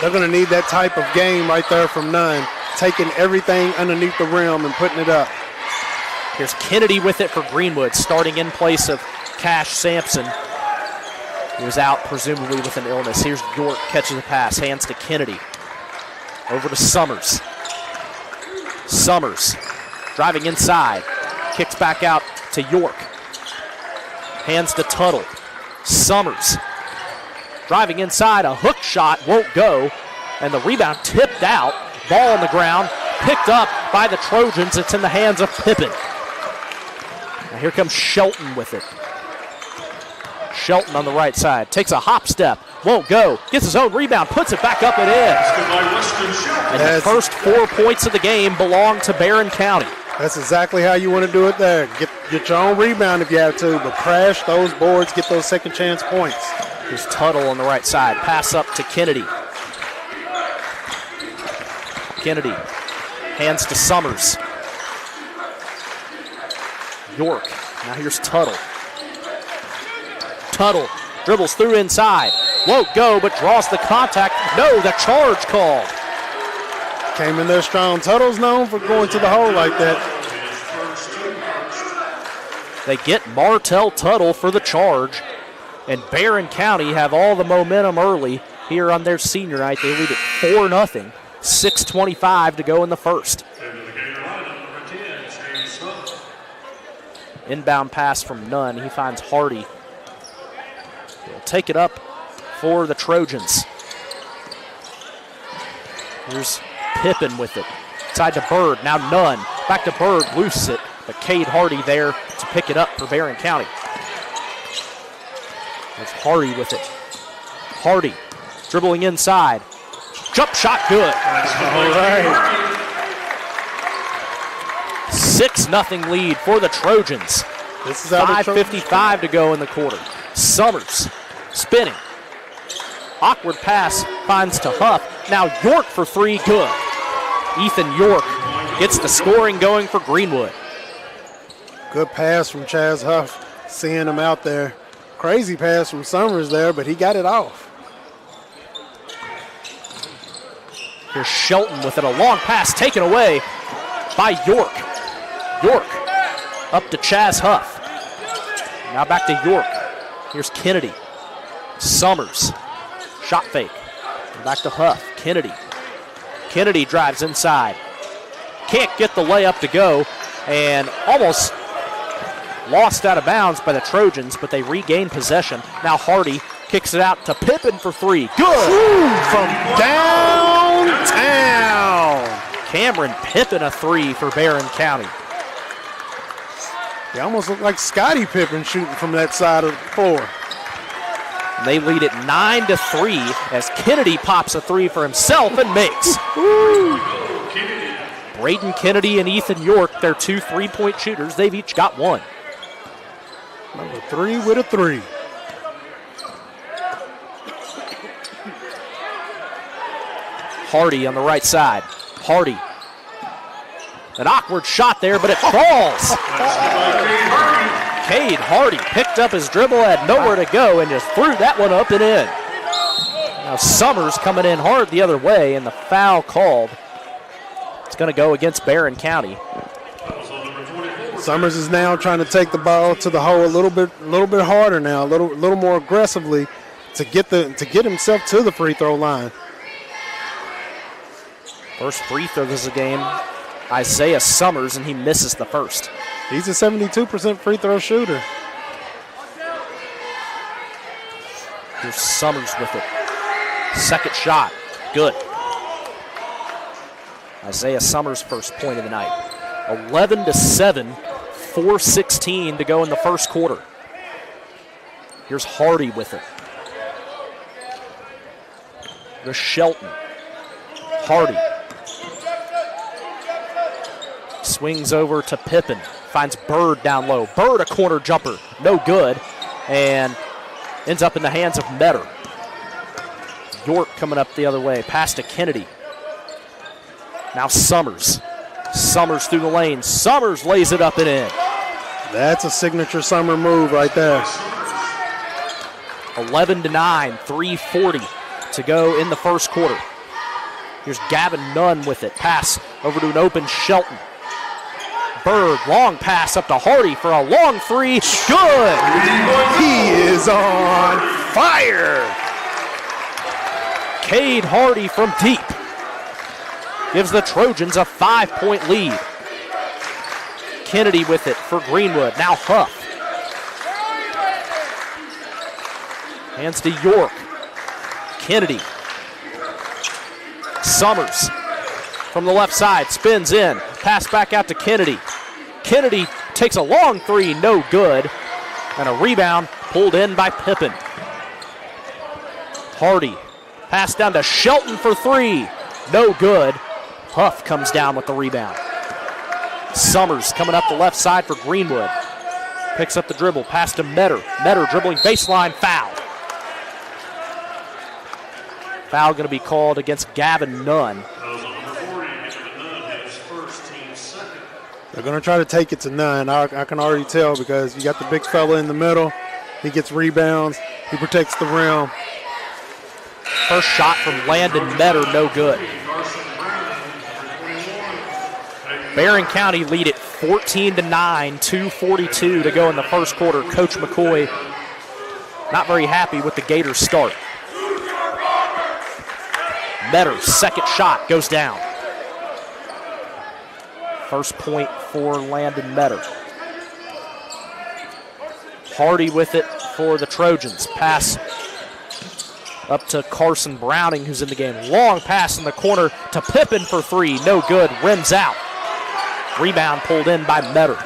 They're going to need that type of game right there from Nunn, taking everything underneath the rim and putting it up. Here's Kennedy with it for Greenwood, starting in place of Cash Sampson. He was out presumably with an illness. Here's York, catches the pass, hands to Kennedy. Over to Summers. Summers driving inside, kicks back out to York. Hands to Tuttle. Summers driving inside, a hook shot won't go, and the rebound tipped out. Ball on the ground, picked up by the Trojans. It's in the hands of Pippin. Now here comes Shelton with it. Shelton on the right side, takes a hop step, won't go, gets his own rebound, puts it back up and in. And the first 4 points of the game belong to Barren County. That's exactly how you want to do it there. Get your own rebound if you have to, but crash those boards, get those second chance points. Here's Tuttle on the right side, pass up to Kennedy. Kennedy hands to Summers. York, now here's Tuttle. Tuttle dribbles through inside, won't go but draws the contact. No, the charge called. Came in there strong. Tuttle's known for going to the hole like that. They get Martell Tuttle for the charge, and Barren County have all the momentum early here on their senior night. They lead at 4-0, 6:25 to go in the first. Inbound pass from Nunn. He finds Hardy. He'll take it up for the Trojans. Here's Pippin with it. Side to Bird. Now Nunn. Back to Bird. Loose it. But Cade Hardy there to pick it up for Barren County. There's Hardy with it. Hardy dribbling inside. Jump shot good. All right. 6-0 lead for the Trojans. This is 5:55 to go in the quarter. Summers spinning. Awkward pass finds to Huff. Now York for 3, good. Ethan York gets the scoring going for Greenwood. Good pass from Chaz Huff, seeing him out there. Crazy pass from Summers there, but he got it off. Here's Shelton with it, a long pass taken away by York. York up to Chaz Huff. Now back to York. Here's Kennedy. Summers. Shot fake. And back to Huff. Kennedy. Kennedy drives inside. Can't get the layup to go, and almost lost out of bounds by the Trojans, but they regain possession. Now Hardy kicks it out to Pippin for 3. Good! From downtown. Cameron Pippin a 3 for Barren County. He almost looked like Scottie Pippen shooting from that side of the floor. They lead it 9-3 as Kennedy pops a 3 for himself and makes. Braden Kennedy and Ethan York, their 2 3-point shooters. They've each got 1. Number 3 with a 3. Hardy on the right side. Hardy. An awkward shot there, but it falls. Cade Hardy picked up his dribble, had nowhere to go, and just threw that one up and in. Now Summers coming in hard the other way, and the foul called. It's going to go against Barren County. Summers is now trying to take the ball to the hole a little bit harder now, a little more aggressively to get himself to the free throw line. First free throw of the game, Isaiah Summers, and he misses the first. He's a 72% free throw shooter. Here's Summers with it. Second shot, good. Isaiah Summers' first point of the night. 11-7, 4:16 to go in the first quarter. Here's Hardy with it. There's Shelton. Hardy. Swings over to Pippin. Finds Bird down low. Bird, a corner jumper. No good. And ends up in the hands of Metter. York coming up the other way. Pass to Kennedy. Now Summers. Summers through the lane. Summers lays it up and in. That's a signature Summer move right there. 11-9, 3:40 to go in the first quarter. Here's Gavin Nunn with it. Pass over to an open Shelton. Bird, long pass up to Hardy for a long three. Good! He is on fire! Cade Hardy from deep gives the Trojans a 5-point lead. Kennedy with it for Greenwood. Now Huff. Hands to York. Kennedy. Summers from the left side, spins in. Pass back out to Kennedy. Kennedy takes a long three, no good. And a rebound pulled in by Pippin. Hardy. Pass down to Shelton for three. No good. Huff comes down with the rebound. Summers coming up the left side for Greenwood. Picks up the dribble. Pass to Metter. Metter dribbling baseline, foul. Foul going to be called against Gavin Nunn. They're going to try to take it to Nunn. I can already tell because you got the big fella in the middle. He gets rebounds. He protects the rim. First shot from Landon Metter, no good. Barren County lead it 14-9, 2:42 to go in the first quarter. Coach McCoy not very happy with the Gators start. Metter's second shot goes down. First point for Landon Metter. Hardy with it for the Trojans. Pass up to Carson Browning, who's in the game. Long pass in the corner to Pippin for three. No good. Rims out. Rebound pulled in by Metter.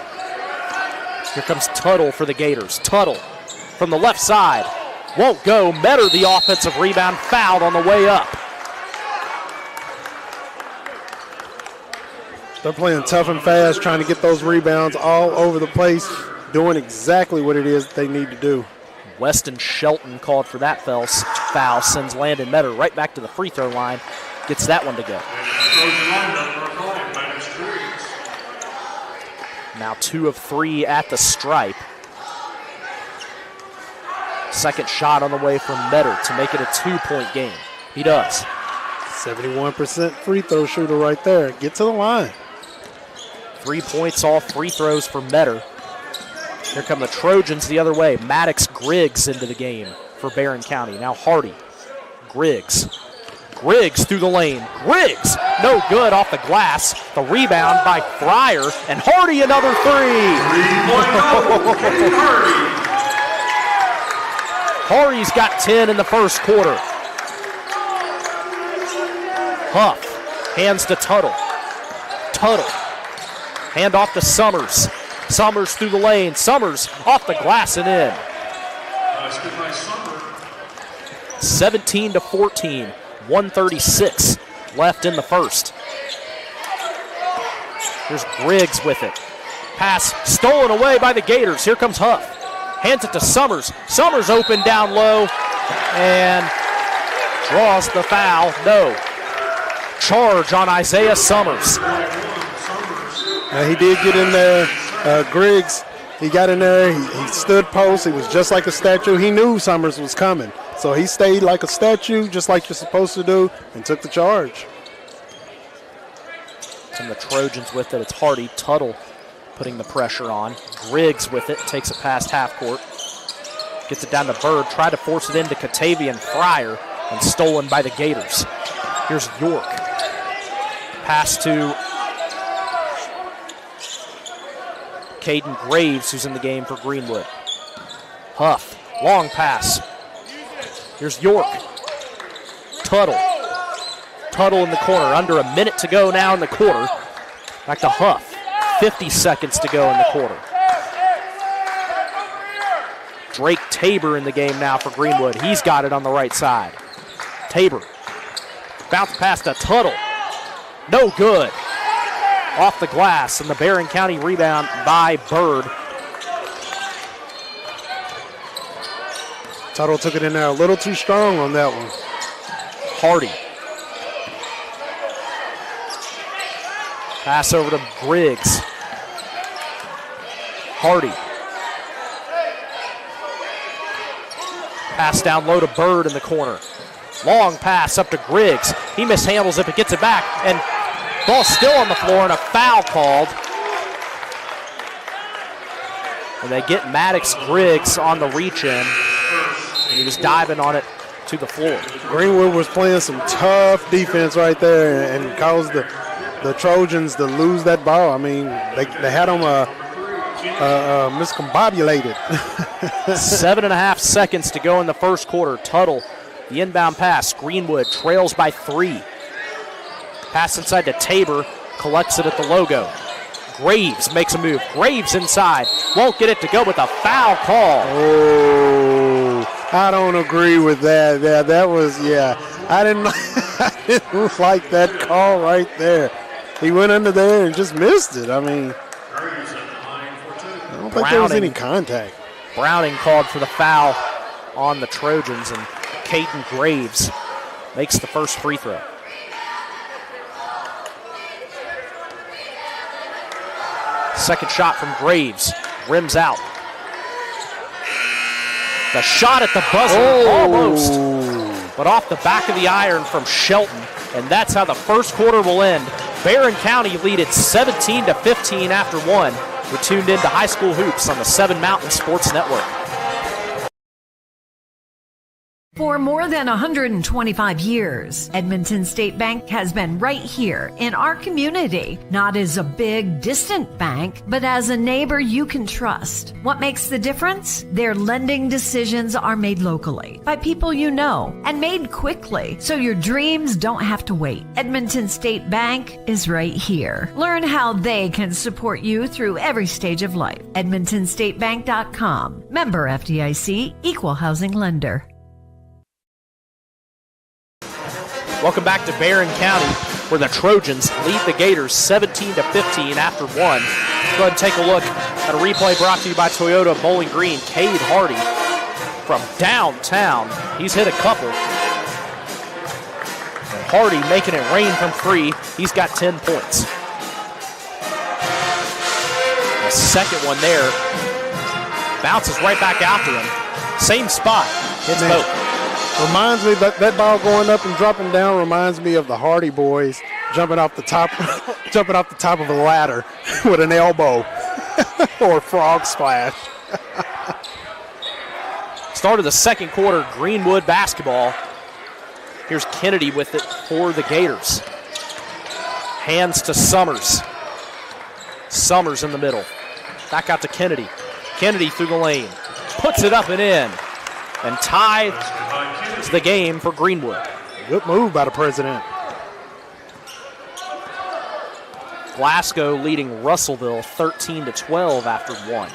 Here comes Tuttle for the Gators. Tuttle from the left side. Won't go. Metter, the offensive rebound, fouled on the way up. They're playing tough and fast, trying to get those rebounds all over the place, doing exactly what it is they need to do. Weston Shelton called for that foul, sends Landon Metter right back to the free throw line, gets that one to go. Now 2 of 3 at the stripe. Second shot on the way from Metter to make it a 2-point game. He does. 71% free throw shooter right there. Get to the line. 3 points off free throws for Metter. Here come the Trojans the other way. Maddox Griggs into the game for Barren County. Now Hardy. Griggs. Griggs through the lane. Griggs, no good off the glass. The rebound by Fryer. And Hardy another three. Hardy's got 10 in the first quarter. Huff hands to Tuttle. Tuttle. Hand off to Summers. Summers through the lane. Summers off the glass and in. 17-14. 1:36 left in the first. Here's Griggs with it. Pass stolen away by the Gators. Here comes Huff. Hands it to Summers. Summers open down low and draws the foul. No. Charge on Isaiah Summers. He did get in there. Griggs, he got in there. He stood post. He was just like a statue. He knew Summers was coming. So he stayed like a statue, just like you're supposed to do, and took the charge. And the Trojans with it. It's Hardy. Tuttle putting the pressure on. Griggs with it. Takes it past half court. Gets it down to Bird. Tried to force it into Katavian Fryer and stolen by the Gators. Here's York. Pass to Caden Graves, who's in the game for Greenwood. Huff. Long pass. Here's York. Tuttle. Tuttle in the corner. Under a minute to go now in the quarter. Back to Huff. 50 seconds to go in the quarter. Drake Tabor in the game now for Greenwood. He's got it on the right side. Tabor. Bounce pass to Tuttle. No good. off the glass, and the Barren County rebound by Bird. Tuttle took it in there a little too strong on that one. Hardy. Pass over to Griggs. Hardy. Pass down low to Bird in the corner. Long pass up to Griggs. He mishandles it, but gets it back. And ball still on the floor and a foul called. And they get Maddox Griggs on the reach in. And he was diving on it to the floor. Greenwood was playing some tough defense right there and caused the Trojans to lose that ball. I mean, they had them miscombobulated. 7.5 seconds to go in the first quarter. Tuttle, the inbound pass. Greenwood trails by 3. Pass inside to Tabor, collects it at the logo. Graves makes a move. Graves inside, won't get it to go with a foul call. Oh, I don't agree with that. Yeah, that was, I didn't like that call right there. He went under there and just missed it. I mean, I don't think there was any contact. Browning called for the foul on the Trojans, and Caden Graves makes the first free throw. Second shot from Graves, rims out. The shot at the buzzer, almost, but off the back of the iron from Shelton, and that's how the first quarter will end. Barren County lead it 17-15 after 1. We're tuned in to High School Hoops on the 7 Mountain Sports Network. For more than 125 years, Edmonton State Bank has been right here in our community, not as a big, distant bank, but as a neighbor you can trust. What makes the difference? Their lending decisions are made locally by people you know and made quickly, so your dreams don't have to wait. Edmonton State Bank is right here. Learn how they can support you through every stage of life. EdmontonStateBank.com. Member FDIC, Equal Housing Lender. Welcome back to Barren County, where the Trojans lead the Gators 17-15 after 1. Go ahead and take a look at a replay brought to you by Toyota Bowling Green. Cade Hardy from downtown. He's hit a couple. And Hardy making it rain from 3. He's got 10 points. The second one there bounces right back after him. Same spot. Hits both. Reminds me that ball going up and dropping down reminds me of the Hardy boys jumping off the top of a ladder with an elbow or a frog splash. Start of the second quarter, Greenwood basketball. Here's Kennedy with it for the Gators. Hands to Summers. Summers in the middle. Back out to Kennedy. Kennedy through the lane. Puts it up and in. And ties the game for Greenwood. Good move by the president. Glasgow leading Russellville 13-12 after 1.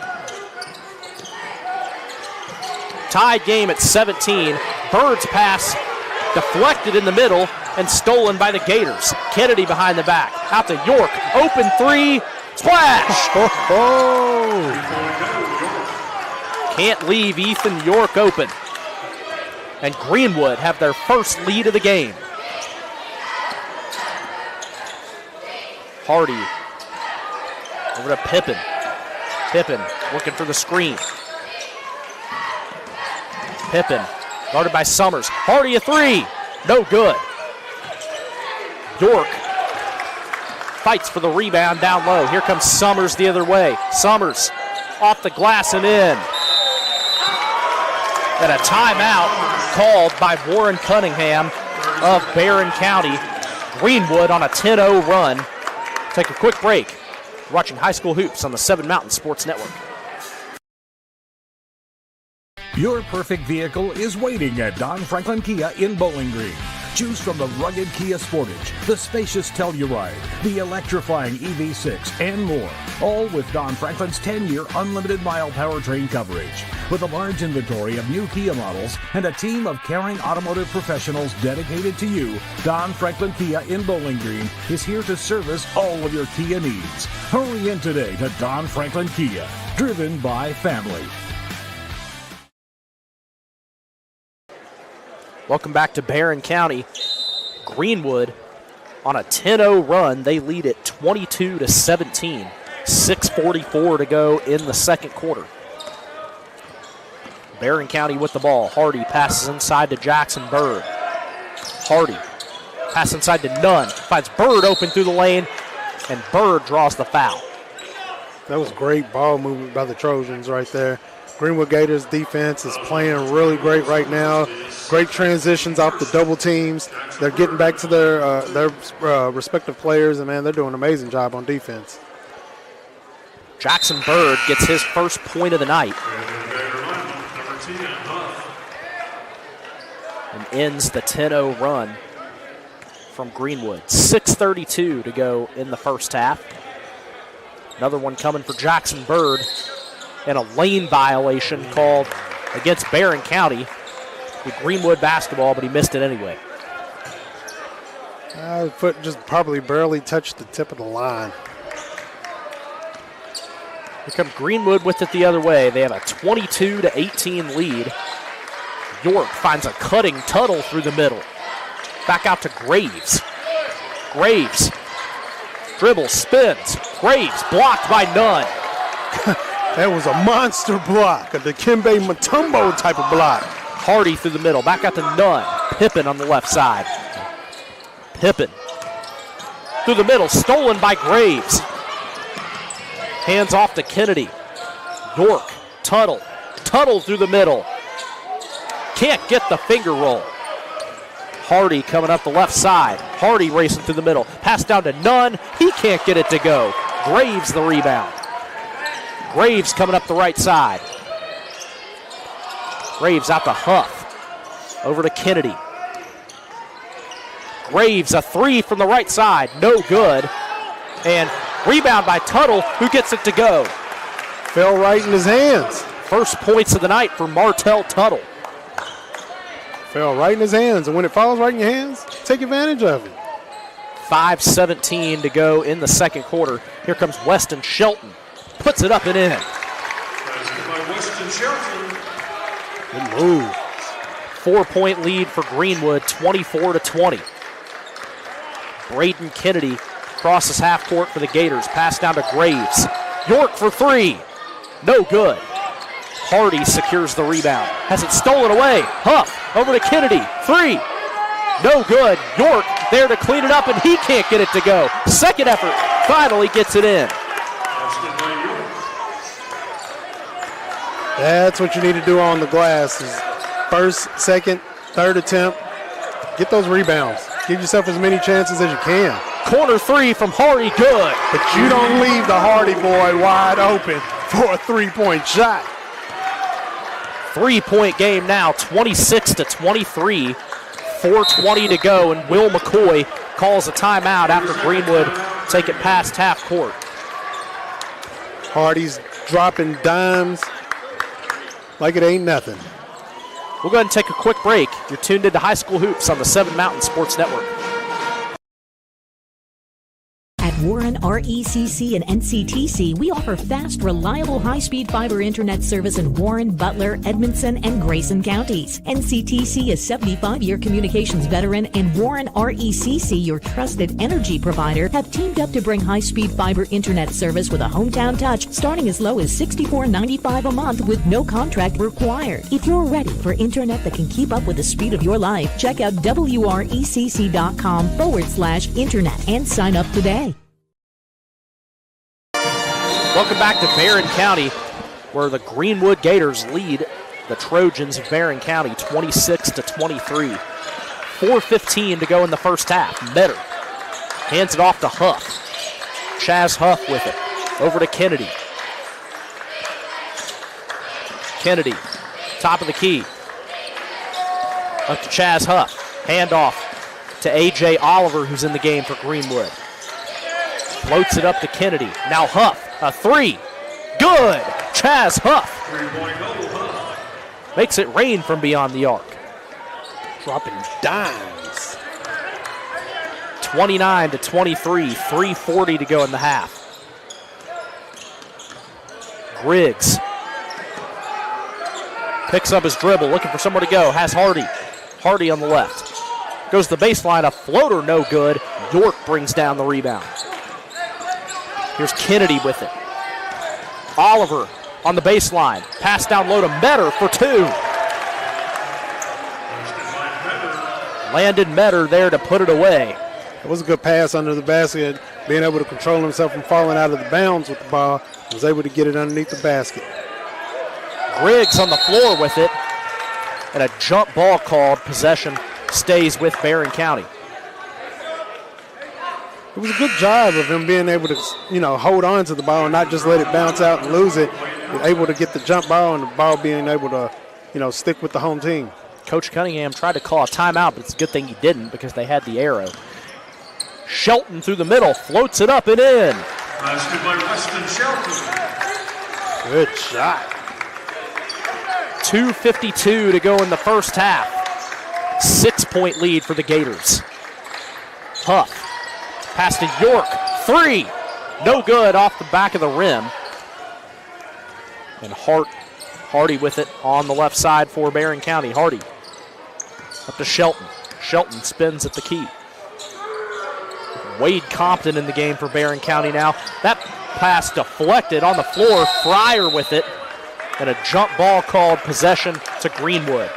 Tied game at 17. Bird's pass deflected in the middle and stolen by the Gators. Kennedy behind the back. Out to York. Open 3. Splash! Can't leave Ethan York open. And Greenwood have their first lead of the game. Hardy over to Pippen. Pippen working for the screen. Pippen guarded by Summers. Hardy a 3. No good. York fights for the rebound down low. Here comes Summers the other way. Summers off the glass and in. And a timeout called by Warren Cunningham of Barren County. Greenwood on a 10-0 run. Take a quick break. You're watching High School Hoops on the 7 Mountain Sports Network. Your perfect vehicle is waiting at Don Franklin Kia in Bowling Green. Choose from the rugged Kia Sportage, the spacious Telluride, the electrifying EV6, and more. All with Don Franklin's 10-year unlimited mile powertrain coverage. With a large inventory of new Kia models and a team of caring automotive professionals dedicated to you, Don Franklin Kia in Bowling Green is here to service all of your Kia needs. Hurry in today to Don Franklin Kia, driven by family. Welcome back to Barren County. Greenwood on a 10-0 run. They lead it 22-17. 6:44 to go in the second quarter. Barren County with the ball. Hardy passes inside to Jackson Bird. Hardy passes inside to Nunn. Finds Bird open through the lane, and Bird draws the foul. That was great ball movement by the Trojans right there. Greenwood Gators defense is playing really great right now. Great transitions off the double teams. They're getting back to their respective players, and, man, they're doing an amazing job on defense. Jackson Bird gets his first point of the night and ends the 10-0 run from Greenwood. 6:32 to go in the first half. Another one coming for Jackson Bird, and a lane violation called against Barren County with Greenwood basketball, but he missed it anyway. Foot just probably barely touched the tip of the line. Here comes Greenwood with it the other way. They have a 22-18 lead. York finds a cutting Tuttle through the middle. Back out to Graves. Graves dribbles, spins. Graves blocked by Nunn. That was a monster block, a Dikembe Mutombo type of block. Hardy through the middle, back out to Nunn. Pippen on the left side. Pippen through the middle, stolen by Graves. Hands off to Kennedy. York, Tuttle. Tuttle through the middle. Can't get the finger roll. Hardy coming up the left side. Hardy racing through the middle. Pass down to Nunn. He can't get it to go. Graves the rebound. Graves coming up the right side. Graves out to Huff. Over to Kennedy. Graves, a three from the right side. No good. And rebound by Tuttle, who gets it to go. Fell right in his hands. First points of the night for Martell Tuttle. Fell right in his hands, and when it falls right in your hands, take advantage of it. 5:17 to go in the second quarter. Here comes Weston Shelton. Puts it up and in. Good move. 4-point lead for Greenwood, 24-20. Braden Kennedy crosses half court for the Gators. Pass down to Graves. York for three. No good. Hardy secures the rebound. Has it stolen away. Huff over to Kennedy. Three. No good. York there to clean it up, and he can't get it to go. Second effort. Finally gets it in. That's what you need to do on the glass. Is first, second, third attempt. Get those rebounds. Give yourself as many chances as you can. Corner three from Hardy. Good. But you don't leave the Hardy boy wide open for a three-point shot. 3-point game now, 26-23. 4:20 to go, and Will McCoy calls a timeout after Greenwood take it past half court. Hardy's dropping dimes like it ain't nothing. We'll go ahead and take a quick break. You're tuned into High School Hoops on the 7 Mountain Sports Network. At Warren RECC and NCTC, we offer fast, reliable, high-speed fiber internet service in Warren, Butler, Edmondson, and Grayson counties. NCTC is 75-year communications veteran, and Warren RECC, your trusted energy provider, have teamed up to bring high-speed fiber internet service with a hometown touch, starting as low as $64.95 a month with no contract required. If you're ready for internet that can keep up with the speed of your life, check out wrecc.com/internet and sign up today. Welcome back to Barren County, where the Greenwood Gators lead the Trojans of Barren County 26-23. 4:15 to go in the first half. Metter hands it off to Huff. Chaz Huff with it. Over to Kennedy. Kennedy, top of the key. Up to Chaz Huff. Hand off to A.J. Oliver, who's in the game for Greenwood. Floats it up to Kennedy. Now Huff, a three. Good! Chaz Huff makes it rain from beyond the arc. Dropping dimes. 29-23, 3:40 to go in the half. Griggs picks up his dribble, looking for somewhere to go. Has Hardy. Hardy on the left. Goes to the baseline, a floater, no good. York brings down the rebound. Here's Kennedy with it. Oliver on the baseline. Pass down low to Metter for two. Landon Metter there to put it away. It was a good pass under the basket. Being able to control himself from falling out of the bounds with the ball. Was able to get it underneath the basket. Griggs on the floor with it. And a jump ball called. Possession stays with Barren County. It was a good job of him being able to, hold on to the ball and not just let it bounce out and lose it. Able to get the jump ball and the ball being able to, stick with the home team. Coach Cunningham tried to call a timeout, but it's a good thing he didn't because they had the arrow. Shelton through the middle, floats it up and in. Basket by Weston Shelton. Good shot. 2:52 to go in the first half. 6-point lead for the Gators. Huff. Pass to York. Three. No good off the back of the rim. And Hardy with it on the left side for Barren County. Hardy up to Shelton. Shelton spins at the key. Wade Compton in the game for Barren County now. That pass deflected on the floor. Fryer with it. And a jump ball called. Possession to Greenwood.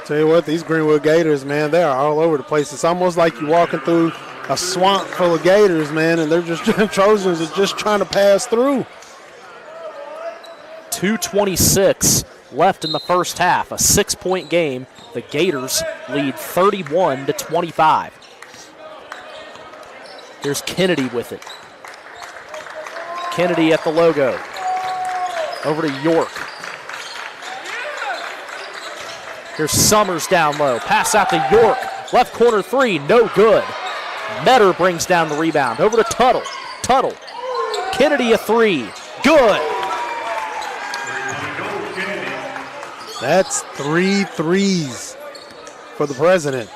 Tell you what, these Greenwood Gators, man, they are all over the place. It's almost like you're walking through a swamp full of Gators, man, and they're just Trojans are just trying to pass through. 2:26 left in the first half. A 6-point game. The Gators lead 31-25. Here's Kennedy with it. Kennedy at the logo. Over to York. Here's Summers down low. Pass out to York. Left corner three, no good. Metter brings down the rebound. Over to Tuttle. Tuttle. Kennedy a three. Good. That's 3 threes for the president.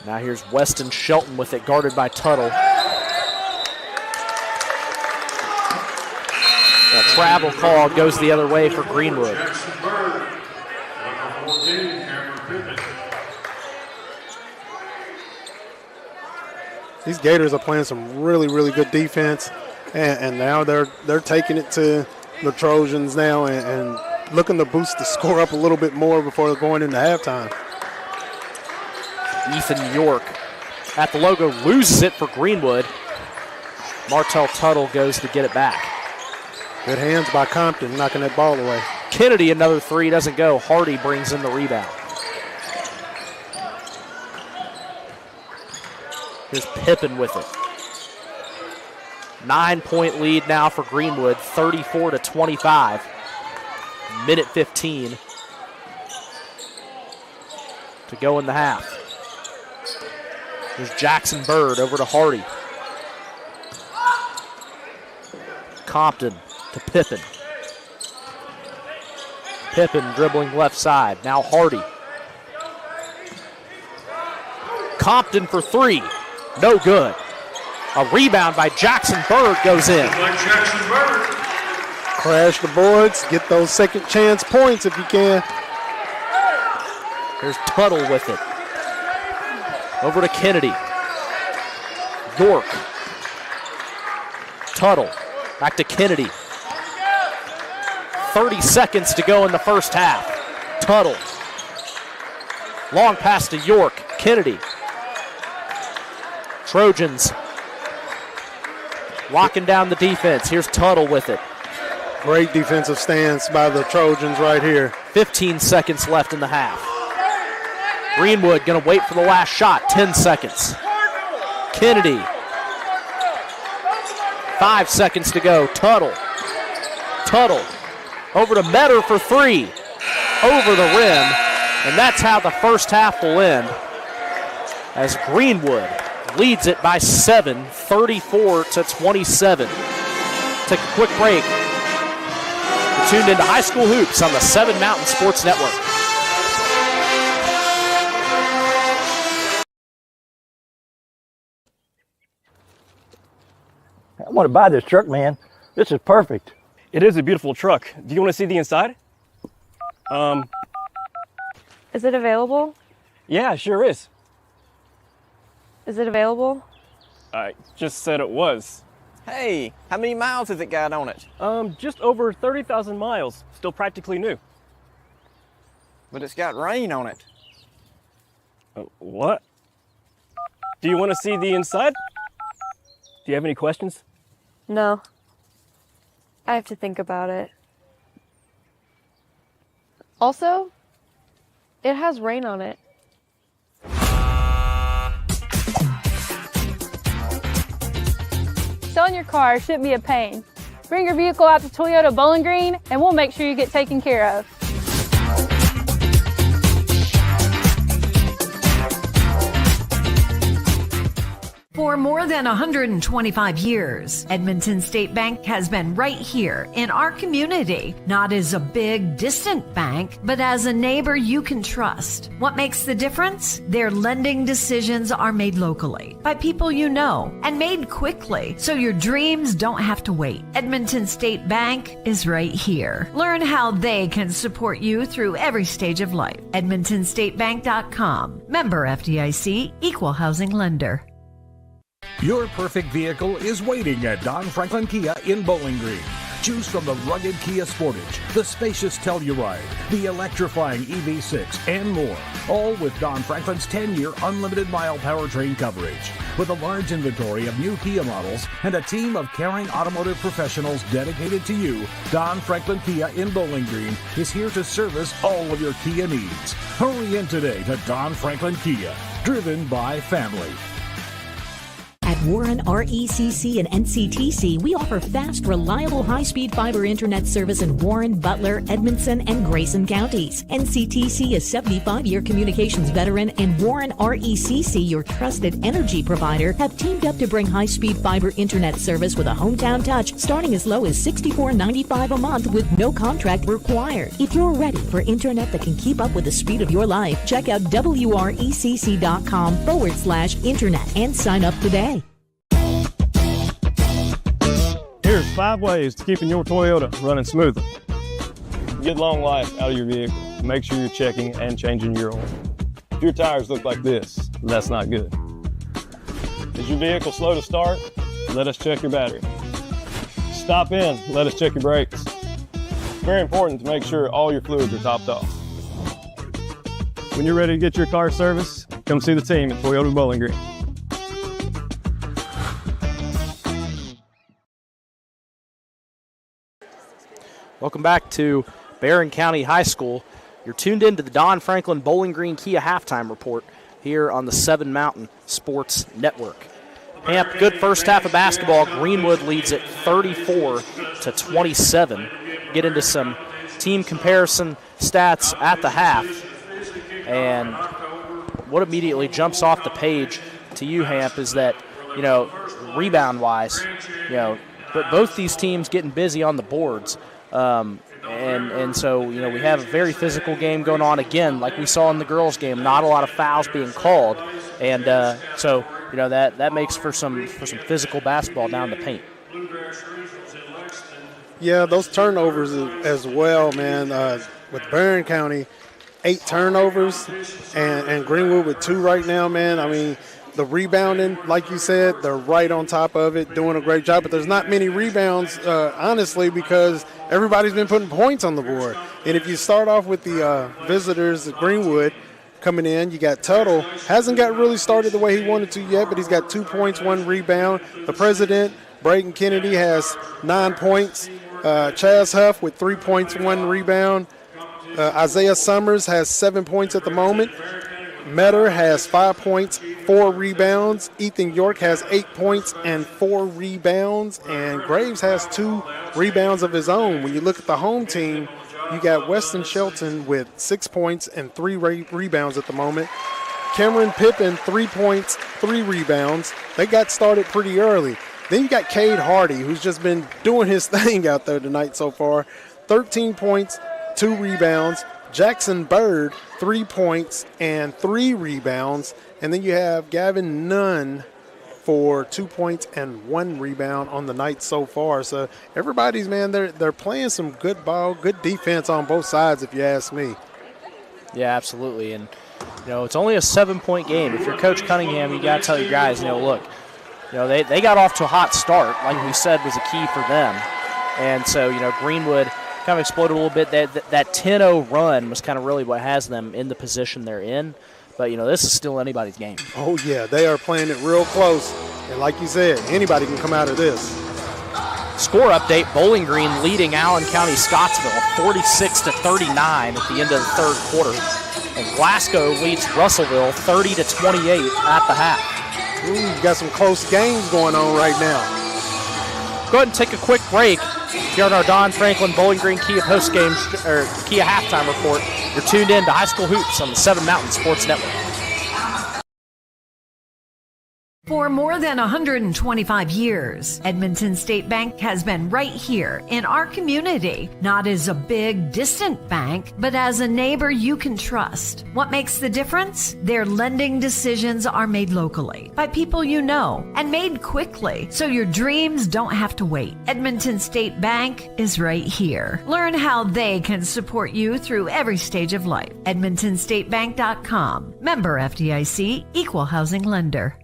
Now here's Weston Shelton with it, guarded by Tuttle. A travel call goes the other way for Greenwood. These Gators are playing some really, really good defense, and now they're taking it to the Trojans now and looking to boost the score up a little bit more before going into halftime. Ethan York at the logo loses it for Greenwood. Martell Tuttle goes to get it back. Good hands by Compton, knocking that ball away. Kennedy, another three, doesn't go. Hardy brings in the rebound. Here's Pippen with it. 9-point lead now for Greenwood, 34-25. Minute 15 to go in the half. Here's Jackson Bird over to Hardy. Compton to Pippen. Pippen dribbling left side. Now Hardy. Compton for three. No good. A rebound by Jackson Bird goes in. Crash the boards. Get those second chance points if you can. Here's Tuttle with it. Over to Kennedy. York. Tuttle. Back to Kennedy. 30 seconds to go in the first half. Tuttle. Long pass to York. Kennedy. Trojans locking down the defense. Here's Tuttle with it. Great defensive stance by the Trojans right here. 15 seconds left in the half. Greenwood going to wait for the last shot. 10 seconds. Kennedy. 5 seconds to go. Tuttle. Tuttle. Over to Metter for three. Over the rim. And that's how the first half will end, as Greenwood leads it by 7, 34-27. Take a quick break. You're tuned into High School Hoops on the 7 Mountain Sports Network. I want to buy this truck, man. This is perfect. It is a beautiful truck. Do you want to see the inside? Is it available? Yeah, sure is. Is it available? I just said it was. Hey, how many miles has it got on it? Just over 30,000 miles. Still practically new. But it's got rain on it. What? Do you want to see the inside? Do you have any questions? No. I have to think about it. Also, it has rain on it. Selling your car shouldn't be a pain. Bring your vehicle out to Toyota Bowling Green and we'll make sure you get taken care of. For more than 125 years, Edmonton State Bank has been right here in our community, not as a big, distant bank, but as a neighbor you can trust. What makes the difference? Their lending decisions are made locally, by people you know, and made quickly, so your dreams don't have to wait. Edmonton State Bank is right here. Learn how they can support you through every stage of life. EdmontonStateBank.com. Member FDIC, Equal Housing Lender. Your perfect vehicle is waiting at Don Franklin Kia in Bowling Green. Choose from the rugged Kia Sportage, the spacious Telluride, the electrifying EV6, and more. All with Don Franklin's 10-year unlimited mile powertrain coverage. With a large inventory of new Kia models and a team of caring automotive professionals dedicated to you, Don Franklin Kia in Bowling Green is here to service all of your Kia needs. Hurry in today to Don Franklin Kia, driven by family. At Warren, RECC, and NCTC, we offer fast, reliable, high-speed fiber internet service in Warren, Butler, Edmondson, and Grayson counties. NCTC is 75-year communications veteran, and Warren RECC, your trusted energy provider, have teamed up to bring high-speed fiber internet service with a hometown touch, starting as low as $64.95 a month with no contract required. If you're ready for internet that can keep up with the speed of your life, check out WRECC.com/internet and sign up today. Here's 5 ways to keeping your Toyota running smoothly. Get long life out of your vehicle. Make sure you're checking and changing your oil. If your tires look like this, that's not good. Is your vehicle slow to start? Let us check your battery. Stop in, let us check your brakes. It's very important to make sure all your fluids are topped off. When you're ready to get your car serviced, come see the team at Toyota Bowling Green. Welcome back to Barren County High School. You're tuned into the Don Franklin Bowling Green Kia halftime report here on the 7 Mountain Sports Network. Hamp, good first half of basketball. Greenwood leads it 34-27. Get into some team comparison stats at the half. And what immediately jumps off the page to you, Hamp, is that, rebound-wise, but both these teams getting busy on the boards. And so, we have a very physical game going on again, like we saw in the girls' game. Not a lot of fouls being called, and so that makes for some physical basketball down the paint. Yeah, those turnovers as well, man. With Barren County, 8 turnovers, and Greenwood with 2 right now, man. I mean, the rebounding, like you said, they're right on top of it, doing a great job. But there's not many rebounds, honestly, because everybody's been putting points on the board. And if you start off with the visitors, Greenwood, coming in, you got Tuttle. Hasn't got really started the way he wanted to yet, but he's got 2 points, 1 rebound. The president, Braden Kennedy, has 9 points. Chaz Huff with 3 points, 1 rebound. Isaiah Summers has 7 points at the moment. Metter has 5 points, 4 rebounds. Ethan York has 8 points and 4 rebounds. And Graves has 2 rebounds of his own. When you look at the home team, you got Weston Shelton with 6 points and 3 rebounds at the moment. Cameron Pippin, 3 points, 3 rebounds. They got started pretty early. Then you got Cade Hardy, who's just been doing his thing out there tonight so far. 13 points, 2 rebounds. Jackson Bird, 3 points and 3 rebounds. And then you have Gavin Nunn for 2 points and 1 rebound on the night so far. So everybody's, man, they're playing some good ball, good defense on both sides, if you ask me. Yeah, absolutely. And, it's only a 7-point game. If you're Coach Cunningham, you got to tell your guys, look, they got off to a hot start, like we said, was a key for them. And so, Greenwood kind of exploded a little bit. That 10-0 run was kind of really what has them in the position they're in. But, this is still anybody's game. Oh, yeah, they are playing it real close. And like you said, anybody can come out of this. Score update, Bowling Green leading Allen County Scottsville 46-39 at the end of the third quarter. And Glasgow leads Russellville 30-28 at the half. Ooh, you got some close games going on right now. Go ahead and take a quick break here on our Don Franklin Bowling Green Kia postgame or Kia halftime report. You're tuned in to High School Hoops on the 7 Mountain Sports Network. For more than 125 years, Edmonton State Bank has been right here in our community, not as a big, distant bank, but as a neighbor you can trust. What makes the difference? Their lending decisions are made locally by people you know and made quickly, so your dreams don't have to wait. Edmonton State Bank is right here. Learn how they can support you through every stage of life. EdmontonStateBank.com. Member FDIC, Equal Housing Lender.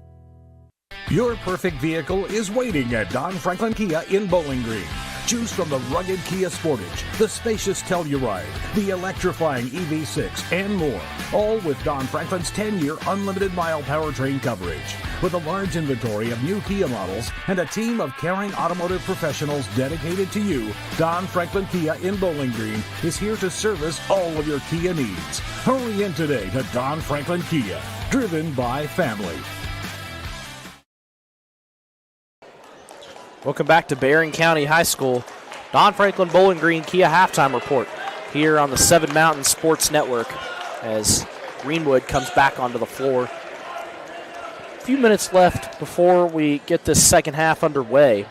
Your perfect vehicle is waiting at Don Franklin Kia in Bowling Green. Choose from the rugged Kia Sportage, the spacious Telluride, the electrifying EV6, and more. All with Don Franklin's 10-year unlimited mile powertrain coverage. With a large inventory of new Kia models and a team of caring automotive professionals dedicated to you, Don Franklin Kia in Bowling Green is here to service all of your Kia needs. Hurry in today to Don Franklin Kia, driven by family. Welcome back to Barren County High School. Don Franklin Bowling Green Kia halftime report here on the 7 Mountain Sports Network as Greenwood comes back onto the floor. A few minutes left before we get this second half underway.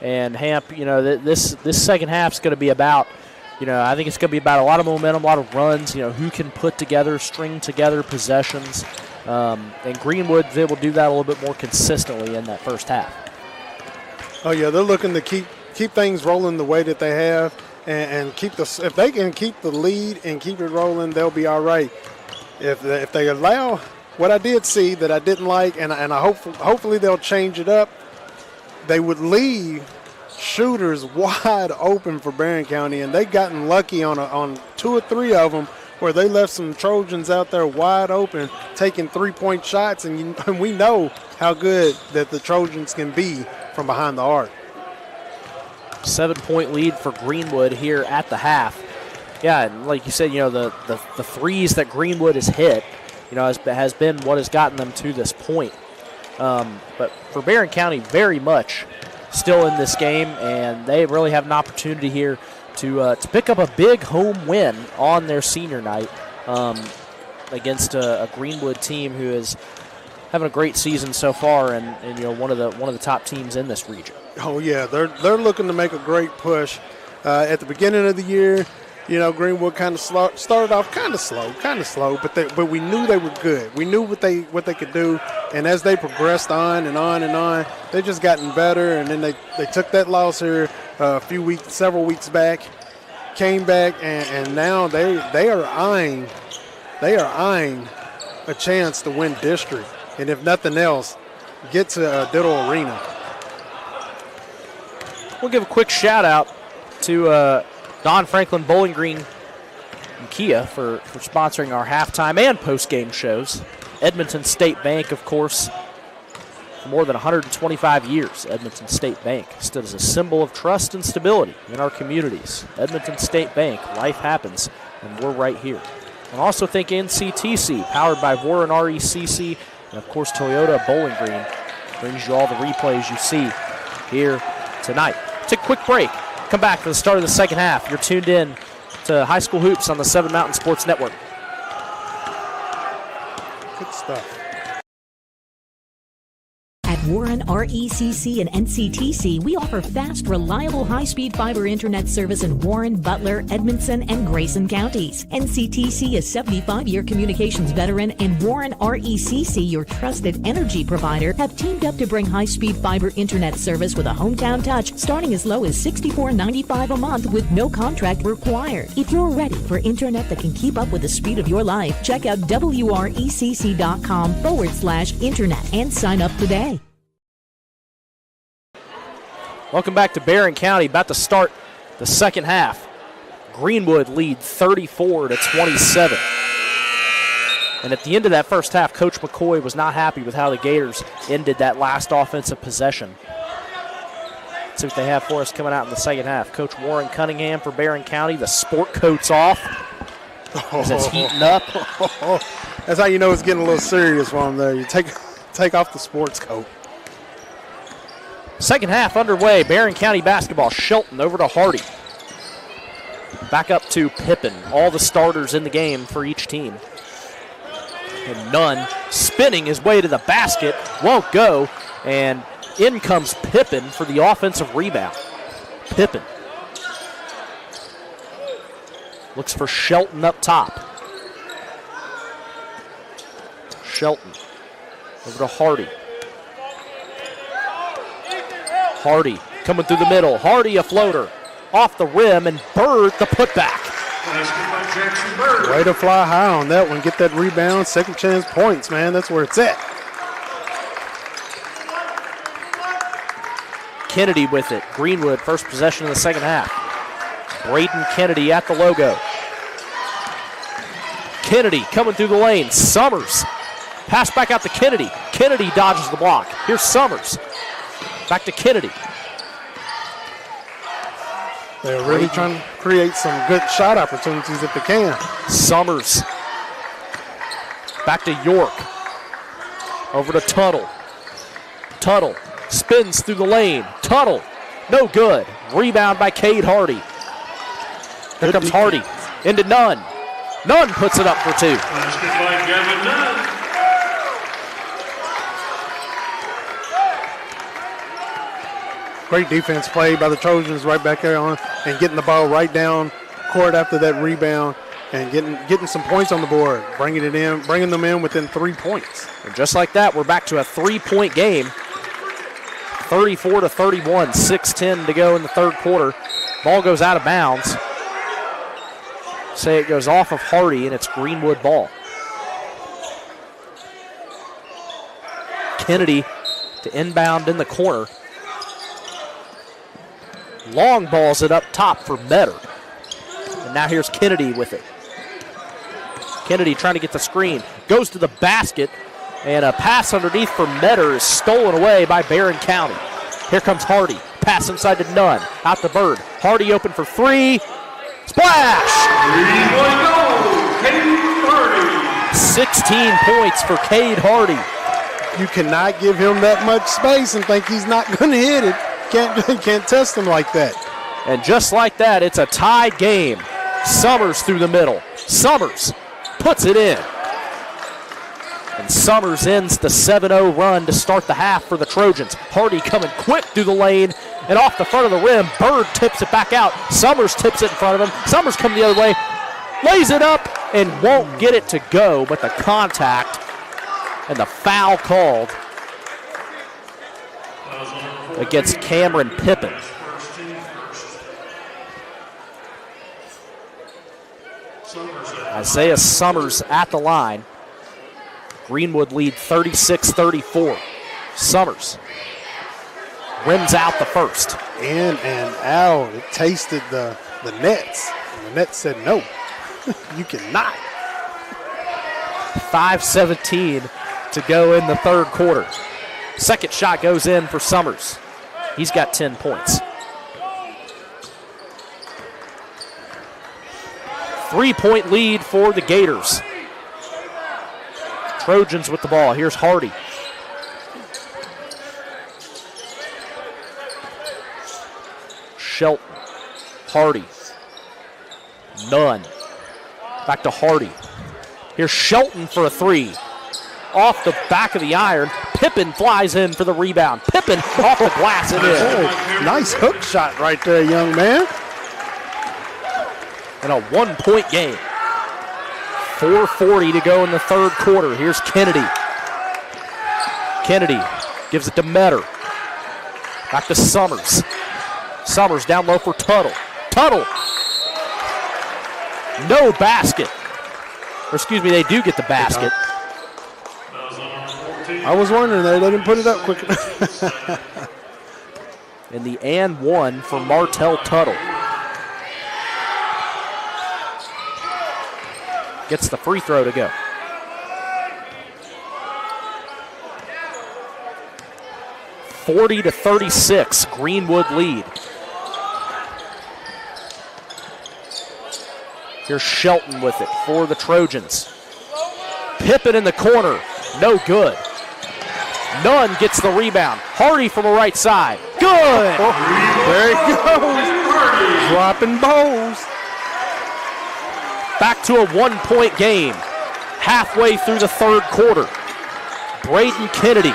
And Hamp, this second half is going to be about, I think it's going to be about a lot of momentum, a lot of runs, who can put together, string together possessions. And Greenwood's able to do that a little bit more consistently in that first half. Oh yeah, they're looking to keep things rolling the way that they have, and keep if they can keep the lead and keep it rolling, they'll be all right. If they allow what I did see that I didn't like, and I hopefully they'll change it up. They would leave shooters wide open for Barren County, and they gotten lucky on 2 or 3 of them where they left some Trojans out there wide open taking 3-point shots, and we know how good that the Trojans can be from behind the arc. 7-point lead for Greenwood here at the half. Yeah, and like you said, the threes that Greenwood has hit, has been what has gotten them to this point. But for Barren County, very much still in this game, and they really have an opportunity here to pick up a big home win on their senior night against a Greenwood team who is having a great season so far, and one of the top teams in this region. Oh yeah, they're looking to make a great push. At the beginning of the year, Greenwood kind of started off kind of slow, but we knew they were good. We knew what they could do, and as they progressed on and on and on, they just gotten better. And then they took that loss here several weeks back, came back, and now they are eyeing a chance to win district. And if nothing else, get to Diddle Arena. We'll give a quick shout out to Don Franklin Bowling Green and Kia for sponsoring our halftime and post-game shows. Edmonton State Bank, of course, for more than 125 years. Edmonton State Bank stood as a symbol of trust and stability in our communities. Edmonton State Bank, life happens, and we're right here. And also thank NCTC, powered by Warren RECC. And, of course, Toyota Bowling Green brings you all the replays you see here tonight. Take a quick break. Come back for the start of the second half. You're tuned in to High School Hoops on the 7 Mountain Sports Network. Good stuff. At Warren RECC and NCTC, we offer fast, reliable, high-speed fiber internet service in Warren, Butler, Edmondson, and Grayson counties. NCTC, a 75-year communications veteran, and Warren RECC, your trusted energy provider, have teamed up to bring high-speed fiber internet service with a hometown touch, starting as low as $64.95 a month with no contract required. If you're ready for internet that can keep up with the speed of your life, check out wrecc.com/internet and sign up today. Welcome back to Barren County. About to start the second half. Greenwood lead 34-27. And at the end of that first half, Coach McCoy was not happy with how the Gators ended that last offensive possession. Let's see what they have for us coming out in the second half. Coach Warren Cunningham for Barren County. The sport coat's off as it's heating up. That's how you know it's getting a little serious for them there. You take off the sports coat. Second half underway. Barren County basketball. Shelton over to Hardy. Back up to Pippin. All the starters in the game for each team. And Nunn spinning his way to the basket. Won't go. And in comes Pippin for the offensive rebound. Pippin looks for Shelton up top. Shelton over to Hardy. Hardy coming through the middle. Hardy a floater. Off the rim, and Bird the putback. Way to fly high on that one. Get that rebound. Second chance points, man. That's where it's at. Kennedy with it. Greenwood first possession in the second half. Braden Kennedy at the logo. Kennedy coming through the lane. Summers. Pass back out to Kennedy. Kennedy dodges the block. Here's Summers. Back to Kennedy. They're really trying to create some good shot opportunities if they can. Summers. Back to York. Over to Tuttle. Tuttle spins through the lane. Tuttle. No good. Rebound by Cade Hardy. Here comes Hardy. Into Nunn. Nunn puts it up for two. Great defense play by the Trojans right back there on and getting the ball right down court after that rebound and getting some points on the board, bringing them in within 3 points. And just like that, we're back to a 3-point game. 34-31, 6:10 to go in the third quarter. Ball goes out of bounds. Say it goes off of Hardy, and it's Greenwood ball. Kennedy to inbound in the corner. Long balls it up top for Metter. And now here's Kennedy with it. Kennedy trying to get the screen. Goes to the basket. And a pass underneath for Metter is stolen away by Barren County. Here comes Hardy. Pass inside to Nunn. Out to Bird. Hardy open for three. Splash! 16 points for Cade Hardy. You cannot give him that much space and think he's not going to hit it. Can't test him like that. And just like that, it's a tied game. Summers through the middle. Summers puts it in. And Summers ends the 7-0 run to start the half for the Trojans. Hardy coming quick through the lane and off the front of the rim. Bird tips it back out. Summers tips it in front of him. Summers coming the other way. Lays it up and won't get it to go, but the contact and the foul called against Cameron Pippin. Isaiah Summers at the line. Greenwood lead 36-34. Summers rims out the first. In and out. It tasted the nets. And the nets said no. You cannot. 5:17 to go in the third quarter. Second shot goes in for Summers. He's got 10 points. 3-point lead for the Gators. Trojans with the ball. Here's Hardy. Shelton. Hardy. None. Back to Hardy. Here's Shelton for a three. Off the back of the iron. Pippen flies in for the rebound. Pippen off the glass and in. Nice hook shot right there, young man. And a 1-point game. 4:40 to go in the third quarter. Here's Kennedy. Kennedy gives it to Metter. Back to Summers. Summers down low for Tuttle. Tuttle. No basket. Or excuse me, they do get the basket. I was wondering, they didn't put it up quick enough. And the and one for Martell Tuttle. Gets the free throw to go. (40-36), Greenwood lead. Here's Shelton with it for the Trojans. Pippen in the corner, no good. Nunn gets the rebound. Hardy from the right side, good. There he goes, dropping bowls. Back to a 1-point game, halfway through the third quarter. Braden Kennedy.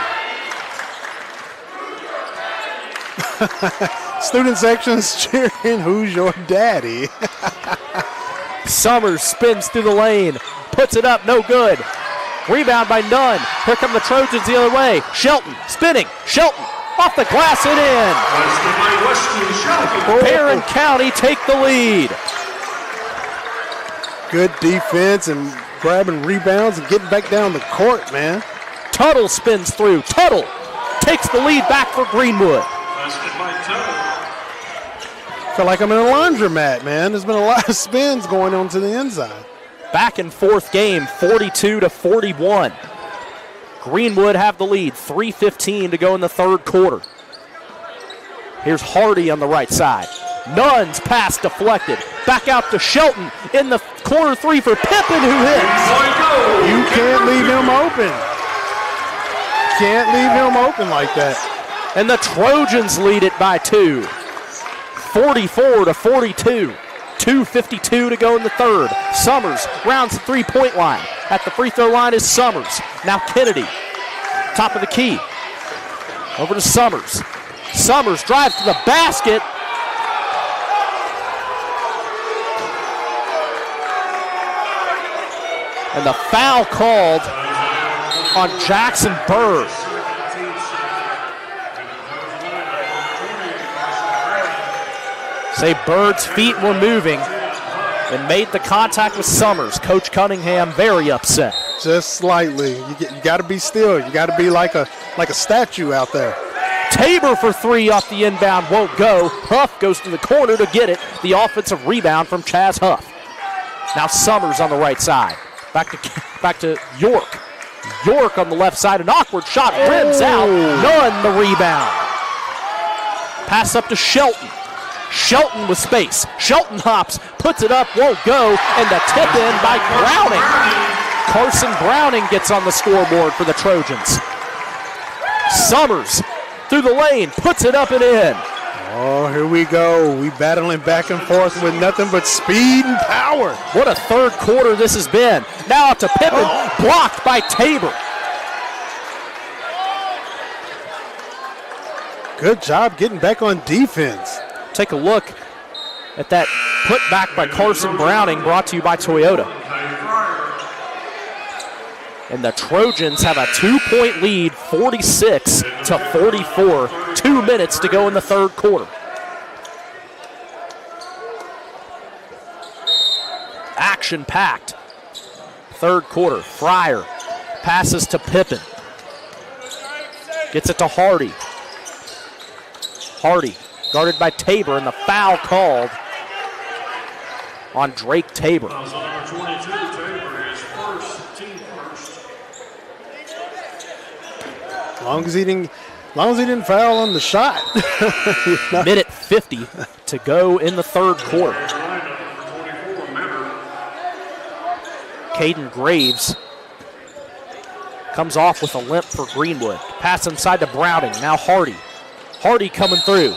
Student section's cheering, who's your daddy? Summers spins through the lane, puts it up, no good. Rebound by Nunn. Here come the Trojans the other way. Shelton spinning. Shelton off the glass and in. Barren County take the lead. Good defense and grabbing rebounds and getting back down the court, man. Tuttle spins through. Tuttle takes the lead back for Greenwood. Feel like I'm in a laundromat, man. There's been a lot of spins going on to the inside. Back in fourth game, 42-41. Greenwood have the lead, 3:15 to go in the third quarter. Here's Hardy on the right side. Nunn's pass deflected. Back out to Shelton in the corner three for Pippen, who hits. You can't leave him open. Can't leave him open like that. And the Trojans lead it by 2. 44-42. 2:52 to go in the third. Summers rounds the three-point line. At the free throw line is Summers. Now Kennedy, top of the key. Over to Summers. Summers drives to the basket. And the foul called on Jackson Bird. Say Bird's feet were moving and made the contact with Summers. Coach Cunningham very upset. Just slightly. You got to be still. You got to be like a statue out there. Tabor for three off the inbound, won't go. Huff goes to the corner to get it. The offensive rebound from Chaz Huff. Now Summers on the right side. Back to York. York on the left side, an awkward shot, rims out. Nunn the rebound. Pass up to Shelton. Shelton with space. Shelton hops, puts it up, won't go, and the tip in by Browning. Carson Browning gets on the scoreboard for the Trojans. Summers through the lane, puts it up and in. Oh, here we go. We battling back and forth with nothing but speed and power. What a third quarter this has been. Now to Pippen, blocked by Tabor. Good job getting back on defense. Take a look at that put back by Carson Browning, brought to you by Toyota. And the Trojans have a 2-point lead, 46-44. 2 minutes to go in the third quarter. Action-packed. Third quarter. Fryer passes to Pippen. Gets it to Hardy. Hardy guarded by Tabor, and the foul called on Drake Tabor. As long as he didn't foul on the shot. Minute 50 to go in the third quarter. Caden Graves comes off with a limp for Greenwood. Pass inside to Browning. Now Hardy. Hardy coming through.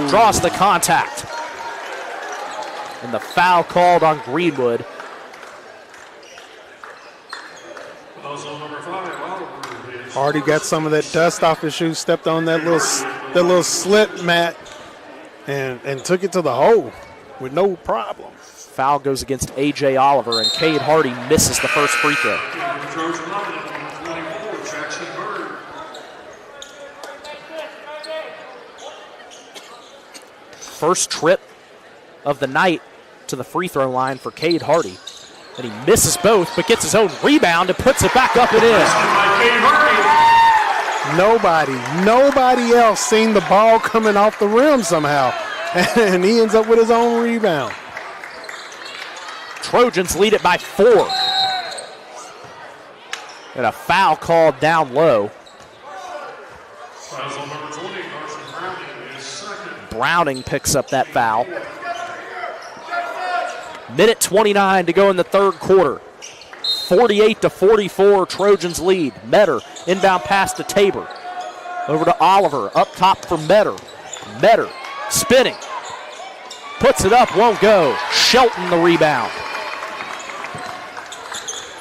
Draws the contact. And the foul called on Greenwood. Hardy got some of that dust off his shoes, stepped on that little slit mat, and took it to the hole with no problem. Foul goes against A.J. Oliver, and Cade Hardy misses the first free throw. First trip of the night to the free throw line for Cade Hardy. And he misses both, but gets his own rebound and puts it back up and in. Nobody else seen the ball coming off the rim somehow. And he ends up with his own rebound. Trojans lead it by 4. And a foul called down low. Browning picks up that foul. Minute 29 to go in the third quarter. 48-44, Trojans lead. Metter, inbound pass to Tabor. Over to Oliver, up top for Metter. Metter, spinning. Puts it up, won't go. Shelton the rebound.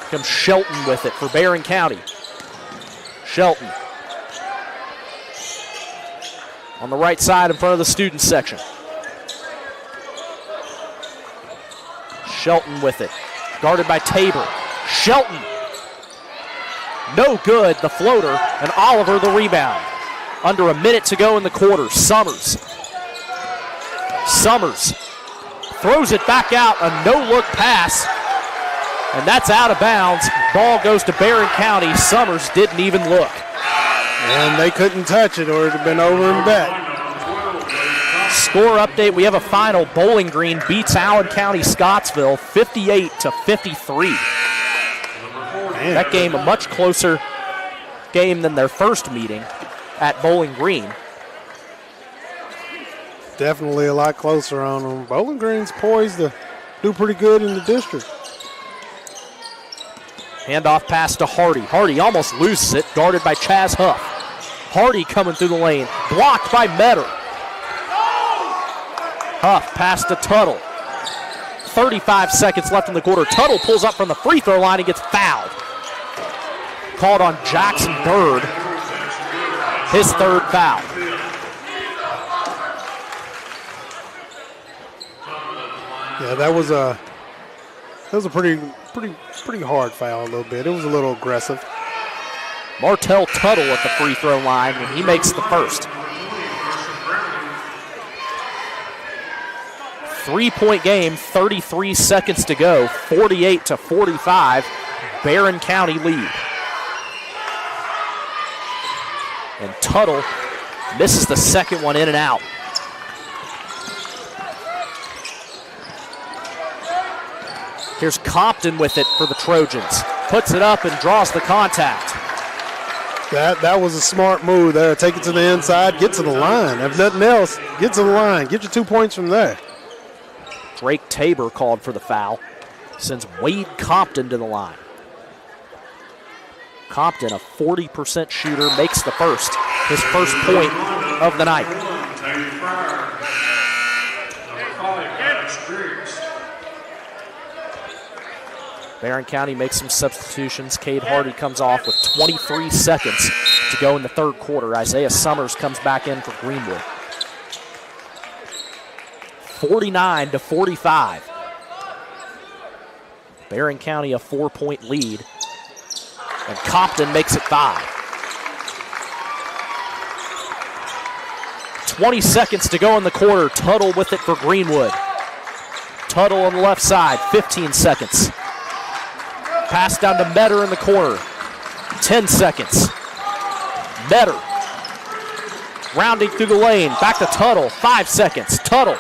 Comes Shelton with it for Barren County. Shelton. On the right side in front of the student section. Shelton with it. Guarded by Tabor. Shelton. No good, the floater, and Oliver the rebound. Under a minute to go in the quarter. Summers throws it back out, a no-look pass, and that's out of bounds. Ball goes to Barren County. Summers didn't even look. And they couldn't touch it or it would have been over and back. Score update, we have a final. Bowling Green beats Allen County Scottsville 58-53. That game a much closer game than their first meeting at Bowling Green. Definitely a lot closer on them. Bowling Green's poised to do pretty good in the district. Handoff pass to Hardy. Hardy almost loses it, guarded by Chaz Huff. Hardy coming through the lane, blocked by Metter. Huff pass to Tuttle. 35 seconds left in the quarter. Tuttle pulls up from the free throw line and gets fouled. Called on Jackson Bird. His third foul. Yeah, that was a pretty hard foul a little bit. It was a little aggressive. Martell Tuttle at the free throw line when he makes the first. 3-point game, 33 seconds to go, 48-45, Barren County lead. And Tuttle misses the second one in and out. Here's Compton with it for the Trojans. Puts it up and draws the contact. That was a smart move there. Take it to the inside, get to the line. If nothing else, get to the line. Get your 2 points from there. Drake Tabor called for the foul. Sends Wade Compton to the line. Compton, a 40% shooter, makes the first. His first point of the night. Barren County makes some substitutions. Cade Hardy comes off with 23 seconds to go in the third quarter. Isaiah Summers comes back in for Greenwood. 49-45. Barren County a 4-point lead. And Compton makes it 5. 20 seconds to go in the quarter. Tuttle with it for Greenwood. Tuttle on the left side, 15 seconds. Pass down to Metter in the corner. 10 seconds. Metter. Rounding through the lane. Back to Tuttle. 5 seconds. Tuttle.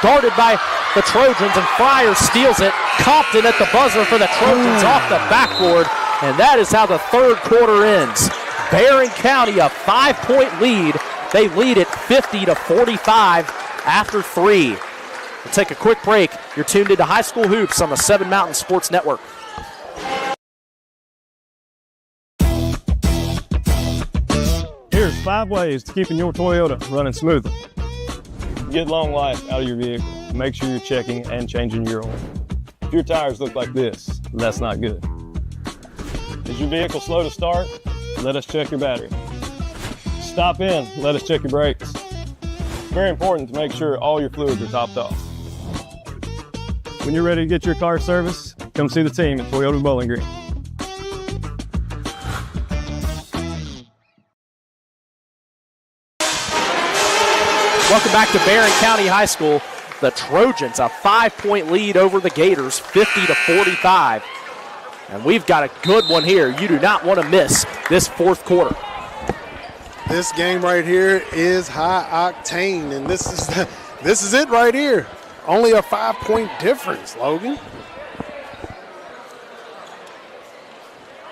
Guarded by the Trojans, and Fryer steals it. Compton at the buzzer for the Trojans off the backboard. And that is how the third quarter ends. Barren County a 5-point lead. They lead it 50-45 after 3. We'll take a quick break. You're tuned into High School Hoops on the 7 Mountain Sports Network. Here's 5 ways to keeping your Toyota running smoother. Get long life out of your vehicle. make sure you're checking and changing your oil. If your tires look like this, that's not good. Is your vehicle slow to start? Let us check your battery. Stop in, let us check your brakes. It's very important to make sure all your fluids are topped off. When you're ready to get your car serviced, come see the team at Toyota Bowling Green. Welcome back to Barren County High School. The Trojans a 5-point lead over the Gators, 50-45. And we've got a good one here. You do not want to miss this fourth quarter. This game right here is high octane, and this is it right here. Only a 5-point difference, Logan.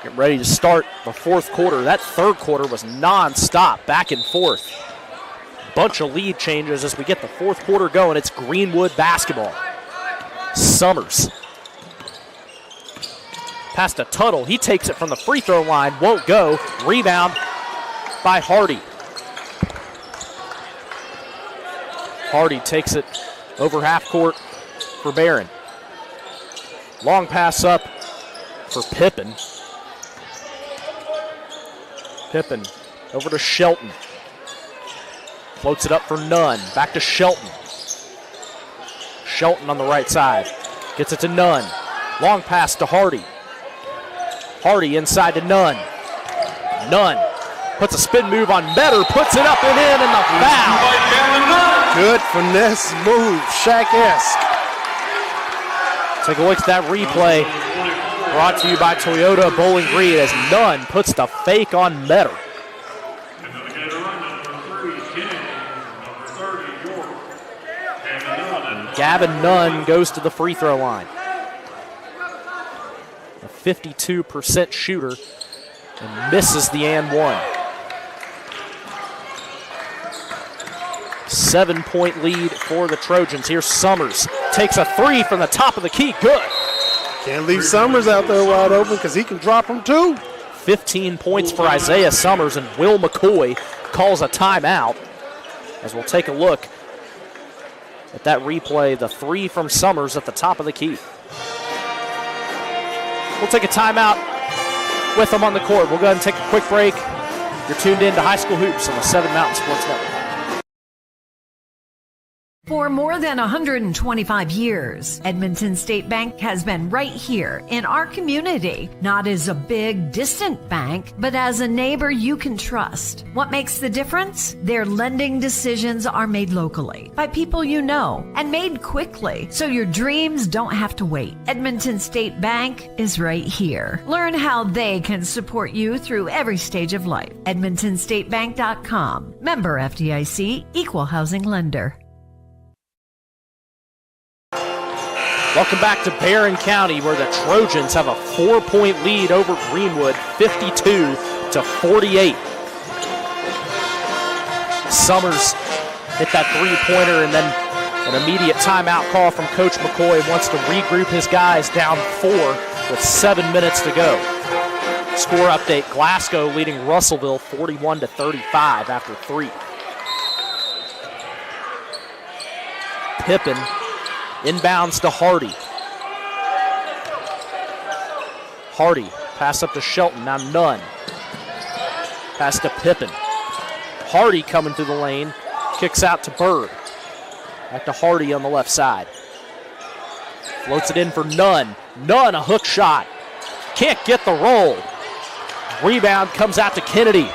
Getting ready to start the fourth quarter. That third quarter was non-stop, back and forth. Bunch of lead changes as we get the fourth quarter going. It's Greenwood basketball. Summers. Past to Tuttle. He takes it from the free throw line. Won't go. Rebound by Hardy. Hardy takes it over half court for Barren. Long pass up for Pippin. Pippin over to Shelton. Floats it up for Nunn. Back to Shelton. Shelton on the right side. Gets it to Nunn. Long pass to Hardy. Hardy inside to Nunn. Nunn puts a spin move on Metter. Puts it up and in the foul. Good finesse move. Shaq-esque. Take a look at that replay. Brought to you by Toyota Bowling Green as Nunn puts the fake on Metter. Gavin Nunn goes to the free throw line. A 52% shooter and misses the and one. 7-point lead for the Trojans. Here's Summers. Takes a three from the top of the key. Good. Can't leave Summers out there wide open because he can drop them too. 15 points for Isaiah Summers, and Will McCoy calls a timeout. As we'll take a look at that replay, the three from Summers at the top of the key. We'll take a timeout with them on the court. We'll go ahead and take a quick break. You're tuned in to High School Hoops on the 7 Mountain Sports Network. For more than 125 years, Edmonton State Bank has been right here in our community, not as a big, distant bank, but as a neighbor you can trust. What makes the difference? Their lending decisions are made locally by people you know and made quickly, so your dreams don't have to wait. Edmonton State Bank is right here. Learn how they can support you through every stage of life. EdmontonStateBank.com. Member FDIC, Equal Housing Lender. Welcome back to Barren County, where the Trojans have a 4-point lead over Greenwood, 52-48. Summers hit that three-pointer, and then an immediate timeout call from Coach McCoy. Wants to regroup his guys down 4 with 7 minutes to go. Score update, Glasgow leading Russellville 41-35 after 3. Pippin inbounds to Hardy. Hardy, pass up to Shelton, now Nunn. Pass to Pippin. Hardy coming through the lane, kicks out to Bird. Back to Hardy on the left side. Floats it in for Nunn. Nunn, a hook shot. Can't get the roll. Rebound comes out to Kennedy.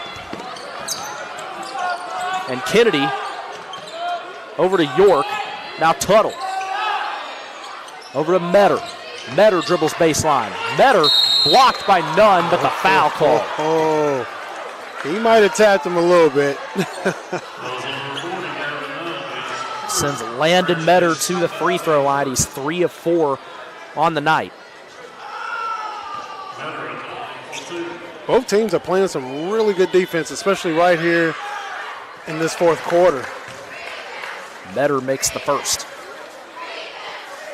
And Kennedy over to York, now Tuttle. Over to Metter. Metter dribbles baseline. Metter blocked by Nunn, but the foul call. He might have tapped him a little bit. Sends Landon Metter to the free throw line. He's 3 of 4 on the night. Both teams are playing some really good defense, especially right here in this fourth quarter. Metter makes the first.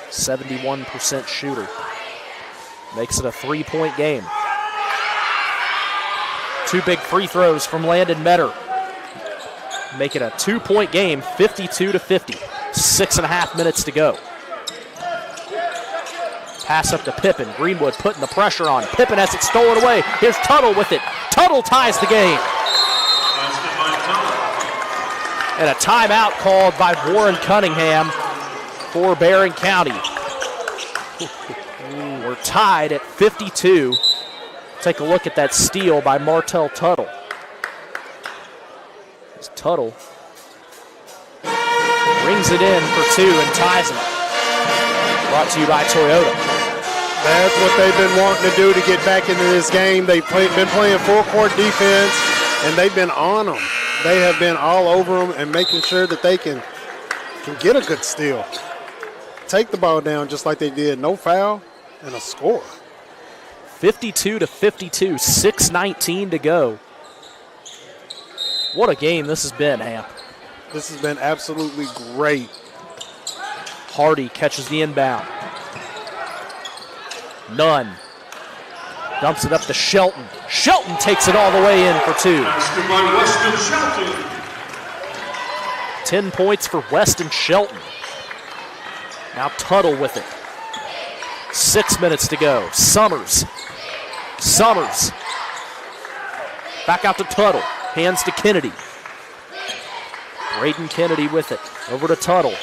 71% shooter. Makes it a 3-point game. 2 big free throws from Landon Metter. Make it a 2-point game, 52-50. 6.5 minutes to go. Pass up to Pippen. Greenwood putting the pressure on. Pippen has it stolen away. Here's Tuttle with it. Tuttle ties the game. And a timeout called by Warren Cunningham for Barren County. We're tied at 52. Take a look at that steal by Martell Tuttle. As Tuttle brings it in for 2 and ties it. Brought to you by Toyota. That's what they've been wanting to do to get back into this game. They've been playing full-court defense, and they've been on them. They have been all over them and making sure that they can get a good steal. Take the ball down just like they did. No foul and a score. 52-52, 6:19 to go. What a game this has been, Amp. This has been absolutely great. Hardy catches the inbound. Nunn dumps it up to Shelton. Shelton takes it all the way in for 2. 10 points for Weston Shelton. Now Tuttle with it. 6 minutes to go. Summers. Back out to Tuttle. Hands to Kennedy. Braden Kennedy with it. Over to Tuttle.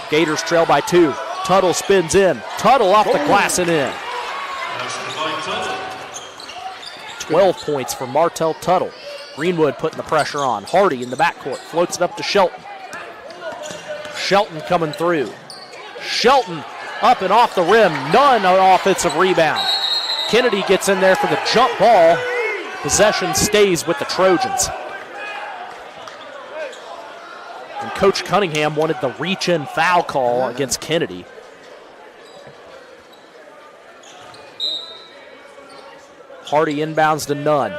Gators trail by 2. Tuttle spins in. Tuttle off the glass and in. 12 points for Martell Tuttle. Greenwood putting the pressure on. Hardy in the backcourt. Floats it up to Shelton. Shelton coming through. Shelton up and off the rim. None on offensive rebound. Kennedy gets in there for the jump ball. Possession stays with the Trojans. And Coach Cunningham wanted the reach-in foul call against Kennedy. Hardy inbounds to Nunn.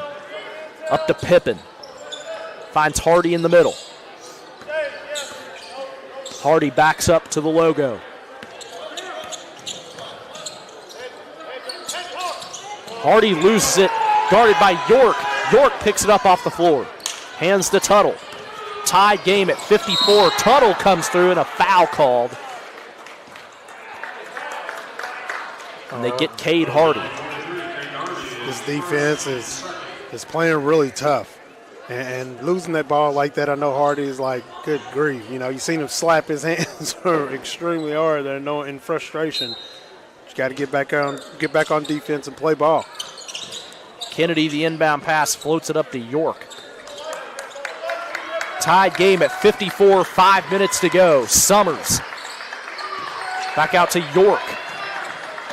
Up to Pippen. Finds Hardy in the middle. Hardy backs up to the logo. Hardy loses it, guarded by York. York picks it up off the floor. Hands to Tuttle. Tied game at 54. Tuttle comes through and a foul called. And they get Cade Hardy. This defense is playing really tough. And losing that ball like that, I know Hardy is like, good grief. You know, you seen him slap his hands extremely hard there, in frustration. You got to get back on defense and play ball. Kennedy, the inbound pass, floats it up to York. Tied game at 54, 5 minutes to go. Summers. Back out to York.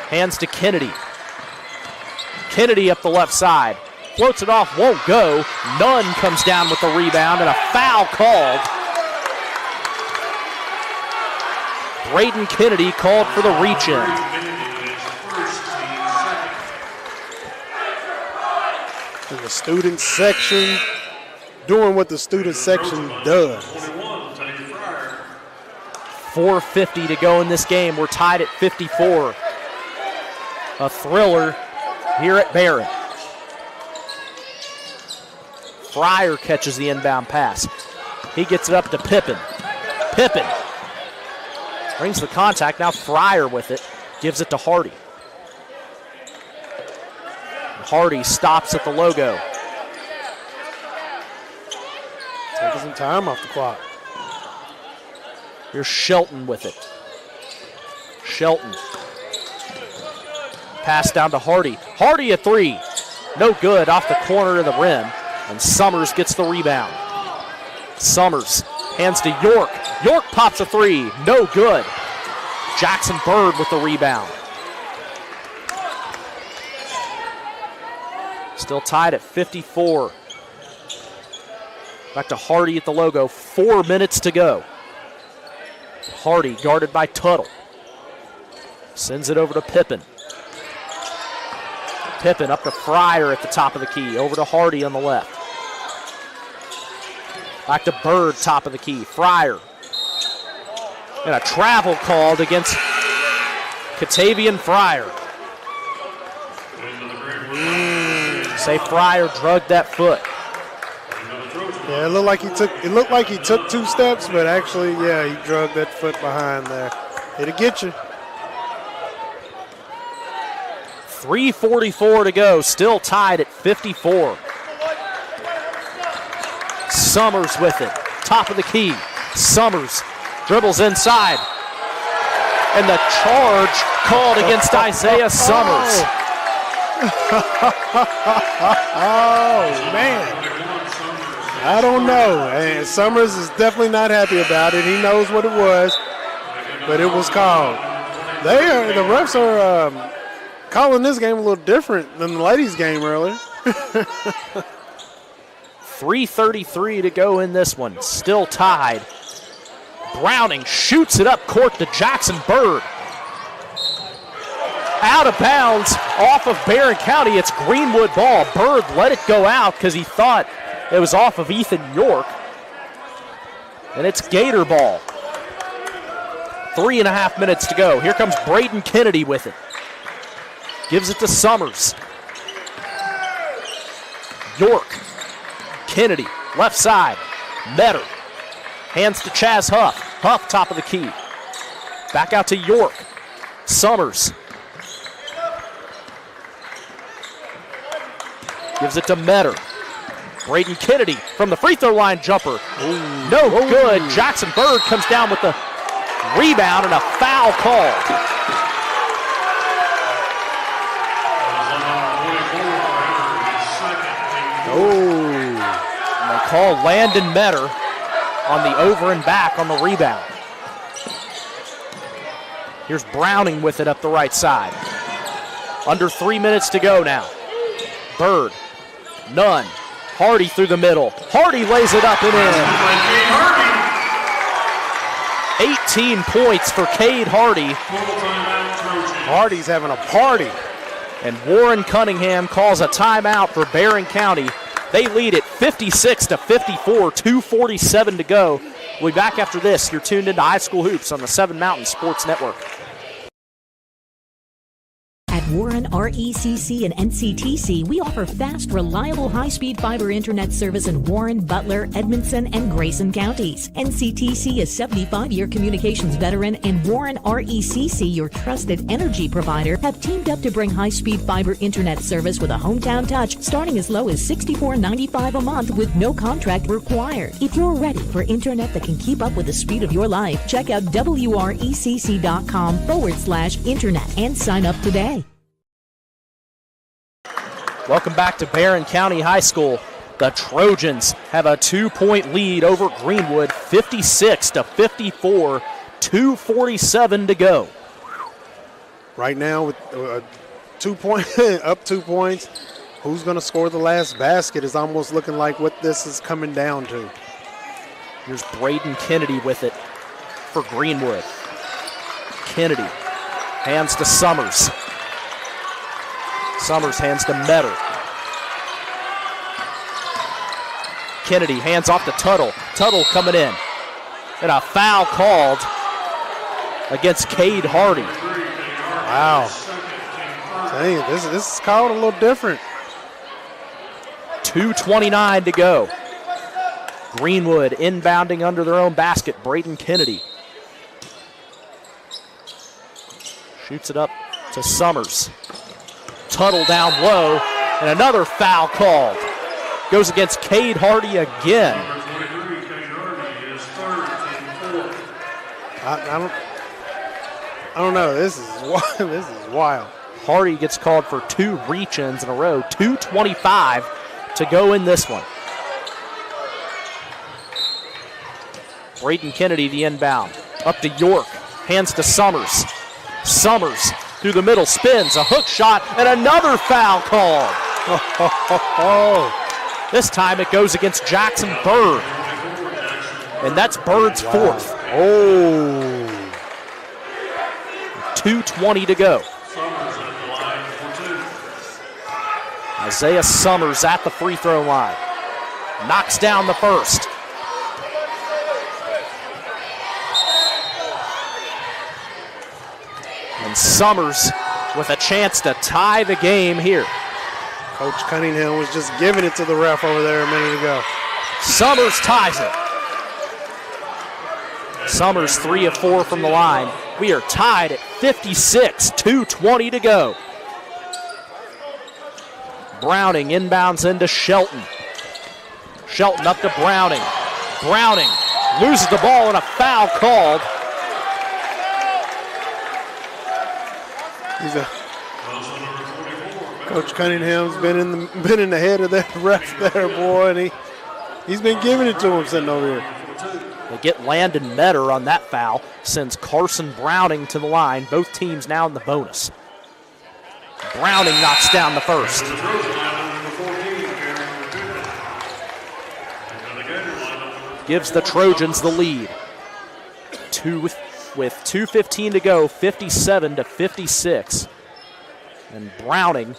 Hands to Kennedy. Kennedy up the left side. Floats it off, won't go. Nunn comes down with the rebound and a foul called. Braden Kennedy called for the reach-in. In the student section, doing what the student section does. 4:50 to go in this game. We're tied at 54. A thriller here at Barren. Fryer catches the inbound pass. He gets it up to Pippen. Pippen brings the contact. Now Fryer with it. Gives it to Hardy. Hardy stops at the logo. Taking some time off the clock. Here's Shelton with it. Shelton. Pass down to Hardy. Hardy a three. No good, off the corner of the rim. And Summers gets the rebound. Summers hands to York. York pops a three. No good. Jackson Bird with the rebound. Still tied at 54. Back to Hardy at the logo. 4 minutes to go. Hardy guarded by Tuttle. Sends it over to Pippen. Pippen up to Fryer at the top of the key. Over to Hardy on the left. Back to Bird, top of the key. Fryer. And a travel called against Katavian Fryer. Say Fryer drugged that foot. Yeah, it looked like he took 2 steps, but actually, yeah, he drug that foot behind there. It'll get you. 3:44 to go, still tied at 54. Summers with it, top of the key. Summers dribbles inside. And the charge called against Isaiah Summers. Oh, man. I don't know. And Summers is definitely not happy about it. He knows what it was, but it was called. The refs are calling this game a little different than the ladies' game earlier. 3:33 to go in this one. Still tied. Browning shoots it up court to Jackson Bird. Out of bounds off of Barren County. It's Greenwood ball. Bird let it go out because he thought it was off of Ethan York. And it's Gator ball. 3.5 minutes to go. Here comes Braden Kennedy with it. Gives it to Summers. York. Kennedy, left side. Metter. Hands to Chaz Huff. Huff, top of the key. Back out to York. Summers. Gives it to Metter. Braden Kennedy from the free throw line jumper. No good. Jackson Bird comes down with the rebound and a foul called. And they call Landon Metter on the over and back on the rebound. Here's Browning with it up the right side. Under 3 minutes to go now. Bird, none. Hardy through the middle. Hardy lays it up and in. 18 points for Cade Hardy. Hardy's having a party. And Warren Cunningham calls a timeout for Barren County. They lead it 56-54, 2:47 to go. We'll be back after this. You're tuned into High School Hoops on the 7 Mountain Sports Network. At Warren RECC and NCTC, we offer fast, reliable, high-speed fiber internet service in Warren, Butler, Edmondson, and Grayson counties. NCTC is 75-year communications veteran, and Warren RECC, your trusted energy provider, have teamed up to bring high-speed fiber internet service with a hometown touch, starting as low as $64.95 a month with no contract required. If you're ready for internet that can keep up with the speed of your life, check out wrecc.com/internet and sign up today. Welcome back to Barren County High School. The Trojans have a 2-point lead over Greenwood, 56-54, 2:47 to go. Right now with 2 points, up 2 points, who's going to score the last basket is almost looking like what this is coming down to. Here's Braden Kennedy with it for Greenwood. Kennedy hands to Summers. Summers hands to Metter. Kennedy hands off to Tuttle. Tuttle coming in. And a foul called against Cade Hardy. Wow. Dang, this is called a little different. 2:29 to go. Greenwood inbounding under their own basket. Braden Kennedy. Shoots it up to Summers. Tuttle down low, and another foul called. Goes against Cade Hardy again. I don't know. This is wild. Hardy gets called for 2 reach-ins in a row. 2:25 to go in this one. Braden Kennedy, the inbound. Up to York. Hands to Summers. Summers through the middle, spins, a hook shot, and another foul called. This time it goes against Jackson Bird. And that's Bird's fourth. 2:20 to go. Isaiah Summers at the free throw line. Knocks down the first. And Summers with a chance to tie the game here. Coach Cunningham was just giving it to the ref over there a minute ago. Summers ties it. Summers 3 of 4 from the line. We are tied at 56, 2:20 to go. Browning inbounds into Shelton. Shelton up to Browning. Browning loses the ball and a foul called. Coach Cunningham's been in the head of that ref there, boy, and he's been giving it to him sitting over here. They get Landon Metter on that foul, sends Carson Browning to the line. Both teams now in the bonus. Browning knocks down the first. Gives the Trojans the lead. With 2:15 to go, 57 to 56. And Browning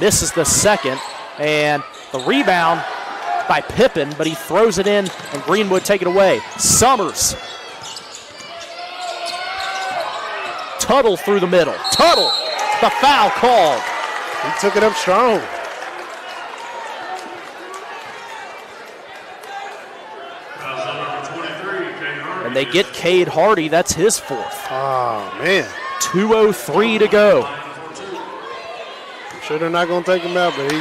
misses the second, and the rebound by Pippen, but he throws it in, and Greenwood take it away. Summers. Tuttle through the middle. Tuttle, the foul called. He took it up strong. And they get Cade Hardy. That's his fourth. Oh, man. 2:03 to go. I'm sure they're not going to take him out, but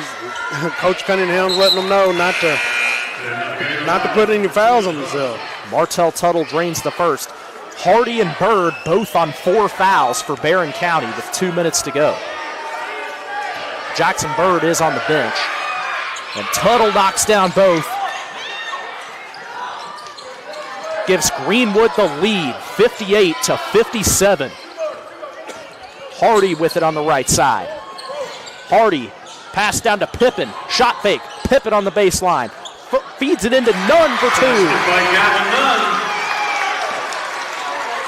Coach Cunningham's letting them know not to put any fouls on themselves. Martell Tuttle drains the first. Hardy and Bird both on 4 fouls for Barren County with 2 minutes to go. Jackson Bird is on the bench. And Tuttle knocks down both. Gives Greenwood the lead, 58 to 57. Hardy with it on the right side. Hardy, pass down to Pippen. Shot fake. Pippen on the baseline. Feeds it into Nunn for 2.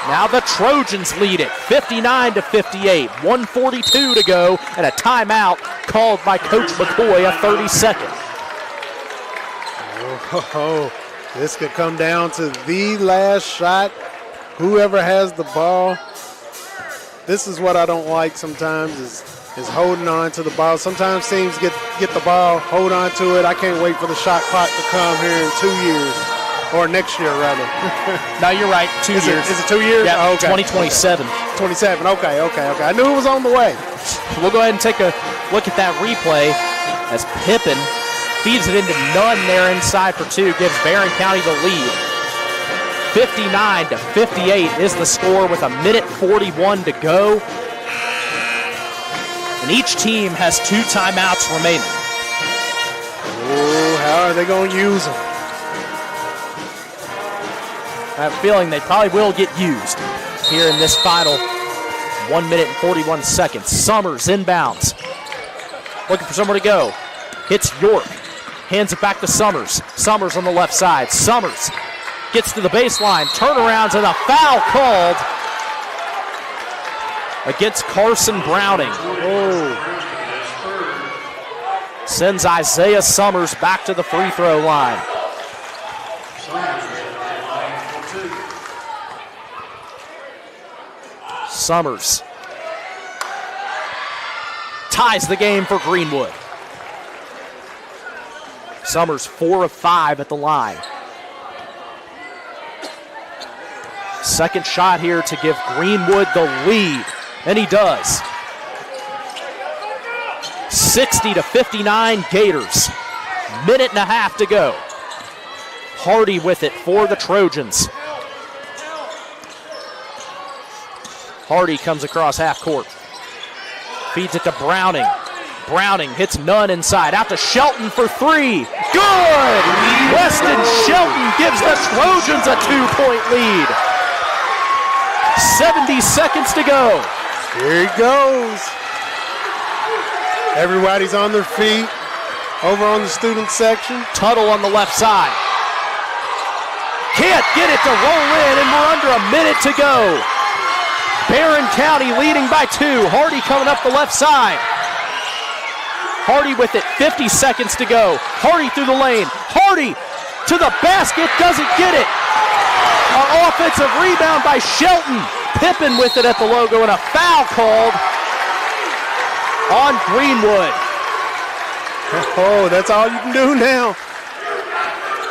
Now the Trojans lead it, 59 to 58. 1:42 to go, and a timeout called by Coach McCoy, a 30-second. Oh, this could come down to the last shot. Whoever has the ball. This is what I don't like sometimes is holding on to the ball. Sometimes teams get the ball, hold on to it. I can't wait for the shot clock to come here in 2 years. Or next year, rather. No, you're right. 2 years. Is it 2 years? Yeah, oh, okay. 2027. 27. Okay. I knew it was on the way. We'll go ahead and take a look at that replay as Pippen feeds it into Nunn there inside for 2, gives Barren County the lead. 59 to 58 is the score with 1:41 to go. And each team has 2 timeouts remaining. Oh, how are they going to use them? I have a feeling they probably will get used here in this final 1 minute and 41 seconds. Summers inbounds. Looking for somewhere to go. Hits York. Hands it back to Summers. Summers on the left side. Summers gets to the baseline. Turnarounds and a foul called against Carson Browning. Oh. Sends Isaiah Summers back to the free throw line. Summers ties the game for Greenwood. Summers 4 of 5 at the line. Second shot here to give Greenwood the lead, and he does. 60 to 59 Gators. Minute and a half to go. Hardy with it for the Trojans. Hardy comes across half court. Feeds it to Browning. Browning hits Nunn inside. Out to Shelton for 3. Good! Weston Shelton gives the Trojans a 2-point lead. 70 seconds to go. Here he goes. Everybody's on their feet. Over on the student section. Tuttle on the left side. Can't get it to roll in, and we're under a minute to go. Barren County leading by 2. Hardy coming up the left side. Hardy with it, 50 seconds to go. Hardy through the lane. Hardy to the basket, doesn't get it. An offensive rebound by Shelton. Pippen with it at the logo, and a foul called on Greenwood. Oh, that's all you can do now.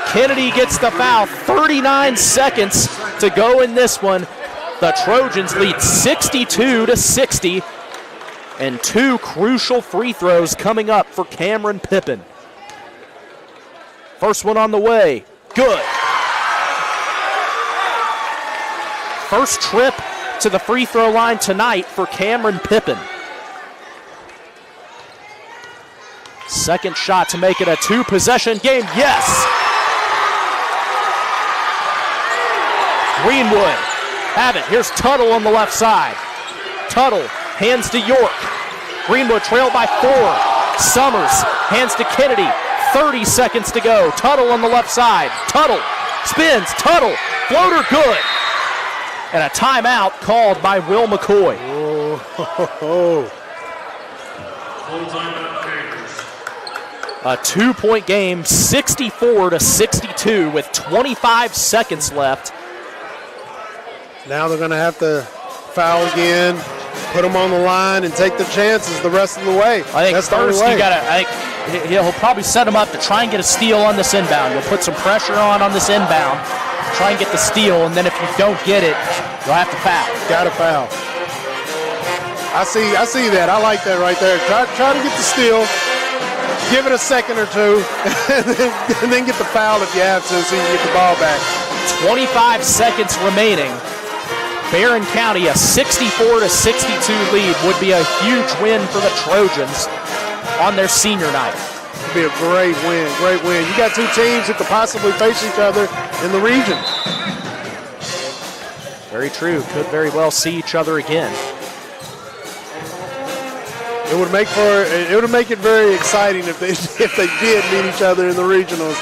Kennedy gets the foul. 39 seconds to go in this one. The Trojans lead 62-60. And 2 crucial free throws coming up for Cameron Pippin. First one on the way. Good. First trip to the free throw line tonight for Cameron Pippin. Second shot to make it a 2-possession game. Yes! Greenwood have it. Here's Tuttle on the left side. Tuttle hands to York. Greenwood trailed by 4. Summers hands to Kennedy. 30 seconds to go. Tuttle on the left side. Tuttle spins. Tuttle. Floater good. And a timeout called by Will McCoy. A 2-point game, 64-62 with 25 seconds left. Now they're going to have to foul again, put them on the line, and take the chances the rest of the way. I think that's first the you got to. I think he'll probably set him up to try and get a steal on this inbound. You'll put some pressure on this inbound, try and get the steal, and then if you don't get it, you'll have to foul. Got to foul. I see that. I like that right there. Try to get the steal. Give it a second or two, and then get the foul if you have to, so you can get the ball back. 25 seconds remaining. Barren County, a 64-62 lead, would be a huge win for the Trojans on their senior night. It'd be a great win, great win. You got 2 teams that could possibly face each other in the region. Very true. Could very well see each other again. It would make it very exciting if they did meet each other in the regionals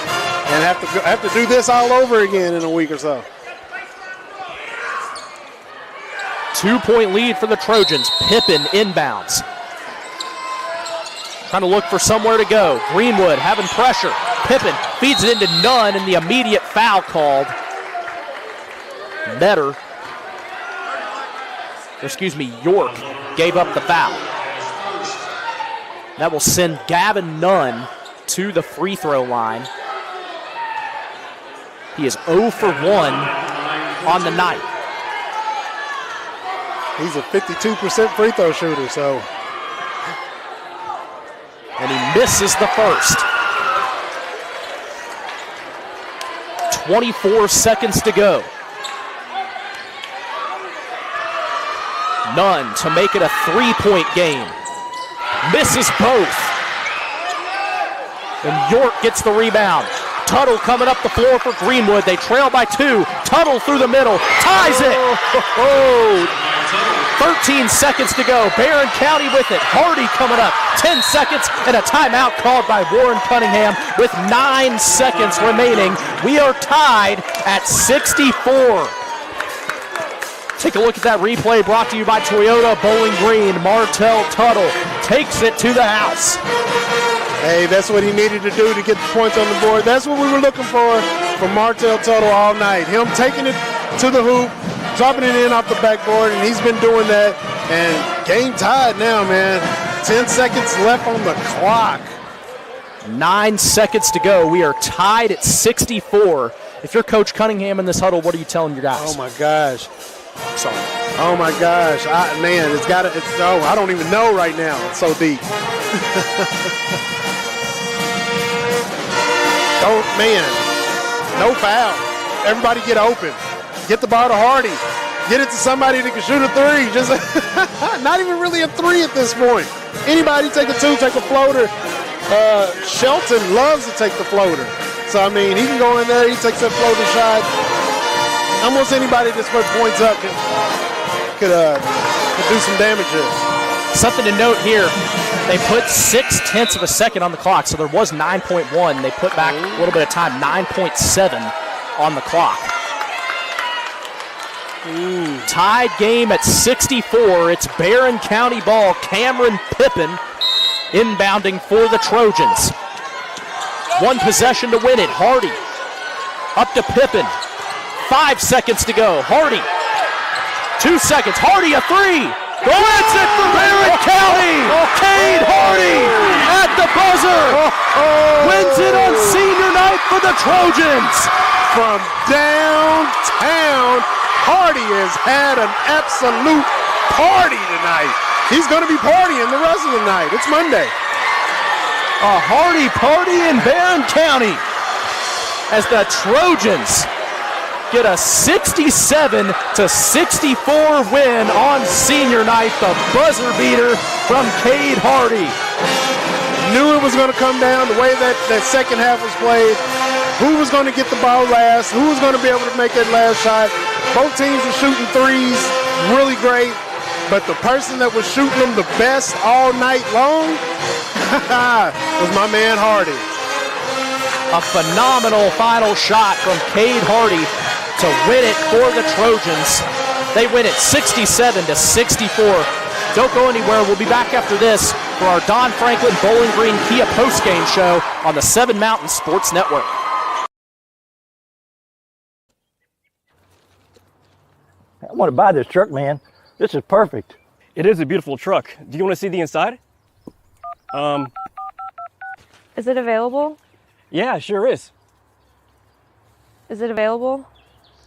and have to do this all over again in a week or so. 2-point lead for the Trojans. Pippin inbounds. Trying to look for somewhere to go. Greenwood having pressure. Pippin feeds it into Nunn, and the immediate foul called. York gave up the foul. That will send Gavin Nunn to the free throw line. He is 0 for 1 on the night. He's a 52% free throw shooter, so. And he misses the first. 24 seconds to go. Nunn to make it a 3-point game. Misses both. And York gets the rebound. Tuttle coming up the floor for Greenwood. They trail by 2. Tuttle through the middle. Ties it. 13 seconds to go. Barren County with it. Hardy coming up. 10 seconds and a timeout called by Warren Cunningham with 9 seconds remaining. We are tied at 64. Take a look at that replay brought to you by Toyota Bowling Green. Martell Tuttle takes it to the house. Hey, that's what he needed to do to get the points on the board. That's what we were looking for from Martell Tuttle all night. Him taking it to the hoop, dropping it in off the backboard, and he's been doing that. And game tied now, man. 10 seconds left on the clock. 9 seconds to go. We are tied at 64. If you're Coach Cunningham in this huddle, what are you telling your guys? Oh, my gosh. Sorry. Oh, my gosh. I don't even know right now. It's so deep. No foul. Everybody get open. Get the ball to Hardy. Get it to somebody that can shoot a 3. Just not even really a 3 at this point. Anybody take a 2, take a floater. Shelton loves to take the floater. So, I mean, he can go in there. He takes that floater shot. Almost anybody that's put points up could do some damage here. Something to note here, they put 0.6 of a second on the clock, so there was 9.1. They put back a little bit of time, 9.7 on the clock. Tied game at 64. It's Barren County ball. Cameron Pippin inbounding for the Trojans. 1 possession to win it. Hardy up to Pippin. 5 seconds to go. Hardy. 2 seconds. Hardy a 3. Wins it for Barren County. Cade Hardy at the buzzer. Wins it on senior night for the Trojans. From downtown, Hardy has had an absolute party tonight. He's going to be partying the rest of the night. It's Monday. A Hardy party in Barren County as the Trojans get a 67-64 win on senior night. The buzzer beater from Cade Hardy. Knew it was going to come down the way that second half was played. Who was going to get the ball last? Who was going to be able to make that last shot? Both teams were shooting threes really great, but the person that was shooting them the best all night long was my man Hardy. A phenomenal final shot from Cade Hardy to win it for the Trojans. They win it 67-64. Don't go anywhere. We'll be back after this for our Don Franklin Bowling Green Kia postgame show on the 7 Mountain Sports Network. I want to buy this truck, man. This is perfect. It is a beautiful truck. Do you want to see the inside? Is it available? Yeah, sure is. Is it available?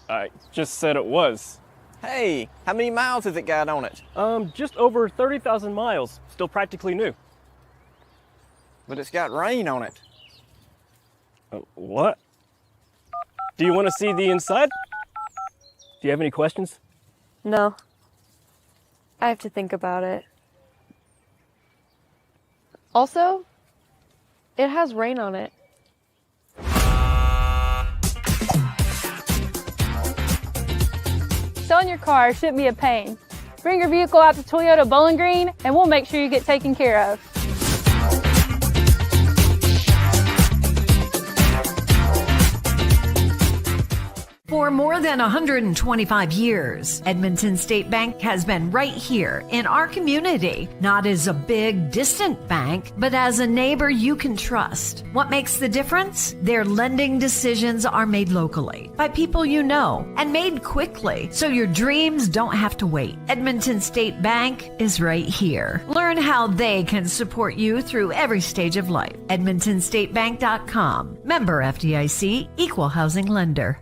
I just said it was. Hey, how many miles has it got on it? Just over 30,000 miles. Still practically new. But it's got rain on it. What? Do you want to see the inside? Do you have any questions? No. I have to think about it. Also, it has rain on it. Selling your car shouldn't be a pain. Bring your vehicle out to Toyota Bowling Green and we'll make sure you get taken care of. For more than 125 years, Edmonton State Bank has been right here in our community, not as a big, distant bank, but as a neighbor you can trust. What makes the difference? Their lending decisions are made locally by people you know and made quickly, so your dreams don't have to wait. Edmonton State Bank is right here. Learn how they can support you through every stage of life. EdmontonStateBank.com. Member FDIC, Equal Housing Lender.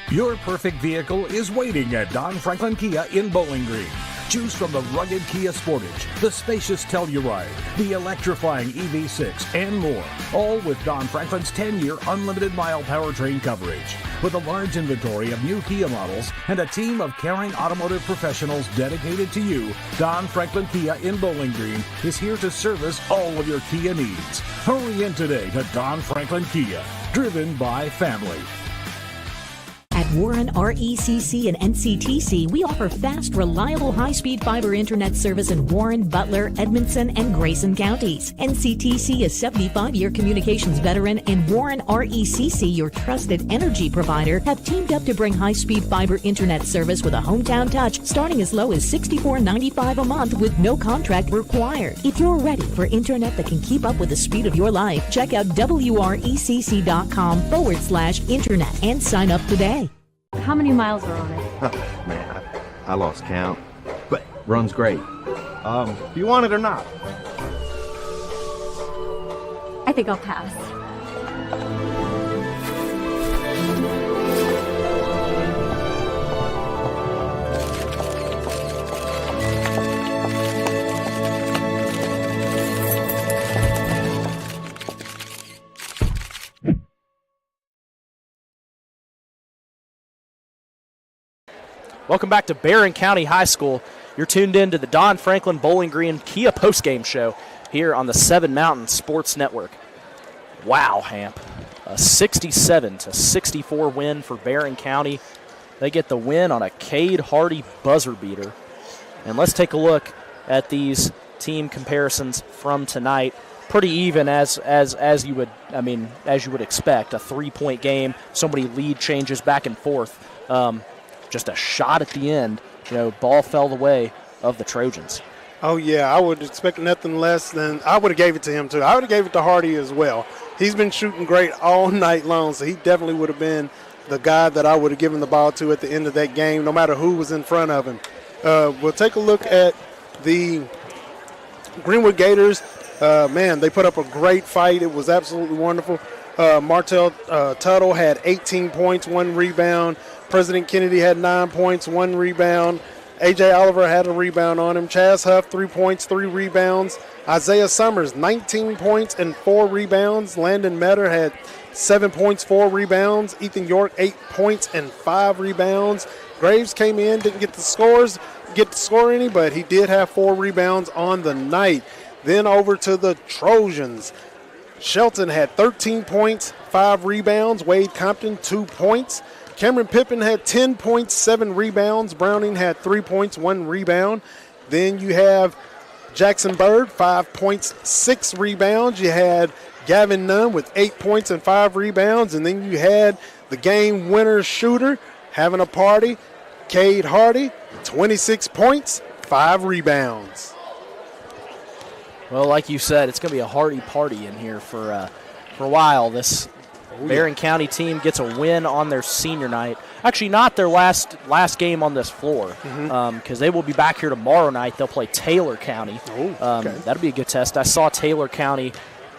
Your perfect vehicle is waiting at Don Franklin Kia in Bowling Green. Choose from the rugged Kia Sportage, the spacious Telluride, the electrifying EV6, and more. All with Don Franklin's 10-year unlimited mile powertrain coverage. With a large inventory of new Kia models and a team of caring automotive professionals dedicated to you, Don Franklin Kia in Bowling Green is here to service all of your Kia needs. Hurry in today to Don Franklin Kia, driven by family. At Warren RECC and NCTC, we offer fast, reliable, high-speed fiber internet service in Warren, Butler, Edmondson, and Grayson counties. NCTC is 75-year communications veteran, and Warren RECC, your trusted energy provider, have teamed up to bring high-speed fiber internet service with a hometown touch, starting as low as $64.95 a month with no contract required. If you're ready for internet that can keep up with the speed of your life, check out WRECC.com/internet and sign up today. How many miles are on it? Oh, man, I lost count, but runs great. Do you want it or not? I think I'll pass. Welcome back to Barren County High School. You're tuned in to the Don Franklin Bowling Green Kia postgame show here on the 7 Mountain Sports Network. Wow, Hamp. A 67-64 win for Barren County. They get the win on a Cade Hardy buzzer beater. And let's take a look at these team comparisons from tonight. Pretty even as you would expect. A 3-point game, so many lead changes back and forth. Just a shot at the end, ball fell the way of the Trojans. Oh, yeah, I would expect nothing less than – I would have gave it to him, too. I would have gave it to Hardy as well. He's been shooting great all night long, so he definitely would have been the guy that I would have given the ball to at the end of that game, no matter who was in front of him. We'll take a look at the Greenwood Gators. Man, they put up a great fight. It was absolutely wonderful. Martell Tuttle had 18 points, 1 rebound. President Kennedy had 9 points, 1 rebound. A.J. Oliver had a rebound on him. Chaz Huff, 3 points, 3 rebounds. Isaiah Summers, 19 points and 4 rebounds. Landon Metter had 7 points, 4 rebounds. Ethan York, 8 points and 5 rebounds. Graves came in, didn't get to score any, but he did have 4 rebounds on the night. Then over to the Trojans. Shelton had 13 points, 5 rebounds. Wade Compton, 2 points. Cameron Pippin had 10 points, 7 rebounds. Browning had 3 points, 1 rebound. Then you have Jackson Bird, 5 points, 6 rebounds. You had Gavin Nunn with 8 points and 5 rebounds. And then you had the game winner shooter having a party, Cade Hardy, 26 points, 5 rebounds. Well, like you said, it's going to be a hearty party in here for a while. This Barren County team gets a win on their senior night. Actually, not their last game on this floor, because they will be back here tomorrow night. They'll play Taylor County. That'll be a good test. I saw Taylor County,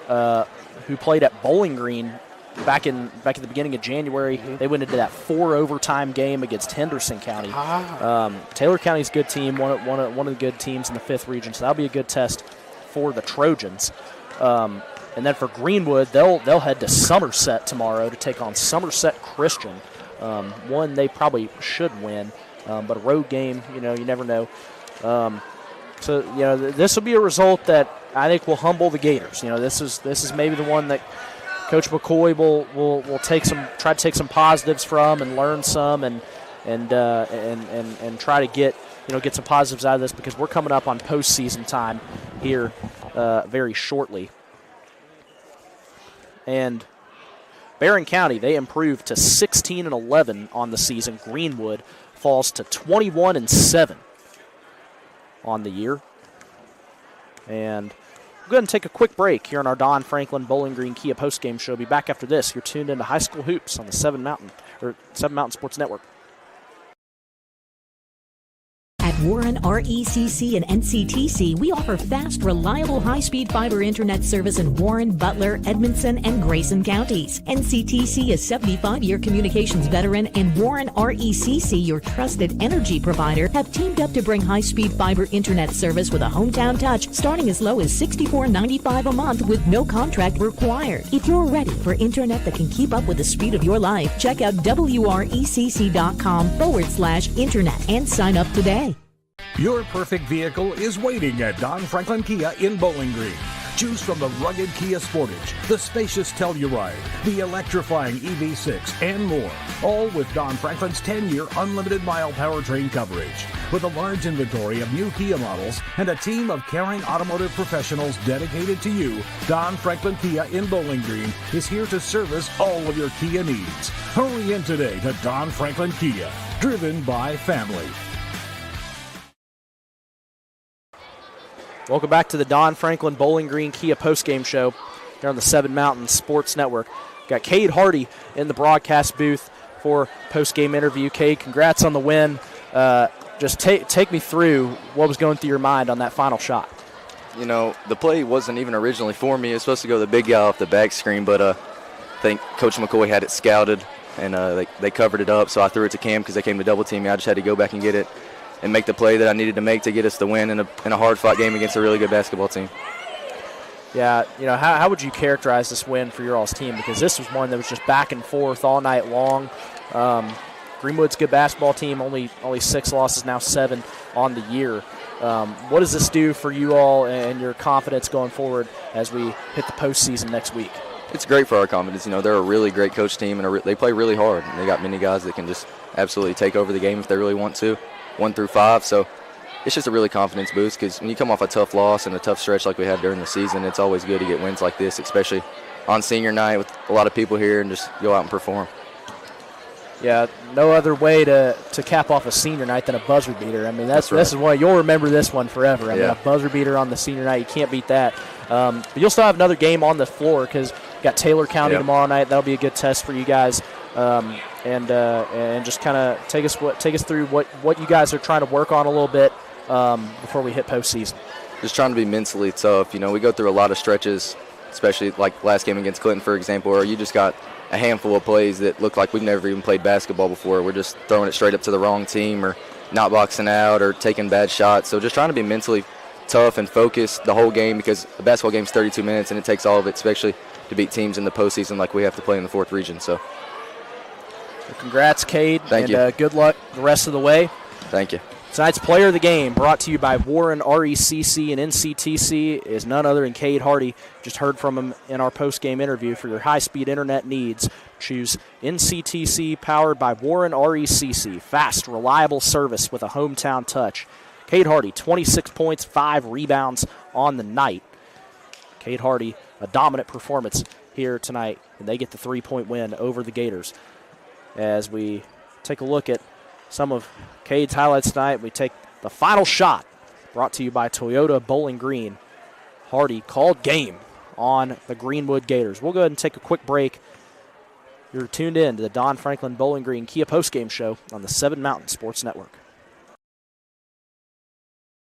who played at Bowling Green back at the beginning of January. They went into that 4 overtime game against Henderson County. Taylor County's a good team, one of the good teams in the 5th region, so that'll be a good test for the Trojans. And then for Greenwood, they'll head to Somerset tomorrow to take on Somerset Christian. One they probably should win, but a road game, you never know. So this will be a result that I think will humble the Gators. This is maybe the one that Coach McCoy will try to take some positives from and learn some and try to get some positives out of this, because we're coming up on postseason time here very shortly. And Barren County, they improved to 16-11 on the season. Greenwood falls to 21-7 on the year. And we'll go ahead and take a quick break here on our Don Franklin Bowling Green Kia postgame show. Be back after this. You're tuned into High School Hoops on the 7 Mountain Sports Network. At Warren RECC and NCTC, we offer fast, reliable, high-speed fiber internet service in Warren, Butler, Edmondson, and Grayson counties. NCTC is 75-year communications veteran, and Warren RECC, your trusted energy provider, have teamed up to bring high-speed fiber internet service with a hometown touch starting as low as $64.95 a month with no contract required. If you're ready for internet that can keep up with the speed of your life, check out wrecc.com/internet and sign up today. Your perfect vehicle is waiting at Don Franklin Kia in Bowling Green. Choose from the rugged Kia Sportage, the spacious Telluride, the electrifying EV6, and more. All with Don Franklin's 10-year unlimited mile powertrain coverage. With a large inventory of new Kia models and a team of caring automotive professionals dedicated to you, Don Franklin Kia in Bowling Green is here to service all of your Kia needs. Hurry in today to Don Franklin Kia, driven by family. Welcome back to the Don Franklin Bowling Green Kia postgame show here on the 7 Mountain Sports Network. Got Cade Hardy in the broadcast booth for postgame interview. Cade, congrats on the win. Just take me through what was going through your mind on that final shot. The play wasn't even originally for me. It was supposed to go the big guy off the back screen, but I think Coach McCoy had it scouted, and they covered it up, so I threw it to Cam because they came to double team me. I just had to go back and get it and make the play that I needed to make to get us the win in a hard-fought game against a really good basketball team. Yeah, how would you characterize this win for your all's team? Because this was one that was just back and forth all night long. Greenwood's a good basketball team, only 6 losses, now 7 on the year. What does this do for you all and your confidence going forward as we hit the postseason next week? It's great for our confidence. They're a really great coach team, and they play really hard. They got many guys that can just absolutely take over the game if they really want to. 1 through 5, so it's just a really confidence boost, because when you come off a tough loss and a tough stretch like we had during the season, it's always good to get wins like this, especially on senior night with a lot of people here, and just go out and perform. Yeah, no other way to cap off a senior night than a buzzer beater. I mean, this is one you'll remember this one forever. I mean, a buzzer beater on the senior night, you can't beat that. But you'll still have another game on the floor, because you got Taylor County tomorrow night. That'll be a good test for you guys. And just kind of take us through what you guys are trying to work on a little bit before we hit postseason. Just trying to be mentally tough. We go through a lot of stretches especially like last game against Clinton, for example, or you just got a handful of plays that look like we've never even played basketball before. We're just throwing it straight up to the wrong team or not boxing out or taking bad shots. So just trying to be mentally tough and focused the whole game, because a basketball game is 32 minutes and it takes all of it, especially to beat teams in the postseason like we have to play in the 4th region. So congrats, Cade. Thank you. Good luck the rest of the way. Thank you. Tonight's player of the game, brought to you by Warren RECC and NCTC, is none other than Cade Hardy. Just heard from him in our post-game interview. For your high-speed internet needs, choose NCTC, powered by Warren RECC. Fast, reliable service with a hometown touch. Cade Hardy, 26 points, 5 rebounds on the night. Cade Hardy, a dominant performance here tonight, and they get the 3-point win over the Gators. As we take a look at some of Cade's highlights tonight, we take the final shot, brought to you by Toyota Bowling Green. Hardy called game on the Greenwood Gators. We'll go ahead and take a quick break. You're tuned in to the Don Franklin Bowling Green Kia postgame show on the 7 Mountain Sports Network.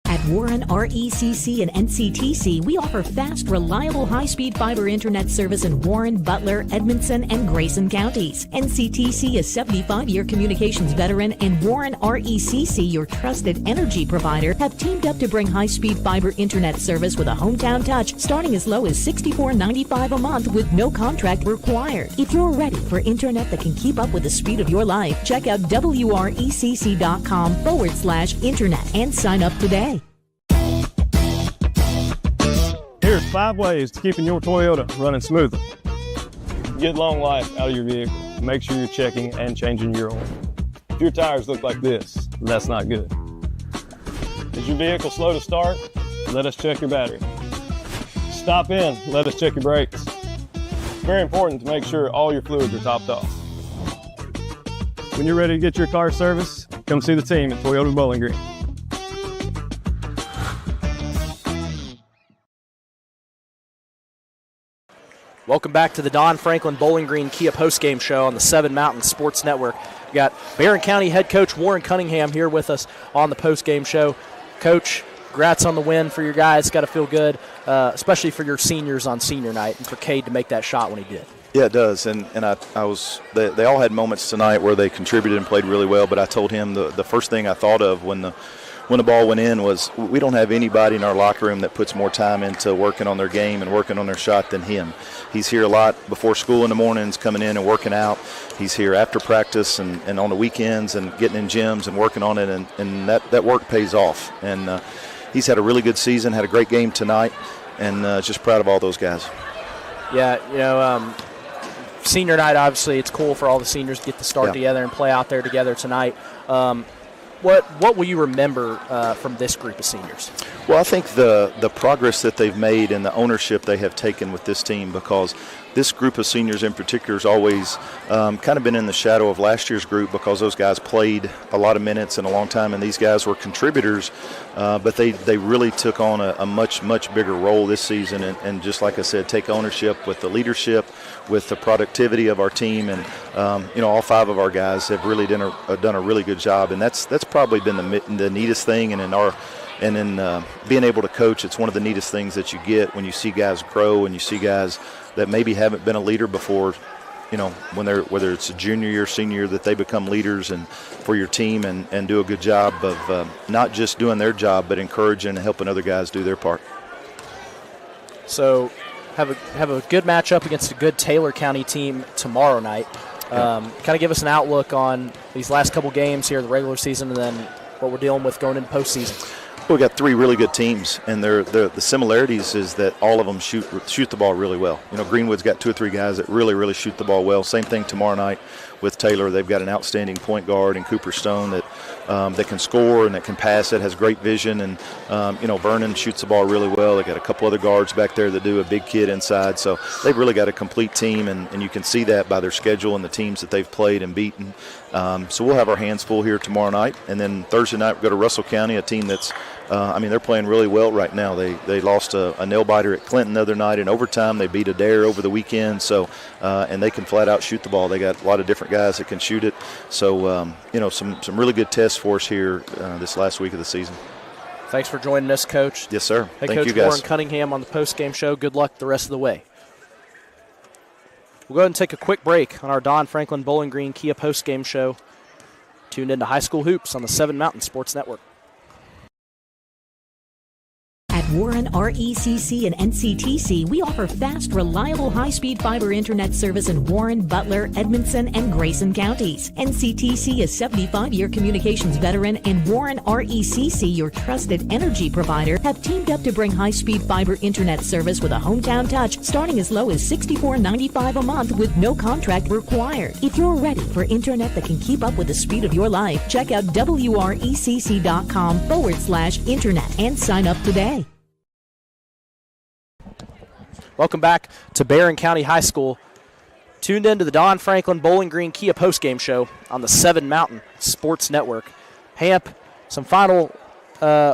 At Warren RECC and NCTC, we offer fast, reliable, high-speed fiber internet service in Warren, Butler, Edmondson, and Grayson counties. NCTC, a 75-year communications veteran, and Warren RECC, your trusted energy provider, have teamed up to bring high-speed fiber internet service with a hometown touch, starting as low as $64.95 a month with no contract required. If you're ready for internet that can keep up with the speed of your life, check out wrecc.com/internet and sign up today. Here's 5 ways to keeping your Toyota running smoothly. Get long life out of your vehicle. Make sure you're checking and changing your oil. If your tires look like this, that's not good. Is your vehicle slow to start? Let us check your battery. Stop in, let us check your brakes. It's very important to make sure all your fluids are topped off. When you're ready to get your car serviced, come see the team at Toyota Bowling Green. Welcome back to the Don Franklin Bowling Green Kia postgame show on the 7 Mountain Sports Network. We got Barren County head coach Warren Cunningham here with us on the postgame show. Coach, congrats on the win for your guys. Got to feel good, especially for your seniors on senior night and for Cade to make that shot when he did. Yeah, it does. And I was they all had moments tonight where they contributed and played really well, but I told him the first thing I thought of when the ball went in was we don't have anybody in our locker room that puts more time into working on their game and working on their shot than him. He's here a lot before school in the mornings, coming in and working out. He's here after practice and on the weekends and getting in gyms and working on it, and that work pays off. And he's had a really good season, had a great game tonight, and just proud of all those guys. Yeah, senior night, obviously, it's cool for all the seniors to get to start together and play out there together tonight. What will you remember from this group of seniors? Well, I think the progress that they've made and the ownership they have taken with this team, because this group of seniors in particular has always kind of been in the shadow of last year's group because those guys played a lot of minutes and a long time, and these guys were contributors, but they really took on a much, much bigger role this season and just like I said, take ownership with the leadership, with the productivity of our team, and all 5 of our guys have really done a really good job, and that's probably been the neatest thing, and in being able to coach, it's one of the neatest things that you get when you see guys grow and you see guys that maybe haven't been a leader before, whether it's a junior year, senior year, that they become leaders and for your team and do a good job of not just doing their job but encouraging and helping other guys do their part. So have a good matchup against a good Taylor County team tomorrow night. Kind of give us an outlook on these last couple games here, the regular season, and then what we're dealing with going into postseason. We've got 3 really good teams, and the similarities is that all of them shoot the ball really well. Greenwood's got 2 or 3 guys that really, really shoot the ball well. Same thing tomorrow night with Taylor. They've got an outstanding point guard in Cooper Stone that can score and that can pass it, has great vision, and Vernon shoots the ball really well. They got a couple other guards back there that do, a big kid inside. So they've really got a complete team, and you can see that by their schedule and the teams that they've played and beaten. So we'll have our hands full here tomorrow night, and then Thursday night we go to Russell County, a team that's they're playing really well right now. They lost a nail-biter at Clinton the other night in overtime. They beat Adair over the weekend, so and they can flat-out shoot the ball. They got a lot of different guys that can shoot it. So, some really good tests for us here this last week of the season. Thanks for joining us, Coach. Yes, sir. Hey, Thank Coach you, guys. Warren Cunningham on the postgame show. Good luck the rest of the way. We'll go ahead and take a quick break on our Don Franklin Bowling Green Kia postgame show. Tuned into High School Hoops on the 7 Mountain Sports Network. At Warren RECC and NCTC, we offer fast, reliable, high-speed fiber internet service in Warren, Butler, Edmondson, and Grayson counties. NCTC is 75-year communications veteran, and Warren RECC, your trusted energy provider, have teamed up to bring high-speed fiber internet service with a hometown touch, starting as low as $64.95 a month with no contract required. If you're ready for internet that can keep up with the speed of your life, check out WRECC.com/internet and sign up today. Welcome back to Barren County High School. Tuned in to the Don Franklin Bowling Green Kia postgame show on the 7 Mountain Sports Network. Hamp, some final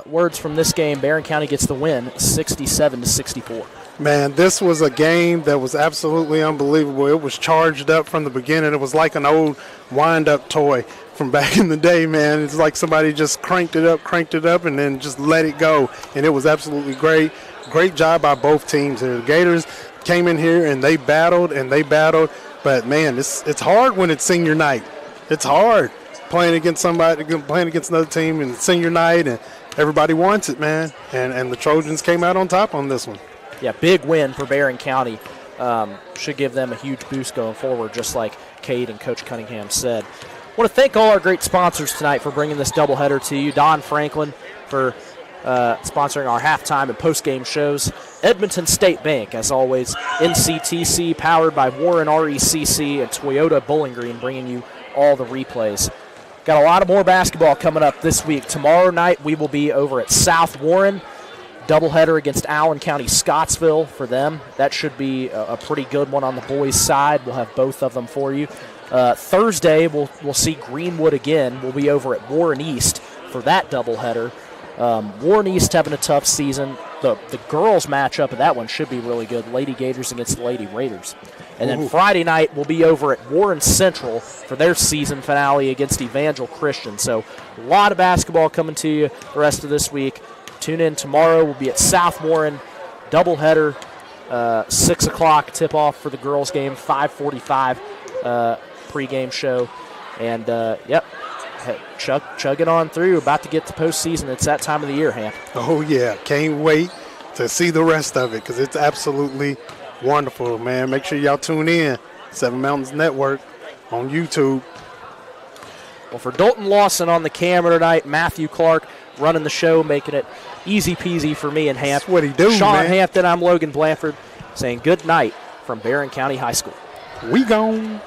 words from this game. Barren County gets the win, 67-64. Man, this was a game that was absolutely unbelievable. It was charged up from the beginning. It was like an old wind-up toy from back in the day, man. It's like somebody just cranked it up, and then just let it go. And it was absolutely great. Great job by both teams here. The Gators came in here and they battled. But, man, it's hard when it's senior night. It's hard playing against another team and senior night, and everybody wants it, man. And the Trojans came out on top on this one. Yeah, big win for Barren County. Should give them a huge boost going forward, just like Cade and Coach Cunningham said. I want to thank all our great sponsors tonight for bringing this doubleheader to you. Don Franklin for sponsoring our halftime and postgame shows. Edmonton State Bank, as always. NCTC, powered by Warren RECC, and Toyota Bowling Green, bringing you all the replays. Got a lot of more basketball coming up this week. Tomorrow night we will be over at South Warren. Doubleheader against Allen County Scottsville for them. That should be a pretty good one on the boys' side. We'll have both of them for you. Thursday we'll see Greenwood again. We'll be over at Warren East for that doubleheader. Warren East having a tough season. The girls matchup of that one should be really good. Lady Gators against the Lady Raiders. And then Friday night we'll be over at Warren Central for their season finale against Evangel Christian. So a lot of basketball coming to you the rest of this week. Tune in tomorrow. We'll be at South Warren, doubleheader, 6 o'clock tip-off for the girls' game, 5:45 pregame show. And, chug it on through. About to get to postseason. It's that time of the year, Hamp. Oh, yeah. Can't wait to see the rest of it because it's absolutely wonderful, man. Make sure y'all tune in. 7 Mountains Network on YouTube. Well, for Dalton Lawson on the camera tonight, Matthew Clark running the show, making it easy peasy for me and Hamp. That's what he do, Sean man. Hampton, I'm Logan Blanford, saying good night from Barren County High School. We gone.